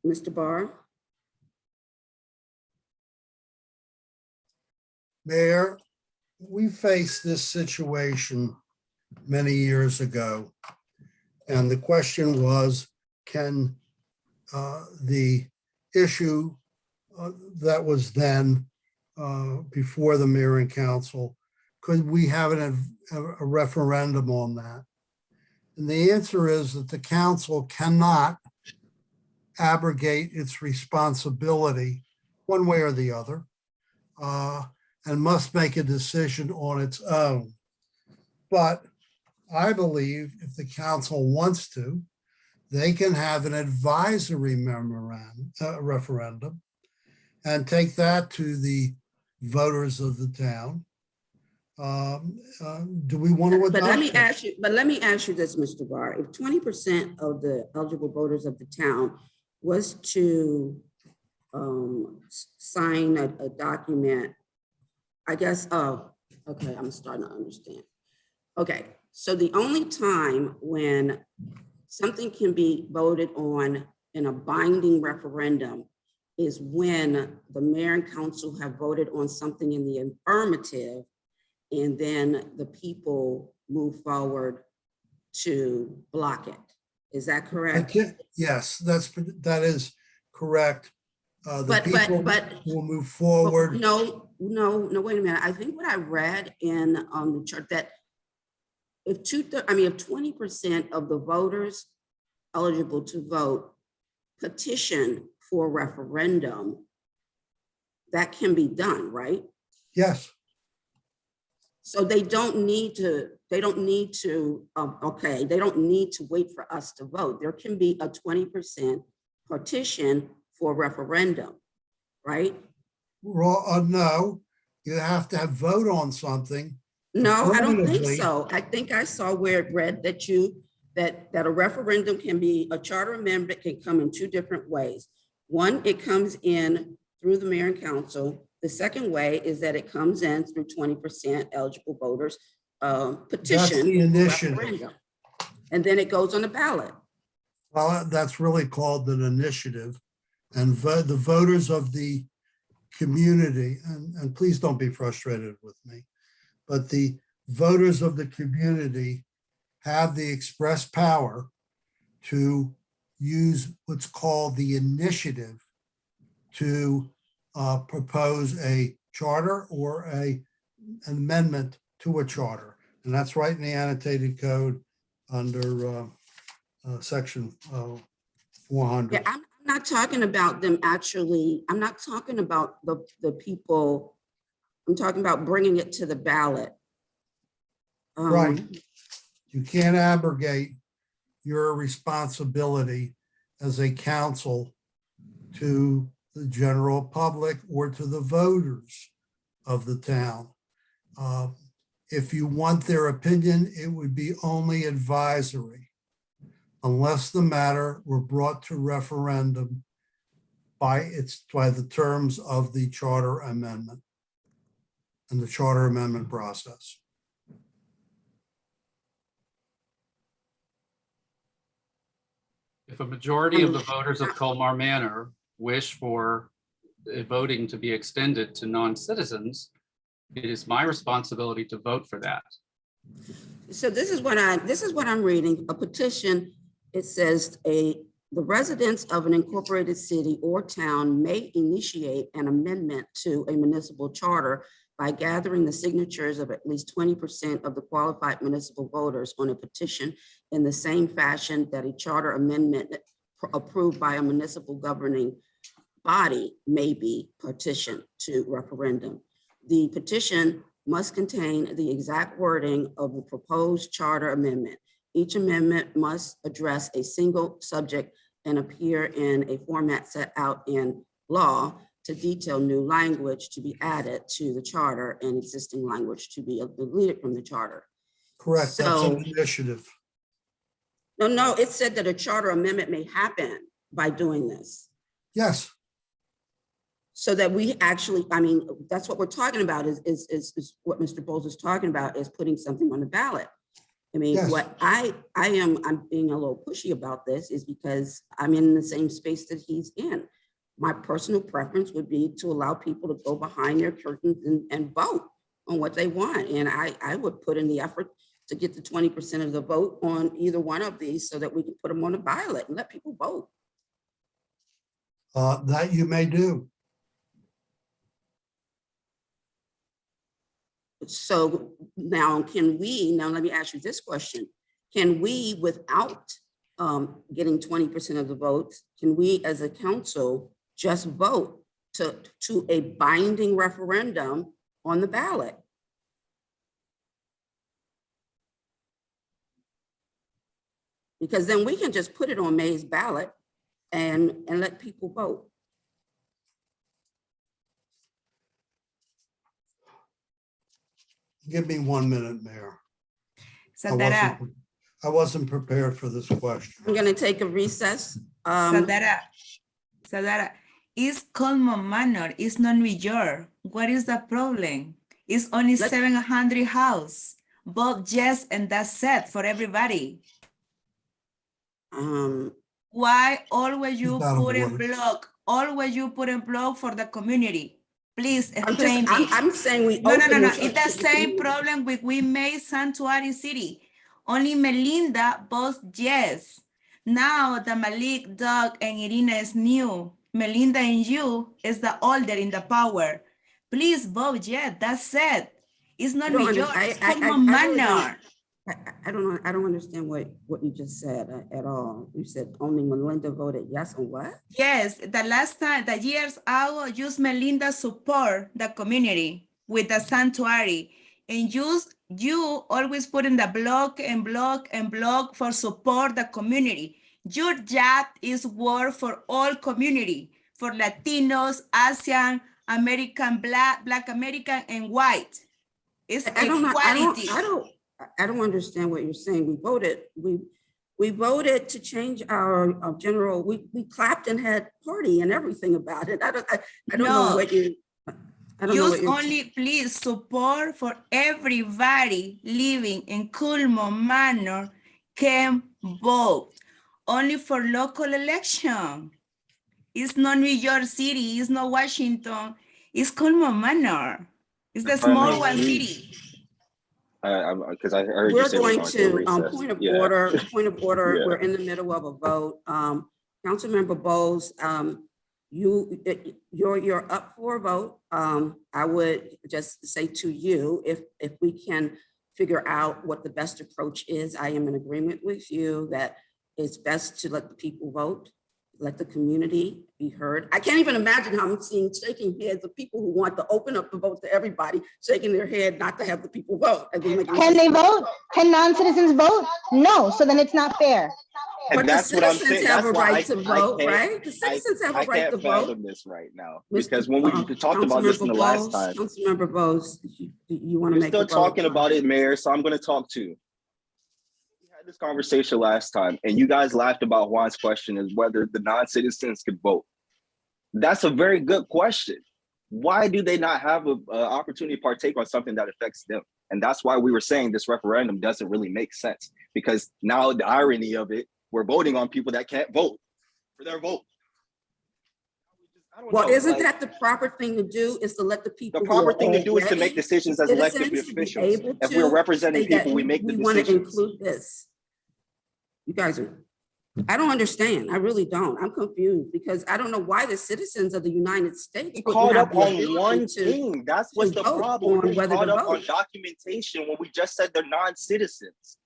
Mr. Barr? Mayor, we faced this situation many years ago. And the question was, can the issue that was then before the mayor and council, could we have a referendum on that? And the answer is that the council cannot abrogate its responsibility one way or the other, and must make a decision on its own. But I believe if the council wants to, they can have an advisory referendum and take that to the voters of the town. Do we want to adopt? But let me ask you this, Mr. Barr. If 20% of the eligible voters of the town was to sign a document, I guess, okay, I'm starting to understand. Okay, so the only time when something can be voted on in a binding referendum is when the mayor and council have voted on something in the affirmative, and then the people move forward to block it. Is that correct? Yes, that is correct. The people will move But forward. no, wait a minute. I think what I read in the chart that if 20% of the voters eligible to vote petition for referendum, that can be done, right? Yes. So they don't need to wait for us to vote. There can be a 20% petition for referendum, right? No, you have to vote on something. No, I don't think affirmatively. so. I think I saw where it read that that a referendum can be, a charter amendment can come in two different ways. One, it comes in through the mayor and council. The second way is that it comes in through 20% eligible voters petition. That's the initiative. Referendum. And then it goes on the ballot. Well, that's really called an initiative. And the voters of the community, and please don't be frustrated with me, but the voters of the community have the express power to use what's called the initiative to propose a charter or an amendment to a charter. And that's right in the annotated code under section 400. Yeah, I'm not talking about them actually, I'm not talking about the people, I'm talking about bringing it to the ballot. Right. You can't abrogate your responsibility as a council to the general public or to the voters of the town. If you want their opinion, it would be only advisory unless the matter were brought to referendum by the terms of the charter amendment and the charter amendment process. If a majority of the voters of Colmar Manor wish for voting to be extended to non-citizens, it is my responsibility to vote for that. So this is what I'm reading, a petition. It says the residents of an incorporated city or town may initiate an amendment to a municipal charter by gathering the signatures of at least 20% of the qualified municipal voters on a petition in the same fashion that a charter amendment approved by a municipal governing body may be petitioned to referendum. The petition must contain the exact wording of the proposed charter amendment. Each amendment must address a single subject and appear in a format set out in law to detail new language to be added to the charter and existing language to be deleted from the charter. Correct, that's So, an initiative. No, it said that a charter amendment may happen by doing this. Yes. So that we actually, that's what we're talking about is what Mr. Bowles is talking about, is putting something on the ballot. I mean, Yes. what I'm being a little pushy about this is because I'm in the same space that he's in. My personal preference would be to allow people to go behind their curtains and vote on what they want. And I would put in the effort to get the 20% of the vote on either one of these so that we can put them on the ballot and let people vote. That you may do. So now let me ask you this question. Can we, without getting 20% of the votes, can we as a council just vote to a binding referendum on the ballot? Because then we can just put it on May's ballot and let people vote. Give me 1 minute, Mayor. Sandra, I wasn't prepared for this question. I'm gonna take a recess. Sandra, it's Colmar Manor, it's not New York. What is the problem? It's only 700 house. Vote yes, and that's it for everybody. Why always you put in block? Always you put in block for the community. Please explain me. I'm saying we No. open this It's up the to the same community. problem with we made Sanctuary City. Only Melinda votes yes. Now the Malik, Doug, and Irina is new. Melinda and you is the older in the power. Please vote yes. That's it. It's not New York. It's Colmar Manor. I don't understand what you just said at all. You said only Melinda voted yes on what? Yes, the last time, the years ago, use Melinda support the community with the sanctuary, and you always put in the block and block and block for support the community. Your job is work for all community, for Latinos, Asian, American, Black American, and white. It's equality. I don't understand what you're saying. We voted to change our general, we clapped and had party and everything about it. I don't know what you, I don't know what Use you're only, please, support for everybody living in Colmar Manor can vote. Only for local election. It's not New York City, it's not Washington, it's Colmar Manor. It's the small one city. Because I heard you We're say we're going going to to, recess. point of Yeah. order, Yeah. we're in the middle of a vote. Councilmember Bowles, you're up for a vote. I would just say to you, if we can figure out what the best approach is, I am in agreement with you that it's best to let the people vote, let the community be heard. I can't even imagine how I'm seeing shaking heads of people who want to open up the vote to everybody, shaking their head not to have the people vote. Can they vote? Can non-citizens vote? No, so then it's not fair. But That's the what I'm citizens saying. have That's a why right to vote, right? The citizens have a right to I can't vote. fathom this right now because when we talked about this in the last time, Councilmember Bowles, you want to we're make still a vote? talking about it, Mayor. So I'm going to talk too. We had this conversation last time, and you guys laughed about Juan's question is whether the non-citizens could vote. That's a very good question. Why do they not have an opportunity to partake on something that affects them? And that's why we were saying this referendum doesn't really make sense, because now the irony of it, we're voting on people that can't vote for their vote. Well, isn't that the proper thing to do, is to let the people? The proper thing to do is to make decisions as elected officials. If we're representing people, we make the decisions. We want to include this. You guys are, I don't understand. I really don't. I'm confused because I don't know why the citizens of the United States caught up on one thing. That's what's the problem. We're caught up on documentation when we just said they're non-citizens.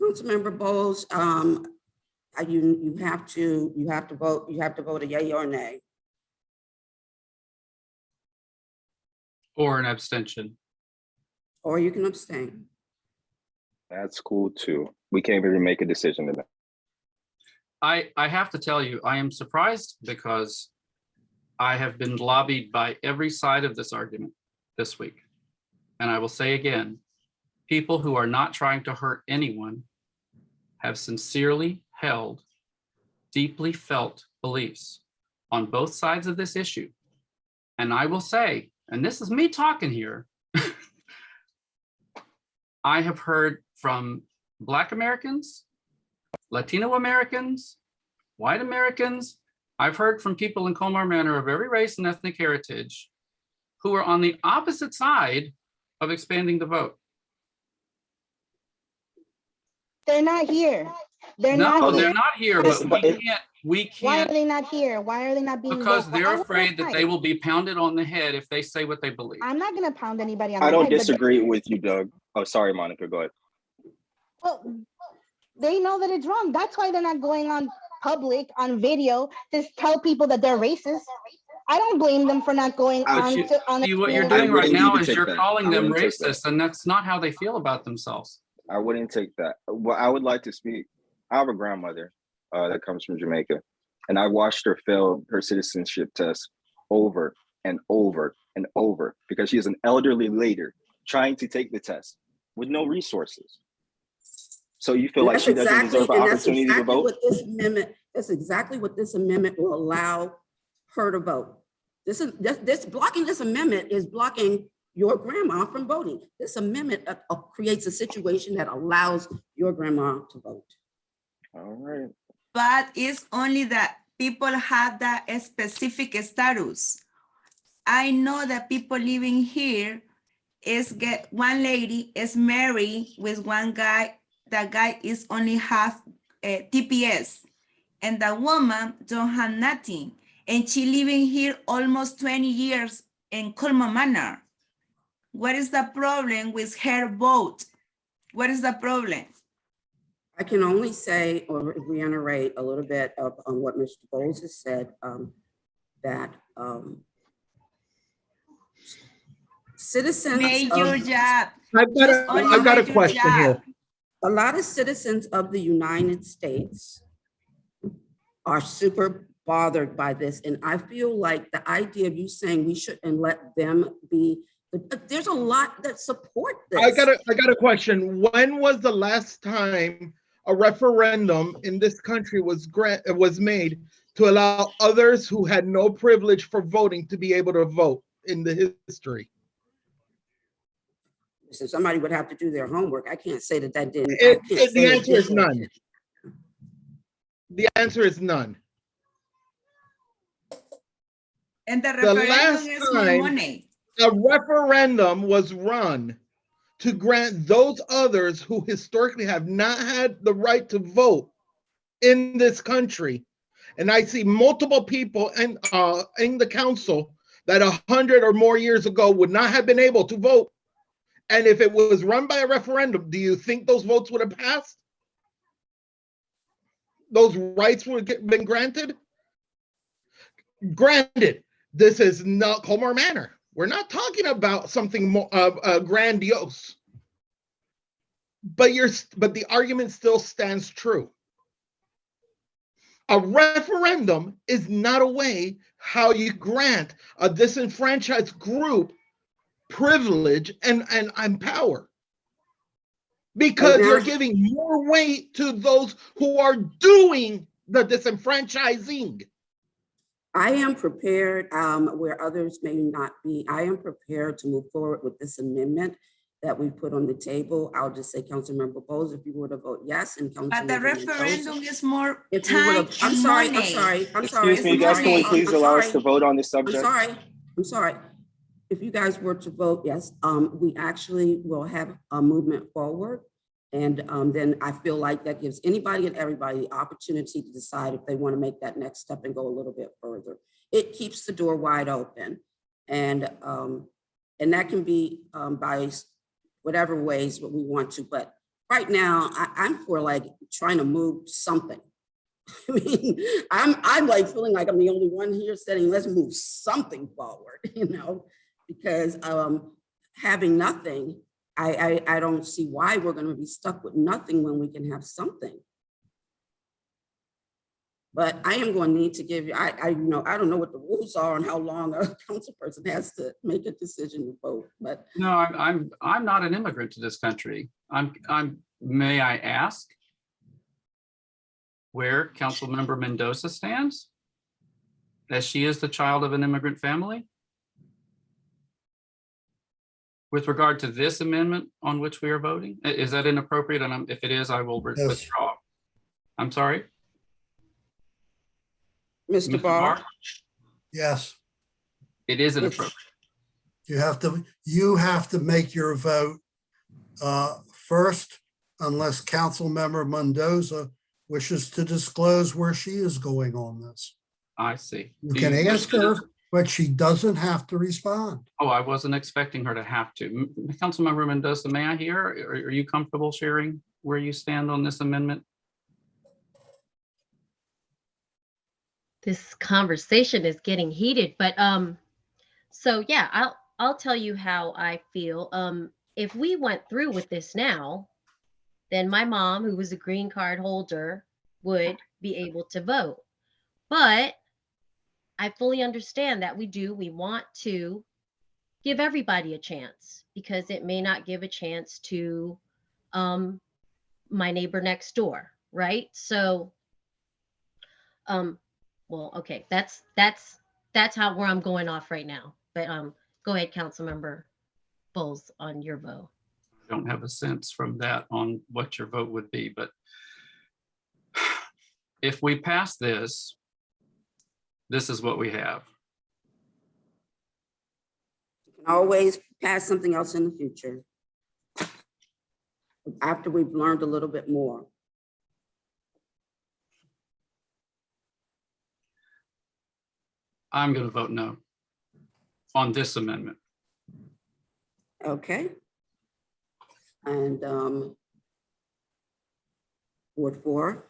Councilmember Bowles, you have to vote. You have to vote a yay or nay. Or an abstention. Or you can abstain. That's cool too. We can't even make a decision today. I have to tell you, I am surprised because I have been lobbied by every side of this argument this week. And I will say again, people who are not trying to hurt anyone have sincerely held, deeply felt beliefs on both sides of this issue. And I will say, and this is me talking here, I have heard from Black Americans, Latino Americans, white Americans. I've heard from people in Colmar Manor of every race and ethnic heritage who are on the opposite side of expanding the vote. They're not here. They're No, not they're here. not here, but we Why are can't, they not here? Why are they not being because vocal? they're afraid that they will be pounded on the head if they say what they believe. I'm not gonna pound anybody on I the don't head, but disagree with you, Doug. Oh, sorry, Monica, go ahead. well, they know that it's wrong. That's why they're not going on public on video to tell people that they're racist. I don't blame them for not going But on you, to on. see, what you're a- doing right wouldn't now even is take you're that. calling I them wouldn't take that. racist, and that's not how they feel about themselves. I wouldn't take that. Well, I would like to speak. I have a grandmother that comes from Jamaica, and I watched her fail her citizenship test over and over and over because she is an elderly lady trying to take the test with no resources. So you feel like she doesn't deserve an opportunity to vote? That's exactly what this amendment will allow her to vote. This blocking this amendment is blocking your grandma from voting. This amendment creates a situation that allows your grandma to vote. All right. But it's only that people have that specific status. I know that people living here one lady is married with one guy. That guy is only half TPS, and the woman don't have nothing. And she living here almost 20 years in Colmar Manor. What is the problem with her vote? What is the problem? I can only say or reiterate a little bit on what Mr. Bowles has said, that citizens. Major job. I've got a question here. A lot of citizens of the United States are super bothered by this. And I feel like the idea of you saying we shouldn't let them be, there's a lot that support this. I got a question. When was the last time a referendum in this country was made to allow others who had no privilege for voting to be able to vote in the history? So somebody would have to do their homework. I can't say that didn't. The answer is none. The answer is none. And the The referendum last is more time money. a referendum was run to grant those others who historically have not had the right to vote in this country. And I see multiple people in the council that 100 or more years ago would not have been able to vote. And if it was run by a referendum, do you think those votes would have passed? Those rights would have been granted? Granted, this is not Colmar Manor. We're not talking about something more grandiose. But the argument still stands true. A referendum is not a way how you grant a disenfranchised group privilege and power, because you're giving more weight to those who are doing the disenfranchising. I am prepared, where others may not be, I am prepared to move forward with this amendment that we put on the table. I'll just say, Councilmember Bowles, if you were to vote yes, and Councilmember But the referendum is more time I'm and sorry, money. Excuse me, guys, can we please allow us to vote on this subject? I'm sorry. If you guys were to vote yes, we actually will have a movement forward. And then I feel like that gives anybody and everybody the opportunity to decide if they want to make that next step and go a little bit further. It keeps the door wide open. And that can be by whatever ways what we want to. But right now, I'm for like trying to move something. I mean, I'm like feeling like I'm the only one here saying, let's move something forward, because having nothing, I don't see why we're going to be stuck with nothing when we can have something. But I am going to need to give you, I don't know what the rules are on how long a council person has to make a decision to vote. But no, I'm not an immigrant to this country. May I ask where Councilmember Mendoza stands, as she is the child of an immigrant family? with regard to this amendment on which we are voting, is that inappropriate? And if it is, I will Yes. withdraw. I'm sorry. Mr. Barr? Yes, It is inappropriate. you have to make your vote first, unless Councilmember Mendoza wishes to disclose where she is going on this. I see. You can ask her, but she doesn't have to respond. Oh, I wasn't expecting her to have to. Councilmember Mendoza, may I hear? Are you comfortable sharing where you stand on this amendment? This conversation is getting heated, but so yeah, I'll tell you how I feel. If we went through with this now, then my mom, who was a green card holder, would be able to vote. But I fully understand that we want to give everybody a chance, because it may not give a chance to my neighbor next door, right? So well, okay, that's where I'm going off right now. But go ahead, Councilmember Bowles, on your vote. I don't have a sense from that on what your vote would be, but if we pass this, this is what we have. You can always pass something else in the future after we've learned a little bit more. I'm going to vote no on this amendment. Okay. And Ward 4.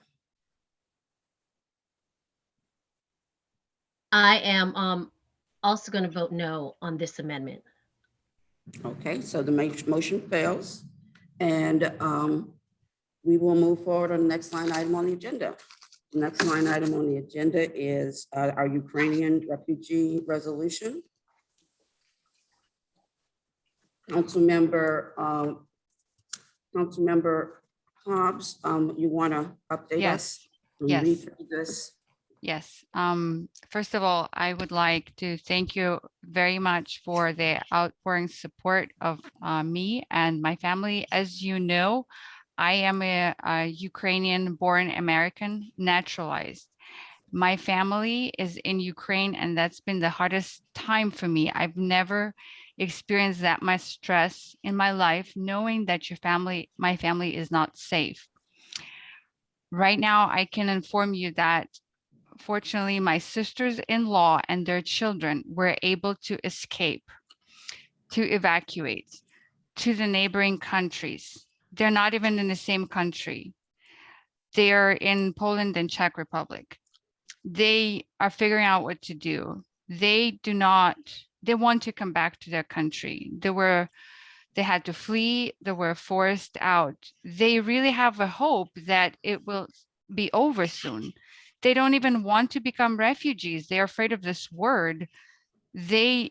I am also going to vote no on this amendment. Okay, so the motion fails, and we will move forward on the next line item on the agenda. The next line item on the agenda is our Ukrainian refugee resolution. Councilmember Hobbs, you want to update us? Yes. Read through this. Yes. First of all, I would like to thank you very much for the outpouring support of me and my family. As you know, I am a Ukrainian-born American, naturalized. My family is in Ukraine, and that's been the hardest time for me. I've never experienced that much stress in my life, knowing that my family is not safe. Right now, I can inform you that fortunately, my sisters-in-law and their children were able to escape, to evacuate to the neighboring countries. They're not even in the same country. They are in Poland and Czech Republic. They are figuring out what to do. They want to come back to their country. They had to flee. They were forced out. They really have a hope that it will be over soon. They don't even want to become refugees. They're afraid of this word. They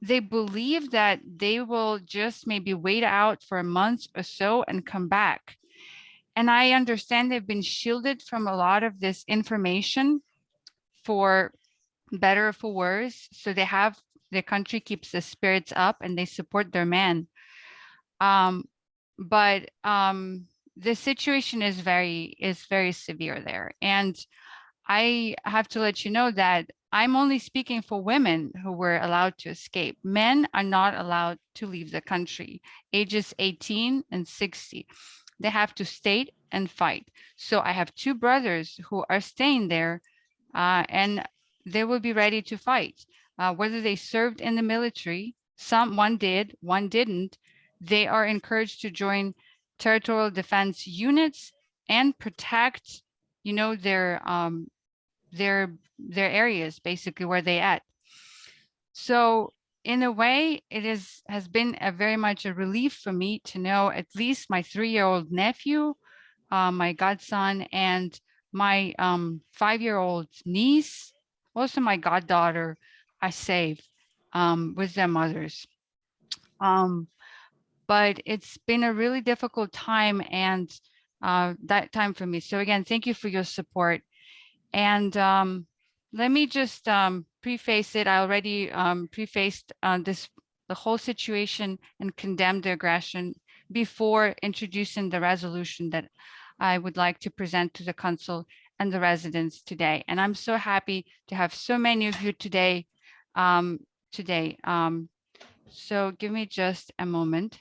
believe that they will just maybe wait out for a month or so and come back. And I understand they've been shielded from a lot of this information, for better or for worse. So their country keeps the spirits up and they support their men. But the situation is very severe there. And I have to let you know that I'm only speaking for women who were allowed to escape. Men are not allowed to leave the country, ages 18 and 60. They have to stay and fight. So I have two brothers who are staying there, and they will be ready to fight. Whether they served in the military, one did, one didn't, they are encouraged to join territorial defense units and protect, their areas, basically where they at. So in a way, it has been very much a relief for me to know at least my 3-year-old nephew, my godson, and my 5-year-old niece, also my goddaughter, are safe with their mothers. But it's been a really difficult time, and that time for me. So again, thank you for your support. And let me just preface it. I already prefaced this the whole situation and condemn the aggression before introducing the resolution that I would like to present to the council and the residents today. And I'm so happy to have so many of you today. So give me just a moment.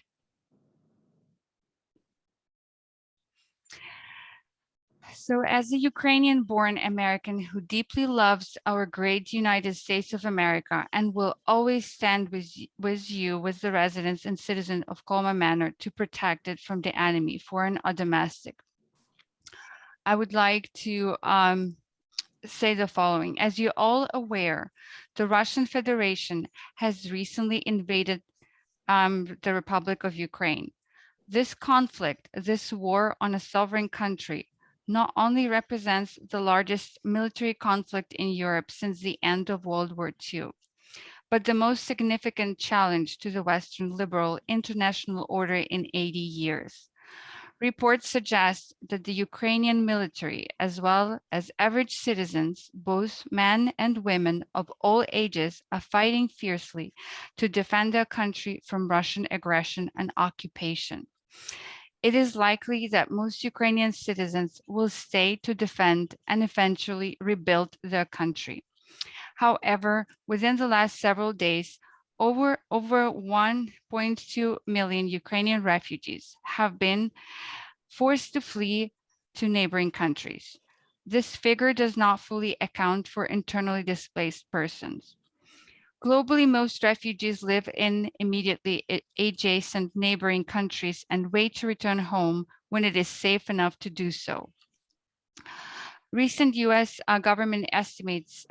So as a Ukrainian-born American who deeply loves our great United States of America and will always stand with you, with the residents and citizens of Colmar Manor to protect it from the enemy, foreign or domestic, I would like to say the following. As you're all aware, the Russian Federation has recently invaded the Republic of Ukraine. This conflict, this war on a sovereign country, not only represents the largest military conflict in Europe since the end of World War II, but the most significant challenge to the Western liberal international order in 80 years. Reports suggest that the Ukrainian military, as well as average citizens, both men and women of all ages, are fighting fiercely to defend their country from Russian aggression and occupation. It is likely that most Ukrainian citizens will stay to defend and eventually rebuild their country. However, within the last several days, over 1.2 million Ukrainian refugees have been forced to flee to neighboring countries. This figure does not fully account for internally displaced persons. Globally, most refugees live in immediately adjacent neighboring countries and wait to return home when it is safe enough to do so. Recent US government estimates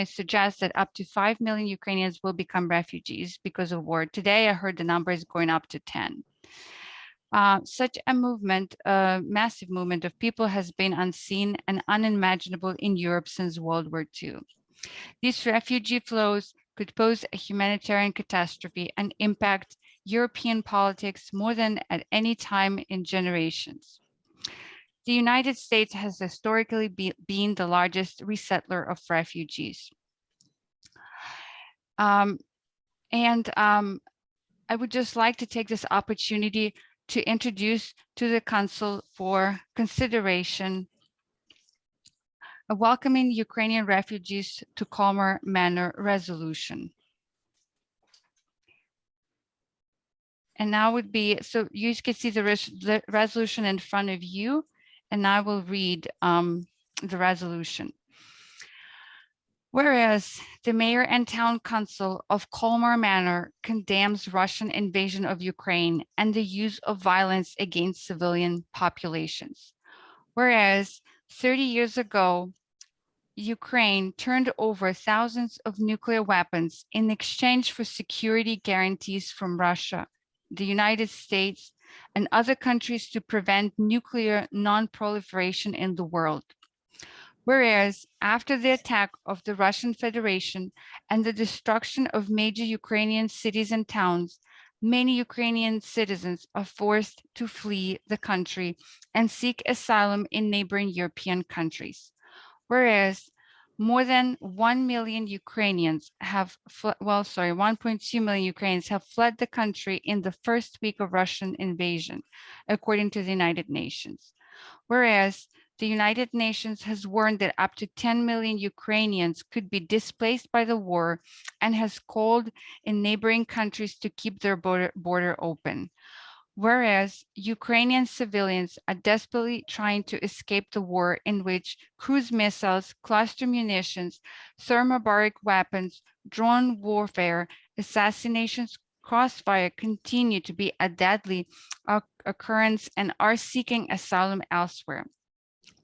suggest that up to 5 million Ukrainians will become refugees because of war. Today, I heard the number is going up to 10. Such a movement, a massive movement of people has been unseen and unimaginable in Europe since World War II. These refugee flows could pose a humanitarian catastrophe and impact European politics more than at any time in generations. The United States has historically been the largest resettler of refugees. I would just like to take this opportunity to introduce to the Council for consideration a welcoming Ukrainian refugees to Colmar Manor resolution. And now would be, so you can see the resolution in front of you, and I will read the resolution. Whereas the Mayor and Town Council of Colmar Manor condemns Russian invasion of Ukraine and the use of violence against civilian populations. Whereas 30 years ago, Ukraine turned over thousands of nuclear weapons in exchange for security guarantees from Russia, the United States, and other countries to prevent nuclear non-proliferation in the world. Whereas after the attack of the Russian Federation and the destruction of major Ukrainian cities and towns, many Ukrainian citizens are forced to flee the country and seek asylum in neighboring European countries. Whereas more than 1 million Ukrainians have, 1.2 million Ukrainians have fled the country in the first week of Russian invasion, according to the United Nations. Whereas the United Nations has warned that up to 10 million Ukrainians could be displaced by the war and has called in neighboring countries to keep their border open. Whereas Ukrainian civilians are desperately trying to escape the war in which cruise missiles, cluster munitions, thermobaric weapons, drone warfare, assassinations, crossfire continue to be a deadly occurrence and are seeking asylum elsewhere.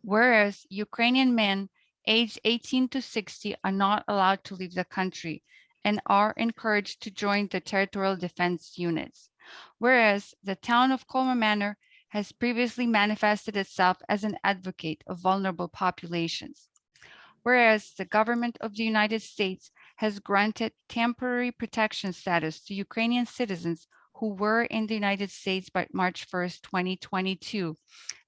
Whereas Ukrainian men aged 18 to 60 are not allowed to leave the country and are encouraged to join the territorial defense units. Whereas the town of Colmar Manor has previously manifested itself as an advocate of vulnerable populations. Whereas the government of the United States has granted temporary protection status to Ukrainian citizens who were in the United States by March 1st, 2022,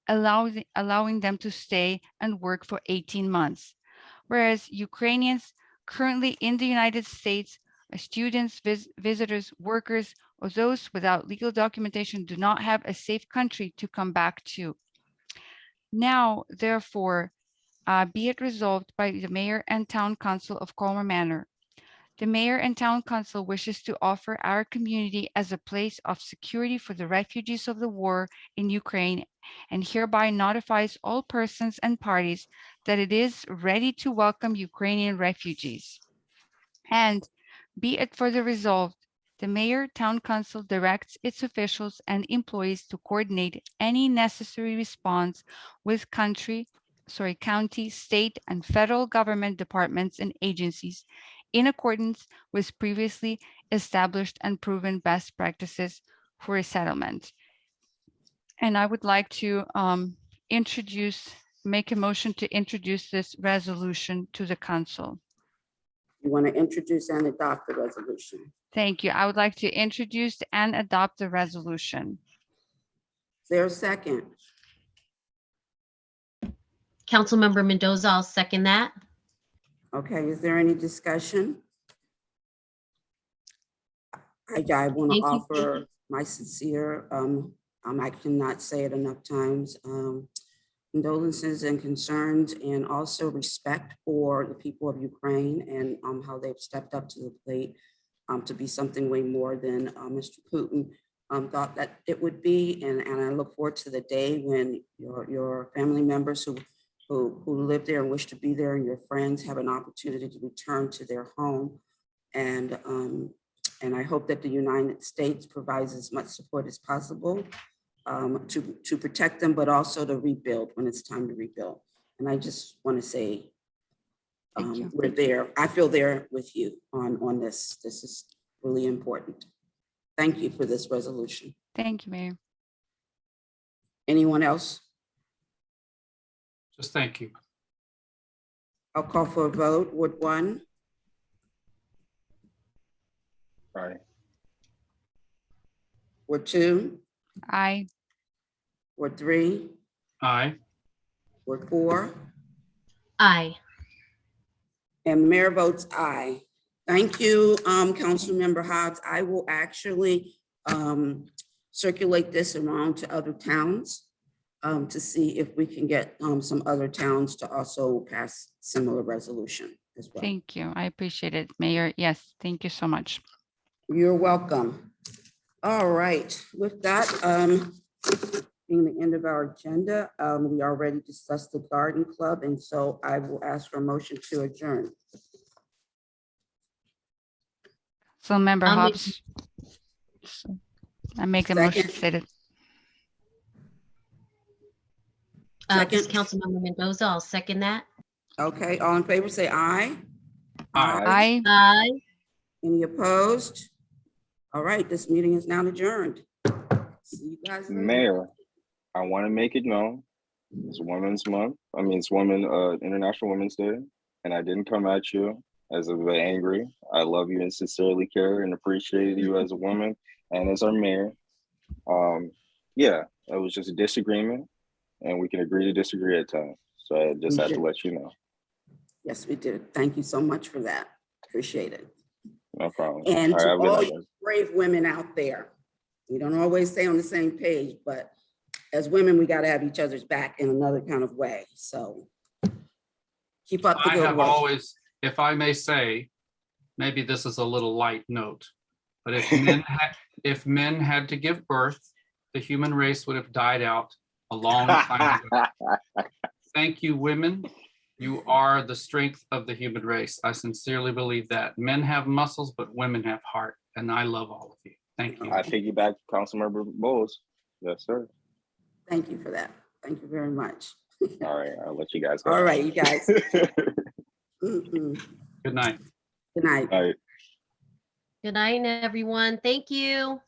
allowing them to stay and work for 18 months. Whereas Ukrainians currently in the United States students, visitors, workers, or those without legal documentation do not have a safe country to come back to. Now, therefore, be it resolved by the Mayor and Town Council of Colmar Manor. The Mayor and Town Council wishes to offer our community as a place of security for the refugees of the war in Ukraine, and hereby notifies all persons and parties that it is ready to welcome Ukrainian refugees. And be it further resolved, the Mayor Town Council directs its officials and employees to coordinate any necessary response with county, state, and federal government departments and agencies in accordance with previously established and proven best practices for resettlement. And I would like to make a motion to introduce this resolution to the council. You want to introduce and adopt the resolution. Thank you. I would like to introduce and adopt the resolution. Is there a second? Councilmember Mendoza, I'll second that. Okay, is there any discussion? I want to offer my sincere, I cannot say it enough times, condolences and concerns, and also respect for the people of Ukraine and how they've stepped up to the plate to be something way more than Mr. Putin thought that it would be. And I look forward to the day when your family members who live there and wish to be there, and your friends have an opportunity to return to their home. And I hope that the United States provides as much support as possible to protect them, but also to rebuild when it's time to rebuild. And I just want to say, we're there. I feel there with you on this. This is really important. Thank you for this resolution. Thank you, Mayor. Anyone else? Just thank you. I'll call for a vote. Ward 1. Aye. Ward 2. Aye. Ward 3. Aye. Ward 4. Aye. And the mayor votes aye. Thank you, Councilmember Hobbs. I will actually circulate this around to other towns to see if we can get some other towns to also pass similar resolution as well. Thank you. I appreciate it, Mayor. Yes, thank you so much. You're welcome. All right, with that, being the end of our agenda, we already discussed the garden club, and so I will ask for a motion to adjourn. So Member I'll make- Hobbs, I make a motion stated. This is Councilmember Mendoza, I'll second that. Okay, all in favor, say aye. Aye. Aye. Any opposed? All right, this meeting is now adjourned. See you guys later. Mayor, I want to make it known, it's Women's Month. I mean, it's International Women's Day, and I didn't come at you as a bit angry. I love you and sincerely care and appreciate you as a woman and as our mayor. Yeah, it was just a disagreement, and we can agree to disagree at times. So I just had to let you know. Yes, we did. Thank you so much for that. Appreciate it. No problem. And All right, to have a good all night, you guys. brave women out there, we don't always stay on the same page, but as women, we got to have each other's back in another kind of way. So keep up the I good have work. always, if I may say, maybe this is a little light note, but if men had to give birth, the human race would have died out a long time ago. Thank you, women. You are the strength of the human race. I sincerely believe that. Men have muscles, but women have heart, and I love all of you. Thank you. I piggyback Councilmember Bowles. Yes, sir. Thank you for that. Thank you very much. All right, I'll let you guys go. All right, you guys. Good night. Good night. All right. Good night, everyone. Thank you.